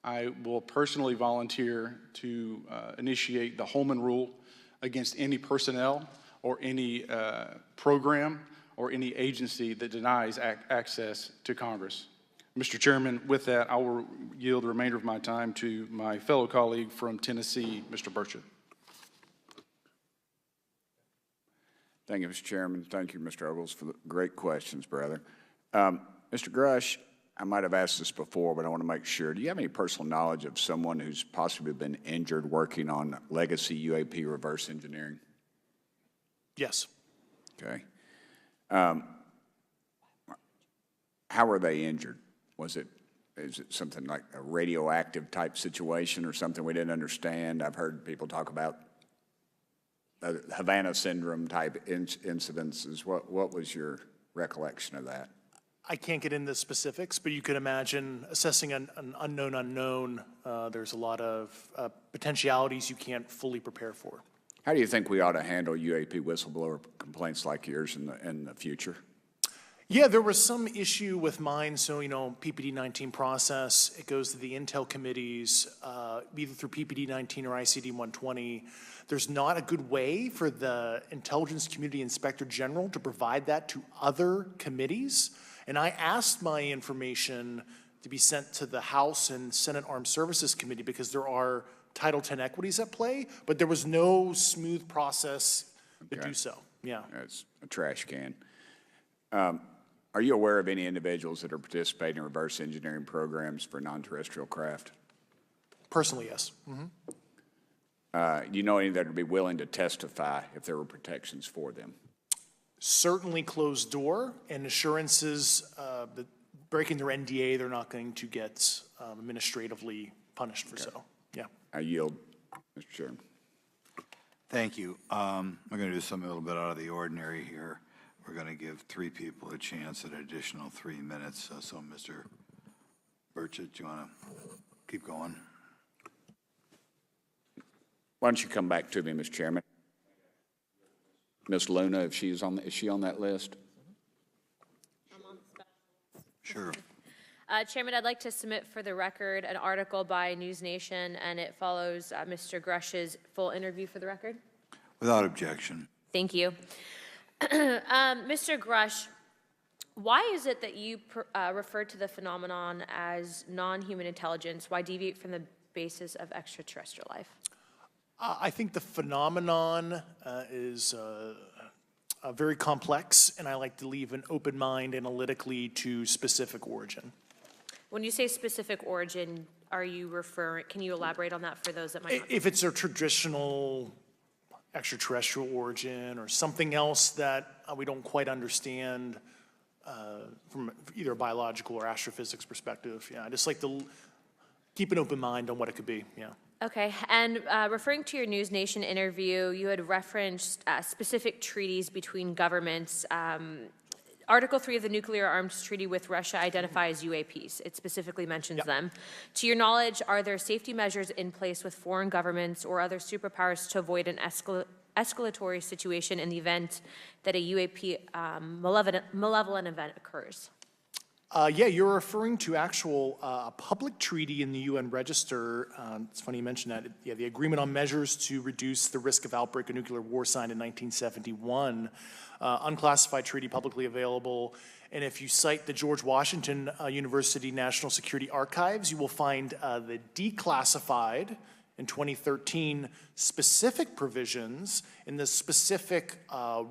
Speaker 19: I will personally volunteer to initiate the Holman Rule against any personnel or any program or any agency that denies access to Congress. Mr. Chairman, with that, I will yield the remainder of my time to my fellow colleague from Tennessee, Mr. Burchett.
Speaker 2: Thank you, Mr. Chairman. Thank you, Mr. Ogles, for the great questions, brother. Mr. Grush, I might have asked this before, but I want to make sure. Do you have any personal knowledge of someone who's possibly been injured working on legacy UAP reverse engineering?
Speaker 7: Yes.
Speaker 2: Okay. How were they injured? Is it something like a radioactive type situation or something we didn't understand? I've heard people talk about Havana syndrome type incidences. What was your recollection of that?
Speaker 7: I can't get into specifics, but you could imagine assessing an unknown unknown. There's a lot of potentialities you can't fully prepare for.
Speaker 2: How do you think we ought to handle UAP whistleblower complaints like yours in the future?
Speaker 7: Yeah, there was some issue with mine. So, PPD 19 process, it goes to the Intel committees, either through PPD 19 or ICD 120. There's not a good way for the Intelligence Community Inspector General to provide that to other committees. And I asked my information to be sent to the House and Senate Armed Services Committee because there are Title X equities at play, but there was no smooth process to do so. Yeah.
Speaker 2: That's a trash can. Are you aware of any individuals that are participating in reverse engineering programs for non-terrestrial craft?
Speaker 7: Personally, yes.
Speaker 2: Do you know any that would be willing to testify if there were protections for them?
Speaker 7: Certainly closed door and assurances that breaking their NDA, they're not going to get administratively punished for so. Yeah.
Speaker 2: I yield, Mr. Chairman.
Speaker 1: Thank you. I'm going to do something a little bit out of the ordinary here. We're going to give 3 people a chance at an additional 3 minutes. So, Mr. Burchett, do you want to keep going?
Speaker 2: Why don't you come back to me, Mr. Chairman? Ms. Luna, if is she on that list?
Speaker 1: Sure.
Speaker 3: Chairman, I'd like to submit for the record an article by News Nation, and it follows Mr. Grush's full interview for the record.
Speaker 1: Without objection.
Speaker 3: Thank you. Mr. Grush, why is it that you refer to the phenomenon as non-human intelligence? Why deviate from the basis of extraterrestrial life?
Speaker 7: I think the phenomenon is very complex, and I like to leave an open mind analytically to specific origin.
Speaker 3: When you say specific origin, are you referring, can you elaborate on that for those that might not?
Speaker 7: If it's a traditional extraterrestrial origin or something else that we don't quite understand from either a biological or astrophysics perspective, I just like to keep an open mind on what it could be,
Speaker 3: Okay, and referring to your News Nation interview, you had referenced specific treaties between governments. Article 3 of the Nuclear Arms Treaty with Russia identifies UAPs. It specifically mentions them. To your knowledge, are there safety measures in place with foreign governments or other superpowers to avoid an escalatory situation in the event that a UAP malevolent event occurs?
Speaker 7: Yeah, you're referring to actual public treaty in the UN Register. It's funny you mentioned that. Yeah, the Agreement on Measures to Reduce the Risk of Outbreak of Nuclear War signed in 1971. Unclassified treaty, publicly available. And if you cite the George Washington University National Security Archives, you will find the declassified in 2013 specific provisions in the specific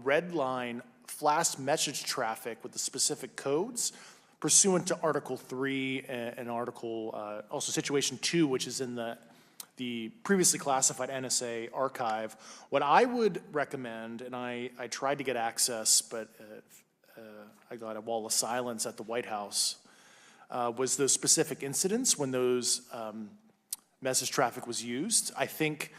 Speaker 7: red line flash message traffic with the specific codes pursuant to Article 3 and Article, also Situation 2, which is in the previously classified NSA archive. What I would recommend, and I tried to get access, but I got a wall of silence at the White House, was those specific incidents when those message traffic was used. I think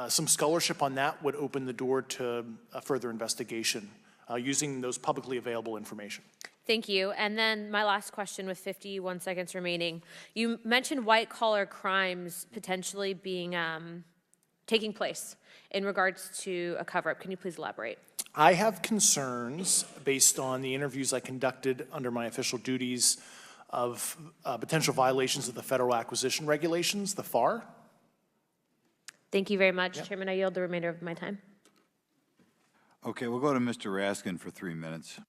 Speaker 7: some scholarship on that would open the door to a further investigation using those publicly available information.
Speaker 3: Thank you. And then my last question with 51 seconds remaining. You mentioned white-collar crimes potentially being taking place in regards to a cover-up. Can you please elaborate?
Speaker 7: I have concerns based on the interviews I conducted under my official duties of potential violations of the Federal Acquisition Regulations, the FAR.
Speaker 3: Thank you very much, Chairman. I yield the remainder of my time.
Speaker 1: Okay, we'll go to Mr. Raskin for 3 minutes.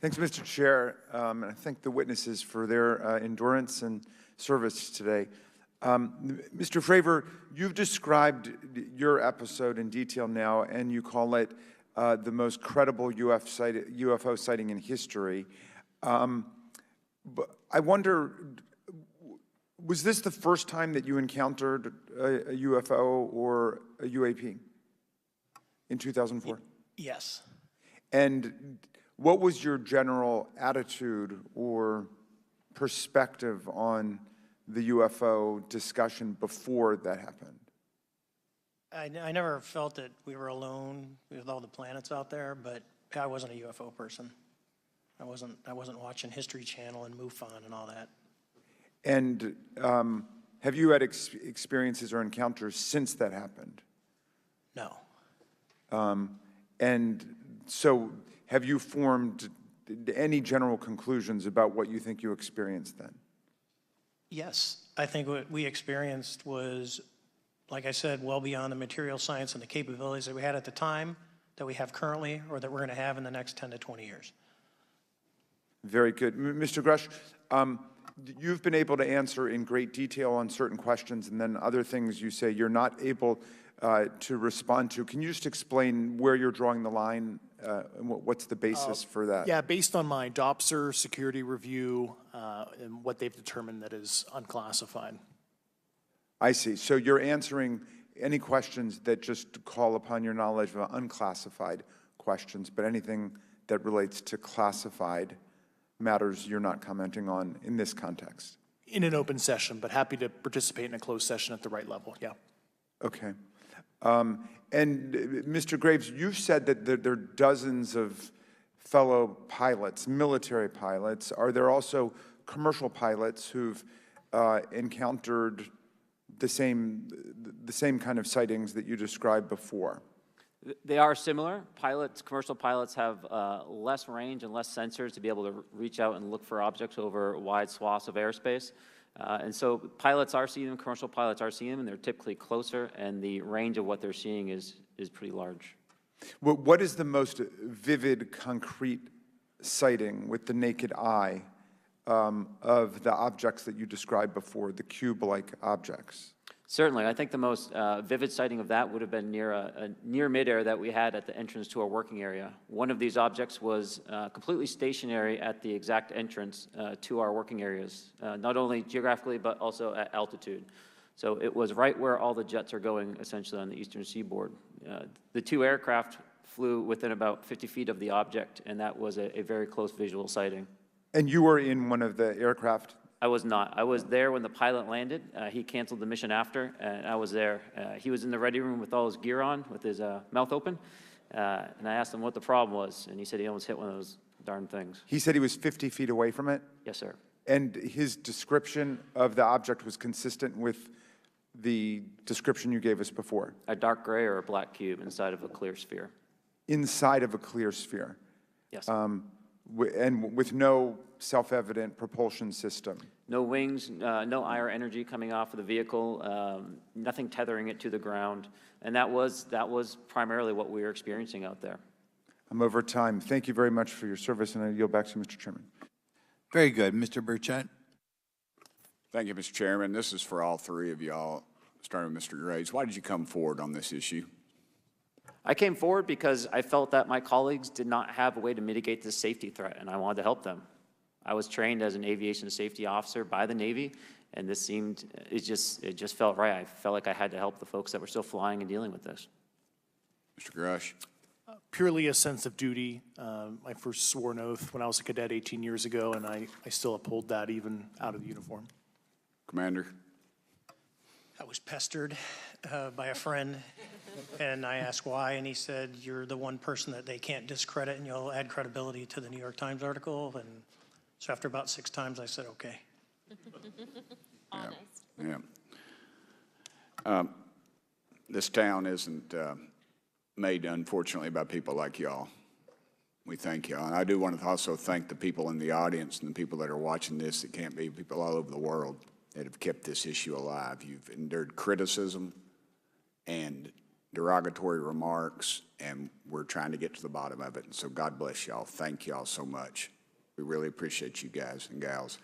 Speaker 9: Thanks, Mr. Chair, and I thank the witnesses for their endurance and service today. Mr. Fravor, you've described your episode in detail now, and you call it the most credible UFO sighting in history. But I wonder, was this the first time that you encountered a UFO or a UAP in 2004?
Speaker 18: Yes.
Speaker 9: And what was your general attitude or perspective on the UFO discussion before that happened?
Speaker 8: I never felt that we were alone with all the planets out there, but I wasn't a UFO person. I wasn't watching History Channel and MUFON and all that.
Speaker 9: And have you had experiences or encounters since that happened?
Speaker 8: No.
Speaker 9: And so have you formed any general conclusions about what you think you experienced then?
Speaker 8: Yes, I think what we experienced was, like I said, well beyond the material science and the capabilities that we had at the time, that we have currently, or that we're going to have in the next 10 to 20 years.
Speaker 9: Very good. Mr. Grush, you've been able to answer in great detail on certain questions, and then other things you say you're not able to respond to. Can you just explain where you're drawing the line and what's the basis for that?
Speaker 7: Yeah, based on my DOPSR security review and what they've determined that is unclassified.
Speaker 9: I see. So you're answering any questions that just call upon your knowledge of unclassified questions, but anything that relates to classified matters you're not commenting on in this context?
Speaker 7: In an open session, but happy to participate in a closed session at the right level, yeah.
Speaker 9: Okay. And Mr. Graves, you've said that there are dozens of fellow pilots, military pilots. Are there also commercial pilots who've encountered the same kind of sightings that you described before?
Speaker 6: They are similar. Commercial pilots have less range and less sensors to be able to reach out and look for objects over wide swaths of airspace. And so pilots are seeing them, commercial pilots are seeing them, and they're typically closer, and the range of what they're seeing is pretty large.
Speaker 9: What is the most vivid, concrete sighting with the naked eye of the objects that you described before, the cube-like objects?
Speaker 6: Certainly. I think the most vivid sighting of that would have been near midair that we had at the entrance to our working area. One of these objects was completely stationary at the exact entrance to our working areas, not only geographically but also at altitude. So it was right where all the jets are going, essentially, on the eastern seaboard. The two aircraft flew within about 50 feet of the object, and that was a very close visual sighting.
Speaker 9: And you were in one of the aircraft?
Speaker 6: I was not. I was there when the pilot landed. He canceled the mission after, and I was there. He was in the ready room with all his gear on, with his mouth open, and I asked him what the problem was, and he said he almost hit one of those darn things.
Speaker 9: He said he was 50 feet away from it?
Speaker 6: Yes, sir.
Speaker 9: And his description of the object was consistent with the description you gave us before?
Speaker 6: A dark gray or a black cube inside of a clear sphere.
Speaker 9: Inside of a clear sphere?
Speaker 6: Yes.
Speaker 9: And with no self-evident propulsion system?
Speaker 6: No wings, no IR energy coming off of the vehicle, nothing tethering it to the ground. And that was primarily what we were experiencing out there.
Speaker 9: I'm over time. Thank you very much for your service, and I yield back to you, Mr. Chairman.
Speaker 1: Very good. Mr. Burchett.
Speaker 2: Thank you, Mr. Chairman. This is for all three of y'all, starting with Mr. Graves. Why did you come forward on this issue?
Speaker 6: I came forward because I felt that my colleagues did not have a way to mitigate this safety threat, and I wanted to help them. I was trained as an aviation safety officer by the Navy, and this it just felt right. I felt like I had to help the folks that were still flying and dealing with this.
Speaker 2: Mr. Grush.
Speaker 7: Purely a sense of duty. My first sworn oath when I was a cadet 18 years ago, and I still uphold that even out of the uniform.
Speaker 2: Commander.
Speaker 8: I was pestered by a friend, and I asked why, and he said, you're the one person that they can't discredit, and you'll add credibility to the New York Times article. And so after about 6 times, I said, okay.
Speaker 3: Honest.
Speaker 2: Yeah. This town isn't made, unfortunately, by people like y'all. We thank y'all. And I do want to also thank the people in the audience and the people that are watching this that can't be, people all over the world that have kept this issue alive. You've endured criticism and derogatory remarks, and we're trying to get to the bottom of it. And so God bless y'all. Thank y'all so much. We really appreciate you guys and gals.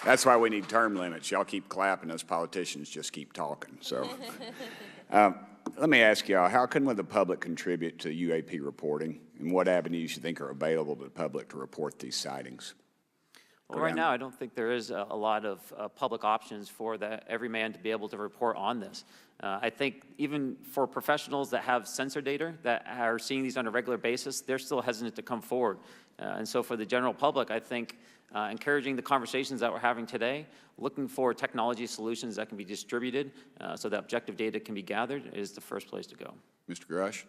Speaker 2: That's why we need term limits. Y'all keep clapping, us politicians just keep talking. So let me ask y'all, how can the public contribute to UAP reporting, and what avenues you think are available to the public to report these sightings?
Speaker 6: Well, right now, I don't think there is a lot of public options for every man to be able to report on this. I think even for professionals that have sensor data that are seeing these on a regular basis, they're still hesitant to come forward. And so for the general public, I think encouraging the conversations that we're having today, looking for technology solutions that can be distributed so that objective data can be gathered is the first place to go.
Speaker 2: Mr. Grush?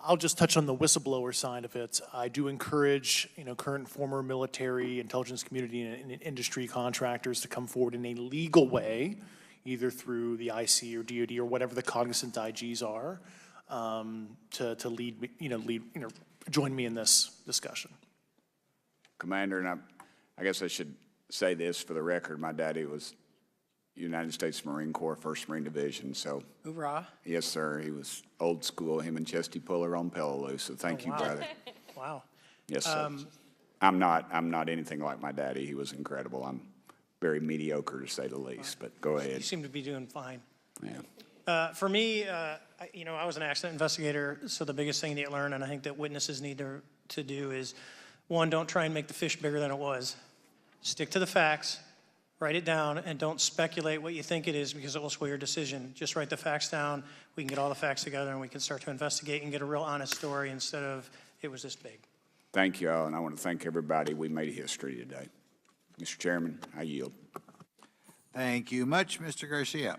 Speaker 7: I'll just touch on the whistleblower side of it. I do encourage, current and former military, intelligence community, and industry contractors to come forward in a legal way, either through the IC or DoD or whatever the cognizant IGs are, to lead me, join me in this discussion.
Speaker 2: Commander, and I guess I should say this for the record. My daddy was United States Marine Corps, 1st Marine Division, so.
Speaker 8: Hoorah.
Speaker 2: Yes, sir. He was old school, him and Chesty Puller on Peleliu, so thank you,
Speaker 8: wow.
Speaker 2: brother.
Speaker 8: Wow.
Speaker 2: Yes, sir. I'm not anything like my daddy. He was incredible. I'm very mediocre, to say the least, but go ahead.
Speaker 8: You seem to be doing fine.
Speaker 2: Yeah.
Speaker 8: For me, I was an accident investigator, so the biggest thing that you learn, and I think that witnesses need to do is, one, don't try and make the fish bigger than it was. Stick to the facts, write it down, and don't speculate what you think it is because it will sway your decision. Just write the facts down. We can get all the facts together and we can start to investigate and get a real honest story instead of it was this big.
Speaker 2: Thank you all, and I want to thank everybody. We made history today. Mr. Chairman, I yield.
Speaker 1: Thank you much, Mr. Garcia.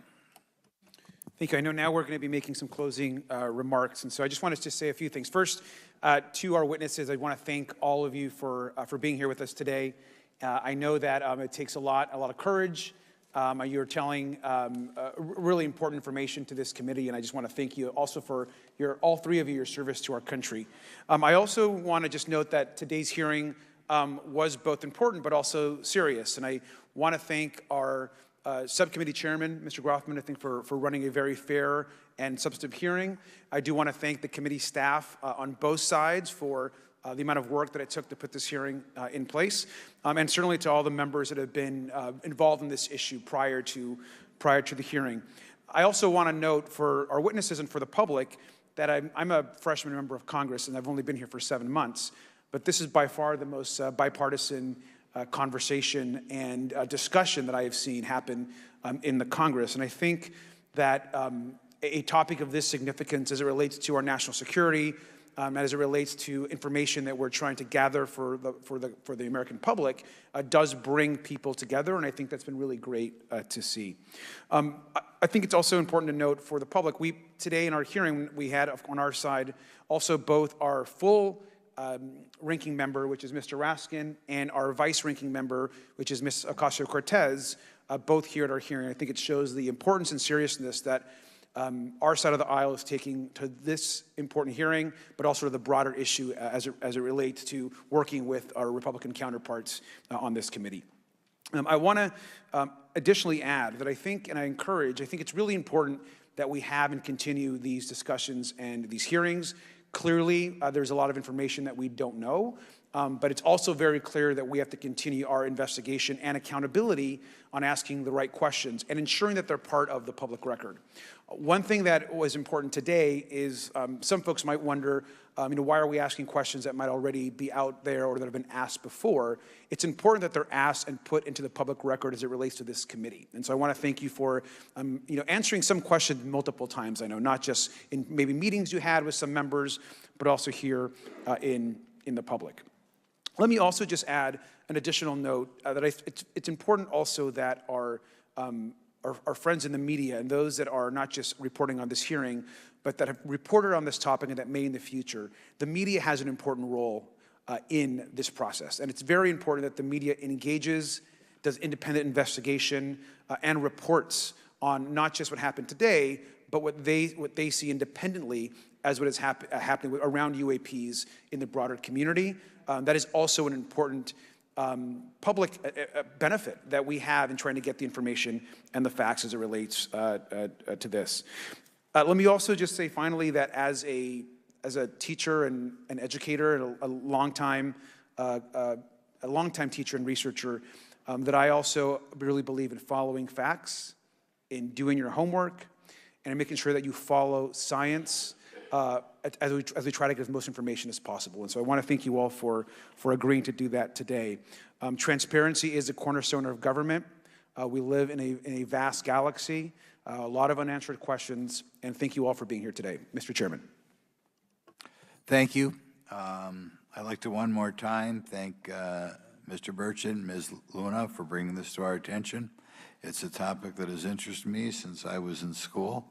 Speaker 4: Thank you. I know now we're going to be making some closing remarks, and so I just wanted to say a few things. First, to our witnesses, I want to thank all of you for being here with us today. I know that it takes a lot of courage. You're telling really important information to this committee, and I just want to thank you also for all three of you, your service to our country. I also want to just note that today's hearing was both important but also serious, and I want to thank our subcommittee chairman, Mr. Grothman, I think for running a very fair and substantive hearing. I do want to thank the committee staff on both sides for the amount of work that it took to put this hearing in place, and certainly to all the members that have been involved in this issue prior to the hearing. I also want to note for our witnesses and for the public that I'm a freshman member of Congress, and I've only been here for 7 months, but this is by far the most bipartisan conversation and discussion that I have seen happen in the Congress. And I think that a topic of this significance as it relates to our national security, as it relates to information that we're trying to gather for the American public, does bring people together, and I think that's been really great to see. I think it's also important to note for the public, today in our hearing, we had on our side also both our full ranking member, which is Mr. Raskin, and our vice ranking member, which is Ms. Ocasio-Cortez, both here at our hearing. I think it shows the importance and seriousness that our side of the aisle is taking to this important hearing, but also to the broader issue as it relates to working with our Republican counterparts on this committee. I want to additionally add that I think it's really important that we have and continue these discussions and these hearings. Clearly, there's a lot of information that we don't know, but it's also very clear that we have to continue our investigation and accountability on asking the right questions and ensuring that they're part of the public record. One thing that was important today is some folks might wonder, why are we asking questions that might already be out there or that have been asked before? It's important that they're asked and put into the public record as it relates to this committee. And so I want to thank you for, answering some questions multiple times. I know not just in maybe meetings you had with some members, but also here in the public. Let me also just add an additional note that it's important also that our friends in the media and those that are not just reporting on this hearing, but that have reported on this topic and that may in the future, the media has an important role in this process. And it's very important that the media engages, does independent investigation, and reports on not just what happened today, but what they see independently as what is happening around UAPs in the broader community. That is also an important public benefit that we have in trying to get the information and the facts as it relates to this. Let me also just say finally that as a teacher and an educator and a longtime teacher and researcher, that I also really believe in following facts, in doing your homework, and in making sure that you follow science as we try to get as most information as possible. And so I want to thank you all for agreeing to do that today. Transparency is a cornerstone of government. We live in a vast galaxy, a lot of unanswered questions, and thank you all for being here today. Mr. Chairman.
Speaker 1: Thank you. I'd like to one more time thank Mr. Burchett and Ms. Luna for bringing this to our attention. It's a topic that has interested me since I was in school.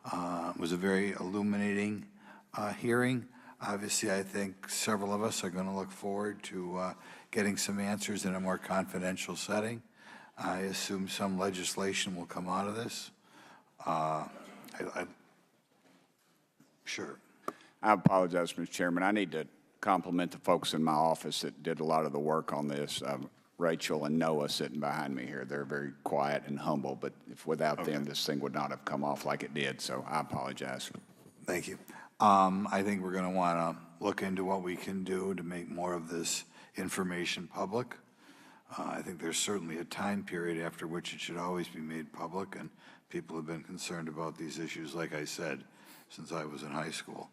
Speaker 1: It was a very illuminating hearing. Obviously, I think several of us are going to look forward to getting some answers in a more confidential setting. I assume some legislation will come out of this. Sure.
Speaker 2: I apologize, Mr. Chairman. I need to compliment the folks in my office that did a lot of the work on this. Rachel and Noah sitting behind me here. They're very quiet and humble, but if without them, this thing would not have come off like it did, so I apologize.
Speaker 1: Thank you. I think we're going to want to look into what we can do to make more of this information public. I think there's certainly a time period after which it should always be made public, and people have been concerned about these issues, like I said, since I was in high school.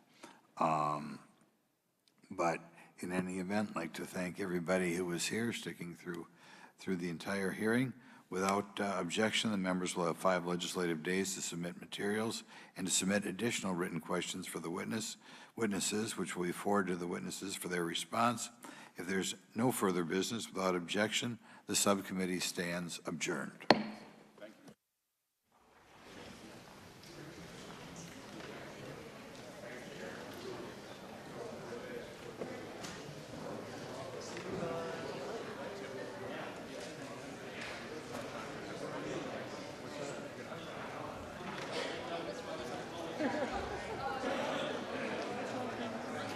Speaker 1: But in any event, I'd like to thank everybody who was here, sticking through the entire hearing. Without objection, the members will have 5 legislative days to submit materials and to submit additional written questions for the witnesses, which will be forwarded to the witnesses for their response. If there's no further business, without objection, the subcommittee stands adjourned.